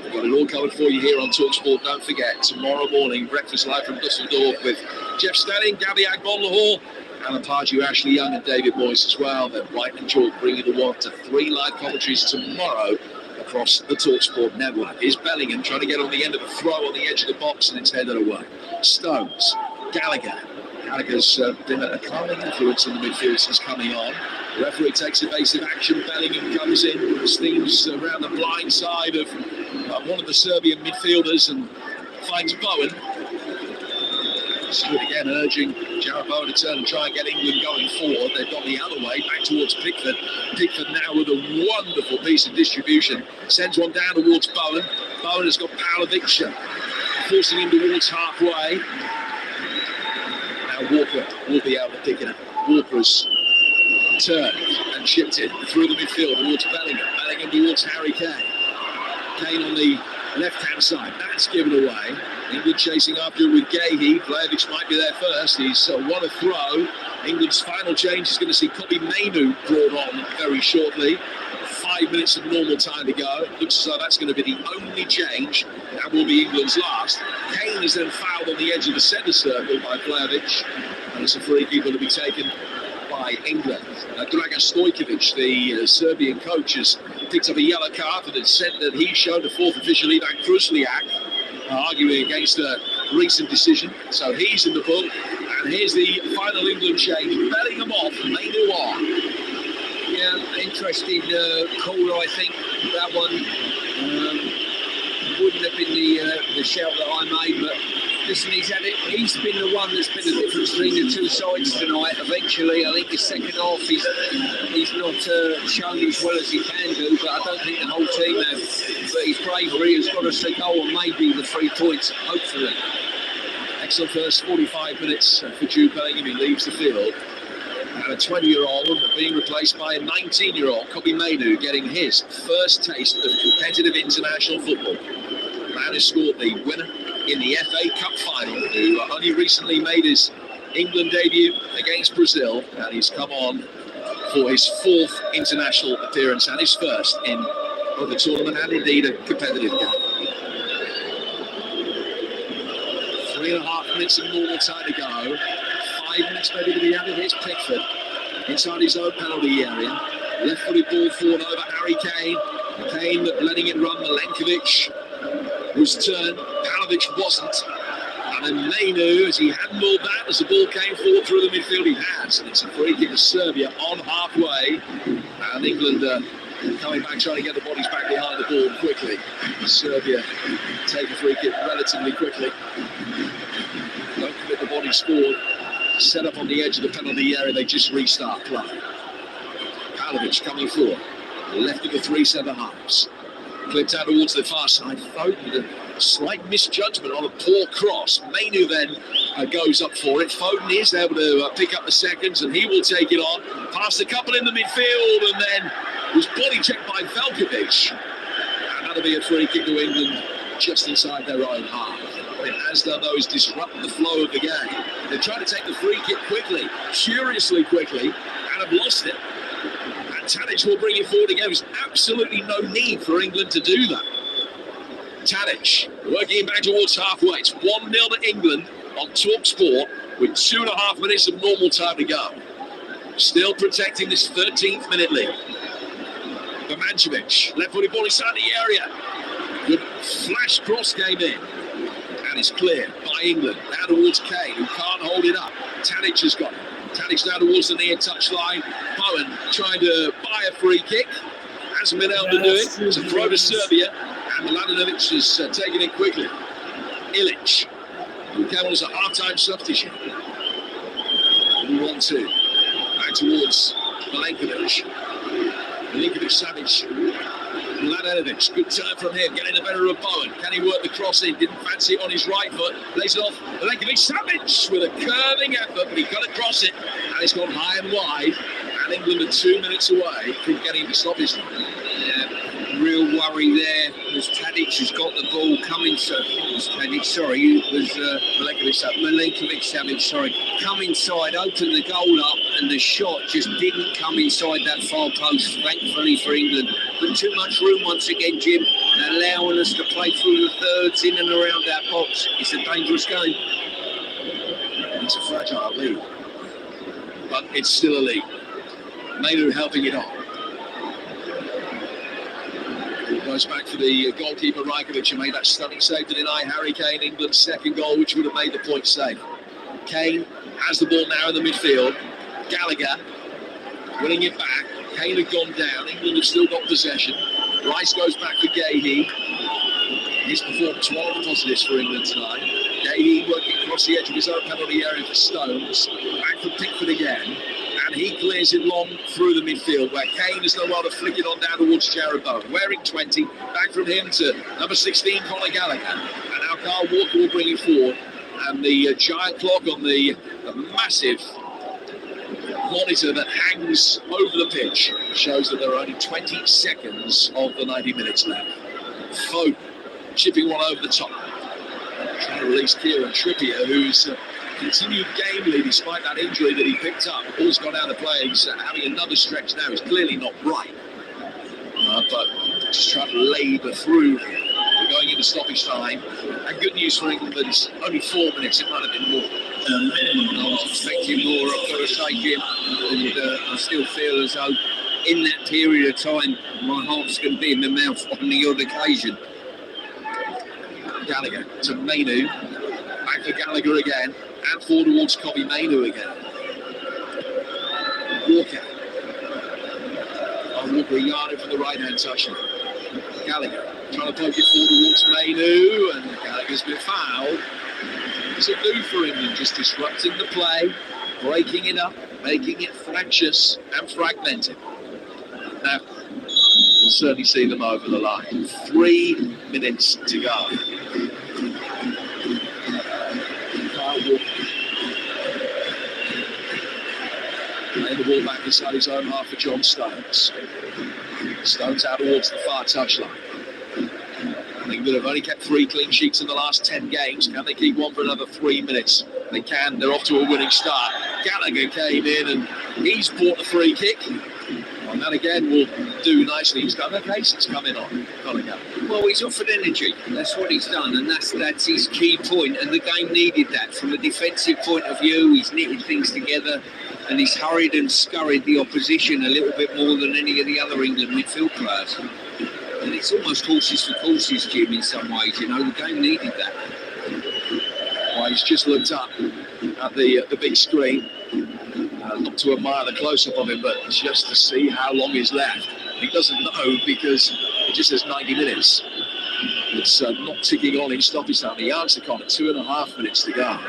We've got it all covered for you here on TalkSport. Don't forget, tomorrow morning, breakfast live from Dusseldorf with Jeff Stanning, Gabby Agbon-Lahore, Alan Pardew, Ashley Young and David Boyce as well. Then White and Chalk bringing the 1 to 3 live commentaries tomorrow across the TalkSport network. Is Bellingham trying to get on the end of a throw on the edge of the box and it's headed away. Stones, Gallagher. Gallagher's been a calming influence in the midfield since coming on. The referee takes evasive action. Bellingham comes in, steams around the blind side of one of the Serbian midfielders and finds Bowen. Stood again, urging Jarrett Bowen to turn and try and get England going forward. They've gone the other way, back towards Pickford. Pickford now with a wonderful piece of distribution. Sends one down towards Bowen. Bowen has got Pavlovic forcing him towards halfway. Now Walker will be able to pick it up. Walker's turned and chipped it through the midfield towards Bellingham. Bellingham towards Harry Kane. Kane on the left-hand side. That's given away. England chasing after it with Gahey. Vlahovic might be there first. He's won a throw. England's final change is going to see Kobbie Mainoo brought on very shortly. 5 minutes of normal time to go. Looks as though that's going to be the only change. That will be England's last. Kane is then fouled on the edge of the centre circle by Vlahovic. And it's a free kick to be taken by England. Dragan Stojkovic, the Serbian coach, has picked up a yellow card and has said that he showed the fourth official, Ivan Krusliak, arguing against a recent decision. So he's in the book. And here's the final England change. Bellingham off, Mainoo on. Yeah, interesting call, I think, that one. Wouldn't have been the shout that I made, but listen, he's been the one that's been the difference between the two sides tonight. Eventually, I think the second half he's not shown as well as he can do, but I don't think the whole team have. But his bravery has got us to goal and maybe the 3 points, hopefully. Excellent first 45 minutes for Jude Bellingham. He leaves the field. And a 20-year-old being replaced by a 19-year-old, Kobbie Mainoo, getting his first taste of competitive international football. The man who scored the winner in the FA Cup final, who only recently made his England debut against Brazil, and he's come on for his 4th international appearance and his first in both the tournament and indeed a competitive game. 3.5 minutes of normal time to go. 5 minutes maybe to be added. Here's Pickford inside his own penalty area. Left-footed ball forward over Harry Kane. Kane letting it run. Milenkovic was turned. Pavlovic wasn't. And then Mainoo, as he handled that, as the ball came forward through the midfield, he has. And it's a free kick to Serbia on halfway. And England coming back, trying to get the bodies back behind the ball quickly. Serbia take a free kick relatively quickly. Don't commit the bodies forward. Set up on the edge of the penalty area, they just restart play. Pavlovic coming forward. Left of the 3 centre-halves. Clipped out towards the far side. Foden with a slight misjudgment on a poor cross. Mainoo then goes up for it. Foden is able to pick up the seconds and he will take it on. Past a couple in the midfield and then was body checked by Veljkovic. And that'll be a free kick to England just inside their own half. What it has done though is disrupt the flow of the game. They're trying to take the free kick quickly, curiously quickly, and have lost it. Tadic will bring it forward again. There's absolutely no need for England to do that. Tadic working back towards halfway. It's 1-0 to England on TalkSport with 2.5 minutes of normal time to go. Still protecting this 13th minute lead. Birmancevic, left-footed ball inside the area. Good flash cross came in. And it's cleared by England. Now towards Kane, who can't hold it up. Tadic has got it. Tadic now towards the near touchline. Bowen trying to buy a free kick. Hasn't been able to do it. It's a throw to Serbia. And Mladenovic has taken it quickly. Ilic, who came on as a half-time substitute. 1-2. Back towards Milenkovic. Milinkovic-Savic. Mladenovic, good turn from him, getting the better of Bowen. Can he work the cross in? Didn't fancy it on his right foot. Lays it off. Milinkovic-Savic with a curving effort, but he got across it, and it's gone high and wide. And England are 2 minutes away from getting the stoppage line. Yeah, real worry there. As Tadic has got the ball coming. So it was Tadic, sorry, it was Milinkovic-Savic, sorry. Come inside, open the goal up, and the shot just didn't come inside that far post. Thankfully for England. But too much room once again, Jim, allowing us to play through the thirds in and around that box. It's a dangerous game. It's a fragile lead, but it's still a lead. Mainoo helping it on. It goes back for the goalkeeper Rajkovic, who made that stunning save to deny Harry Kane England's second goal, which would have made the point safe. Kane has the ball now in the midfield. Gallagher winning it back. Kane had gone down. England have still got possession. Rice goes back for Gahey. He's performed 12 positives for England tonight. Gahey working across across the edge of his own penalty area for Stones. Back for Pickford again. And he clears it long through the midfield, where Kane is no longer flicking on down towards Jared Bowen. Wearing 20, back from him to number 16, Conor Gallagher. And now Carl Walker will bring it forward. And the giant clock on the massive monitor that hangs over the pitch shows that there are only 20 seconds of the 90 minutes left. Foden chipping one over the top. Trying to release Kieran Trippier, who's continued game lead despite that injury that he picked up. Ball's gone out of play. He's having another stretch now. He's clearly not right. But just trying to labour through. We're going into stoppage time. And good news for England that it's only 4 minutes. It might have been more. I was expecting more, I've got to say, Jim. And I still feel as though in that period of time, my heart's going to be in my mouth on the odd occasion. Gallagher to Mainu. Back for Gallagher again. And forward towards Kobe Mainu again. Walker. Walker yarded from the right-hand touchline. Gallagher trying to poke it forward towards Mainu, and Gallagher's been fouled. It's a do for England, just disrupting the play, breaking it up, making it fractious and fragmented. Now, we'll certainly see them over the line. 3 minutes to go. Playing the ball back inside his own half for John Stones. Stones out towards the far touchline. England have only kept 3 clean sheets in the last 10 games. Can they keep one for another 3 minutes? They can. They're off to a winning start. Gallagher came in and he's brought the free kick. And that again will do nicely. He's done okay since coming on. Well, he's offered energy. That's what he's done, and that's his key point. And the game needed that. From a defensive point of view, he's knitted things together, and he's hurried and scurried the opposition a little bit more than any of the other England midfield players. And it's almost horses for courses, Jim, in some ways. You know, the game needed that. Well, he's just looked up at the big screen. Not to admire the close-up of him, but just to see how long is left. He doesn't know because it just says 90 minutes. It's not ticking on in stoppage time. The answer clock at 2.5 minutes to go.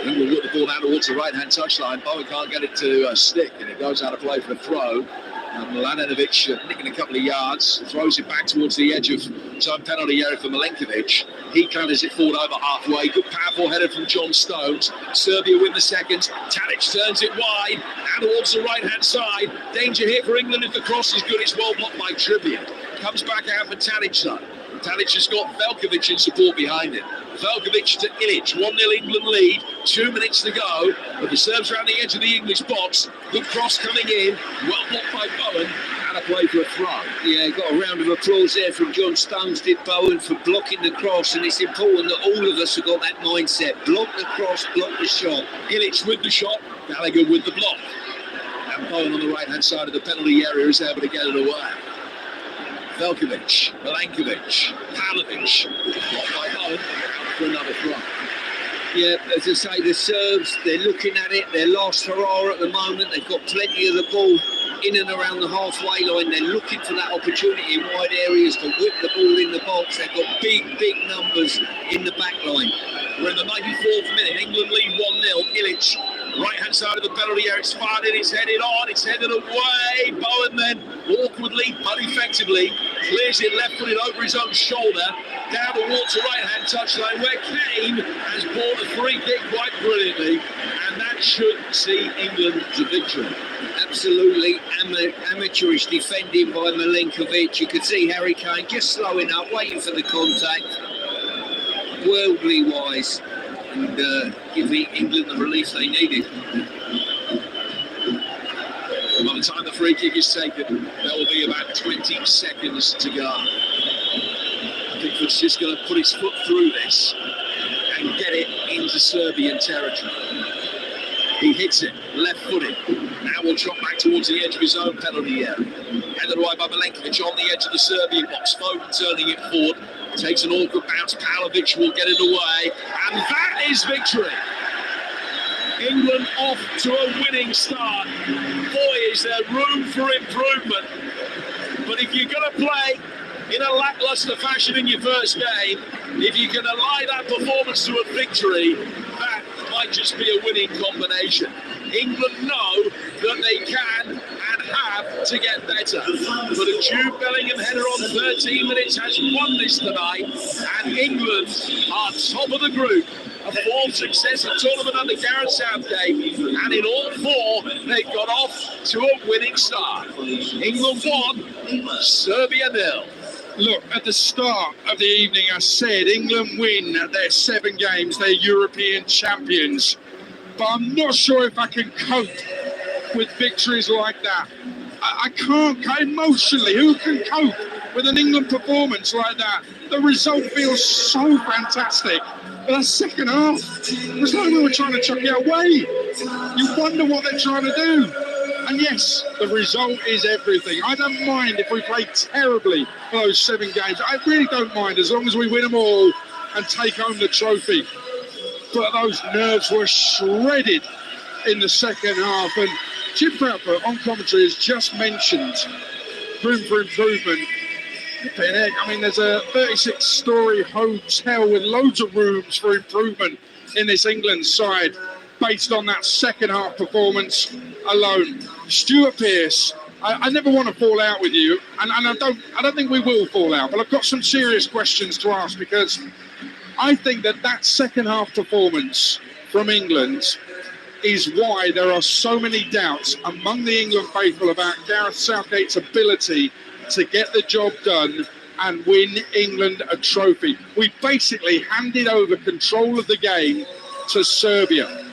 England will get the ball down towards the right-hand touchline. Bowen can't get it to stick, and it goes out of play for a throw. And Mladenovic nicking a couple of yards, throws it back towards the edge of his own penalty area for Milenkovic. He counters it forward over halfway. Good powerful header from John Stones. Serbia win the second. Tadic turns it wide and towards the right-hand side. Danger here for England if the cross is good. It's well blocked by Trippier. Comes back out for Tadic though. Tadic has got Veljkovic in support behind him. Veljkovic to Ilic, 1-0 England lead, 2 minutes to go, but the Serbs around the edge of the English box. Good cross coming in, well blocked by Bowen, and a play for a throw. Yeah, got a round of applause there from John Stones, did Bowen, for blocking the cross, and it's important that all of us have got that mindset. Block the cross, block the shot. Ilic with the shot, Gallagher with the block. And Bowen on the right-hand side of the penalty area is able to get it away. Veljkovic, Milenkovic, Pavlovic, blocked by Bowen for another throw. Yeah, as I say, the Serbs, they're looking at it, their last hurrah at the moment. They've got plenty of the ball in and around the halfway line. They're looking for that opportunity in wide areas to whip the ball in the box. They've got big numbers in the back line. We're in the 94th minute. England lead 1-0. Ilic, right-hand side of the penalty area. It's fired in, it's headed on, it's headed away. Bowen then awkwardly but effectively clears it left-footed over his own shoulder down towards the right-hand touchline where Kane has bought a free kick quite brilliantly, and that should see England to victory. Absolutely amateurish defending by Milenkovic. You could see Harry Kane just slowing up, waiting for the contact. Worldly wise, and giving England the relief they needed. By the time the free kick is taken, there will be about 20 seconds to go. Pickford's just going to put his foot through this and get it into Serbian territory. He hits it, left-footed. Now will drop back towards the edge of his own penalty area. Headed away by Milenkovic on the edge of the Serbian box. Foden turning it forward. Takes an awkward bounce. Pavlovic will get it away. And that is victory. England off to a winning start. Boy, is there room for improvement. But if you're going to play in a lacklustre fashion in your first game, if you can ally that performance to a victory, that might just be a winning combination. England know that they can and have to get better. But a Jude Bellingham header on 13 minutes has won this tonight, and England are top of the group. A fourth successive tournament under Gareth Southgate, and in all four, they've got off to a winning start. England 1, Serbia 0. Look, at the start of the evening, I said England win their 7 games, they're European champions. But I'm not sure if I can cope with victories like that. I can't emotionally. Who can cope with an England performance like that? The result feels so fantastic. But that second half, it was like we were trying to chuck it away. You wonder what they're trying to do. And yes, the result is everything. I don't mind if we play terribly for those 7 games. I really don't mind, as long as we win them all and take home the trophy. But those nerves were shredded in the second half. And Jim Pepper on commentary has just mentioned room for improvement. I mean, there's a 36-storey hotel with loads of rooms for improvement in this England side based on that second half performance alone. Stuart Pearce, I never want to fall out with you, and I don't think we will fall out, but I've got some serious questions to ask, because I think that second half performance from England is why there are so many doubts among the England faithful about Gareth Southgate's ability to get the job done and win England a trophy. We basically handed over control of the game to Serbia.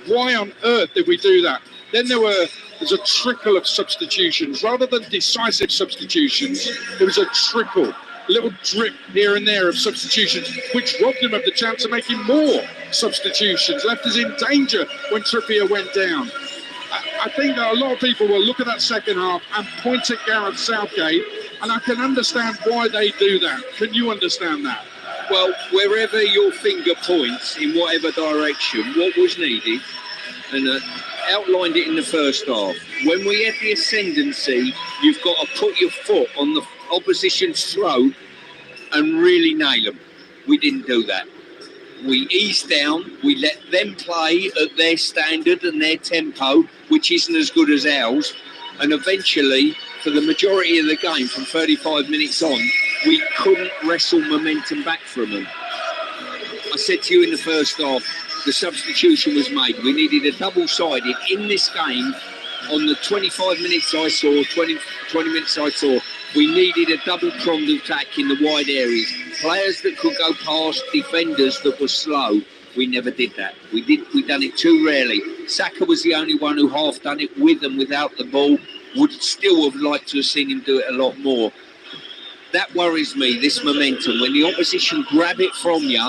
Why on earth did we do that? Then there's a trickle of substitutions. Rather than decisive substitutions, there was a trickle, a little drip here and there of substitutions, which robbed him of the chance of making more substitutions, left us in danger when Trippier went down. I think that a lot of people will look at that second half and point at Gareth Southgate, and I can understand why they do that. Can you understand that? Well, wherever your finger points in whatever direction, what was needed, and outlined it in the first half. When we had the ascendancy, you've got to put your foot on the opposition's throat and really nail them. We didn't do that. We eased down, we let them play at their standard and their tempo, which isn't as good as ours, and eventually, for the majority of the game, from 35 minutes on, we couldn't wrestle momentum back from them. I said to you in the first half, the substitution was made. We needed a double-sided in this game. On the 25 minutes I saw, 20 minutes I saw, we needed a double-pronged attack in the wide areas. Players that could go past defenders that were slow. We never did that. We done it too rarely. Saka was the only one who half done it with and without the ball. Would still have liked to have seen him do it a lot more. That worries me, this momentum. When the opposition grab it from you,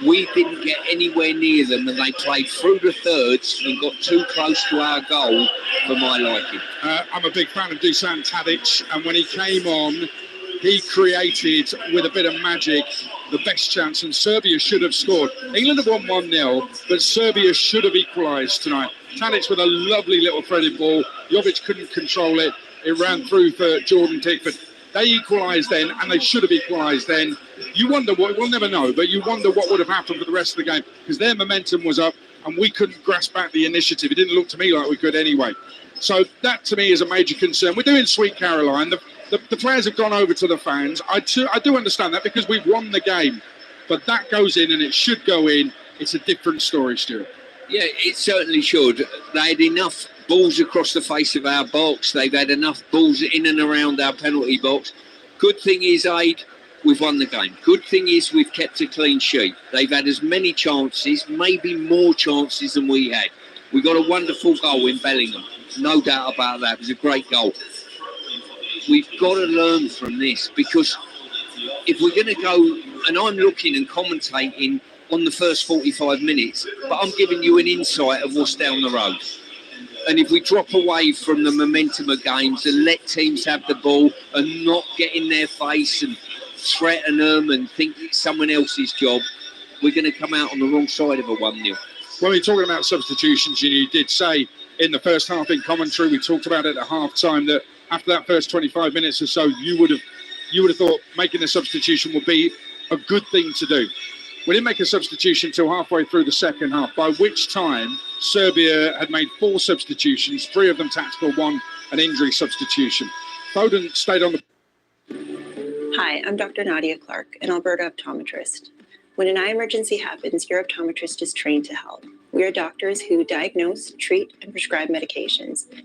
we didn't get anywhere near them, and they played through the thirds and got too close to our goal for my liking. I'm a big fan of Dusan Tadic, and when he came on, he created, with a bit of magic, the best chance, and Serbia should have scored. England have won 1-0, but Serbia should have equalised tonight. Tadic with a lovely little threaded ball. Jovic couldn't control it. It ran through for Jordan Tickford. They equalised then, and they should have equalised then. You wonder what, we'll never know, but you wonder what would have happened for the rest of the game, because their momentum was up and we couldn't grasp back the initiative. It didn't look to me like we could anyway. So that to me is a major concern. We're doing Sweet Caroline. The players have gone over to the fans. I do understand that, because we've won the game, but that goes in and it should go in. It's a different story, Stuart. Yeah, it certainly should. They had enough balls across the face of our box. They've had enough balls in and around our penalty box. Good thing is, Aid, we've won the game. Good thing is we've kept a clean sheet. They've had as many chances, maybe more chances than we had. We got a wonderful goal in Bellingham. No doubt about that. It was a great goal. We've got to learn from this, because if we're going to go, and I'm looking and commentating on the first 45 minutes, but I'm giving you an insight of what's down the road. And if we drop away from the momentum of games and let teams have the ball and not get in their face and threaten them and think it's someone else's job, we're going to come out on the wrong side of a 1-0. When we're talking about substitutions, you did say in the first half in commentary, we talked about it at half-time, that after that first 25 minutes or so, you would have you would have thought making a substitution would be a good thing to do. We didn't make a substitution until halfway through the second half, by which time Serbia had made 4 substitutions, 3 of them tactical, 1 an injury substitution. Foden stayed on the... Hi, I'm Dr. Nadia Clark, an Alberta optometrist. When an eye emergency happens, your optometrist is trained to help. We are doctors who diagnose, treat, and prescribe medications.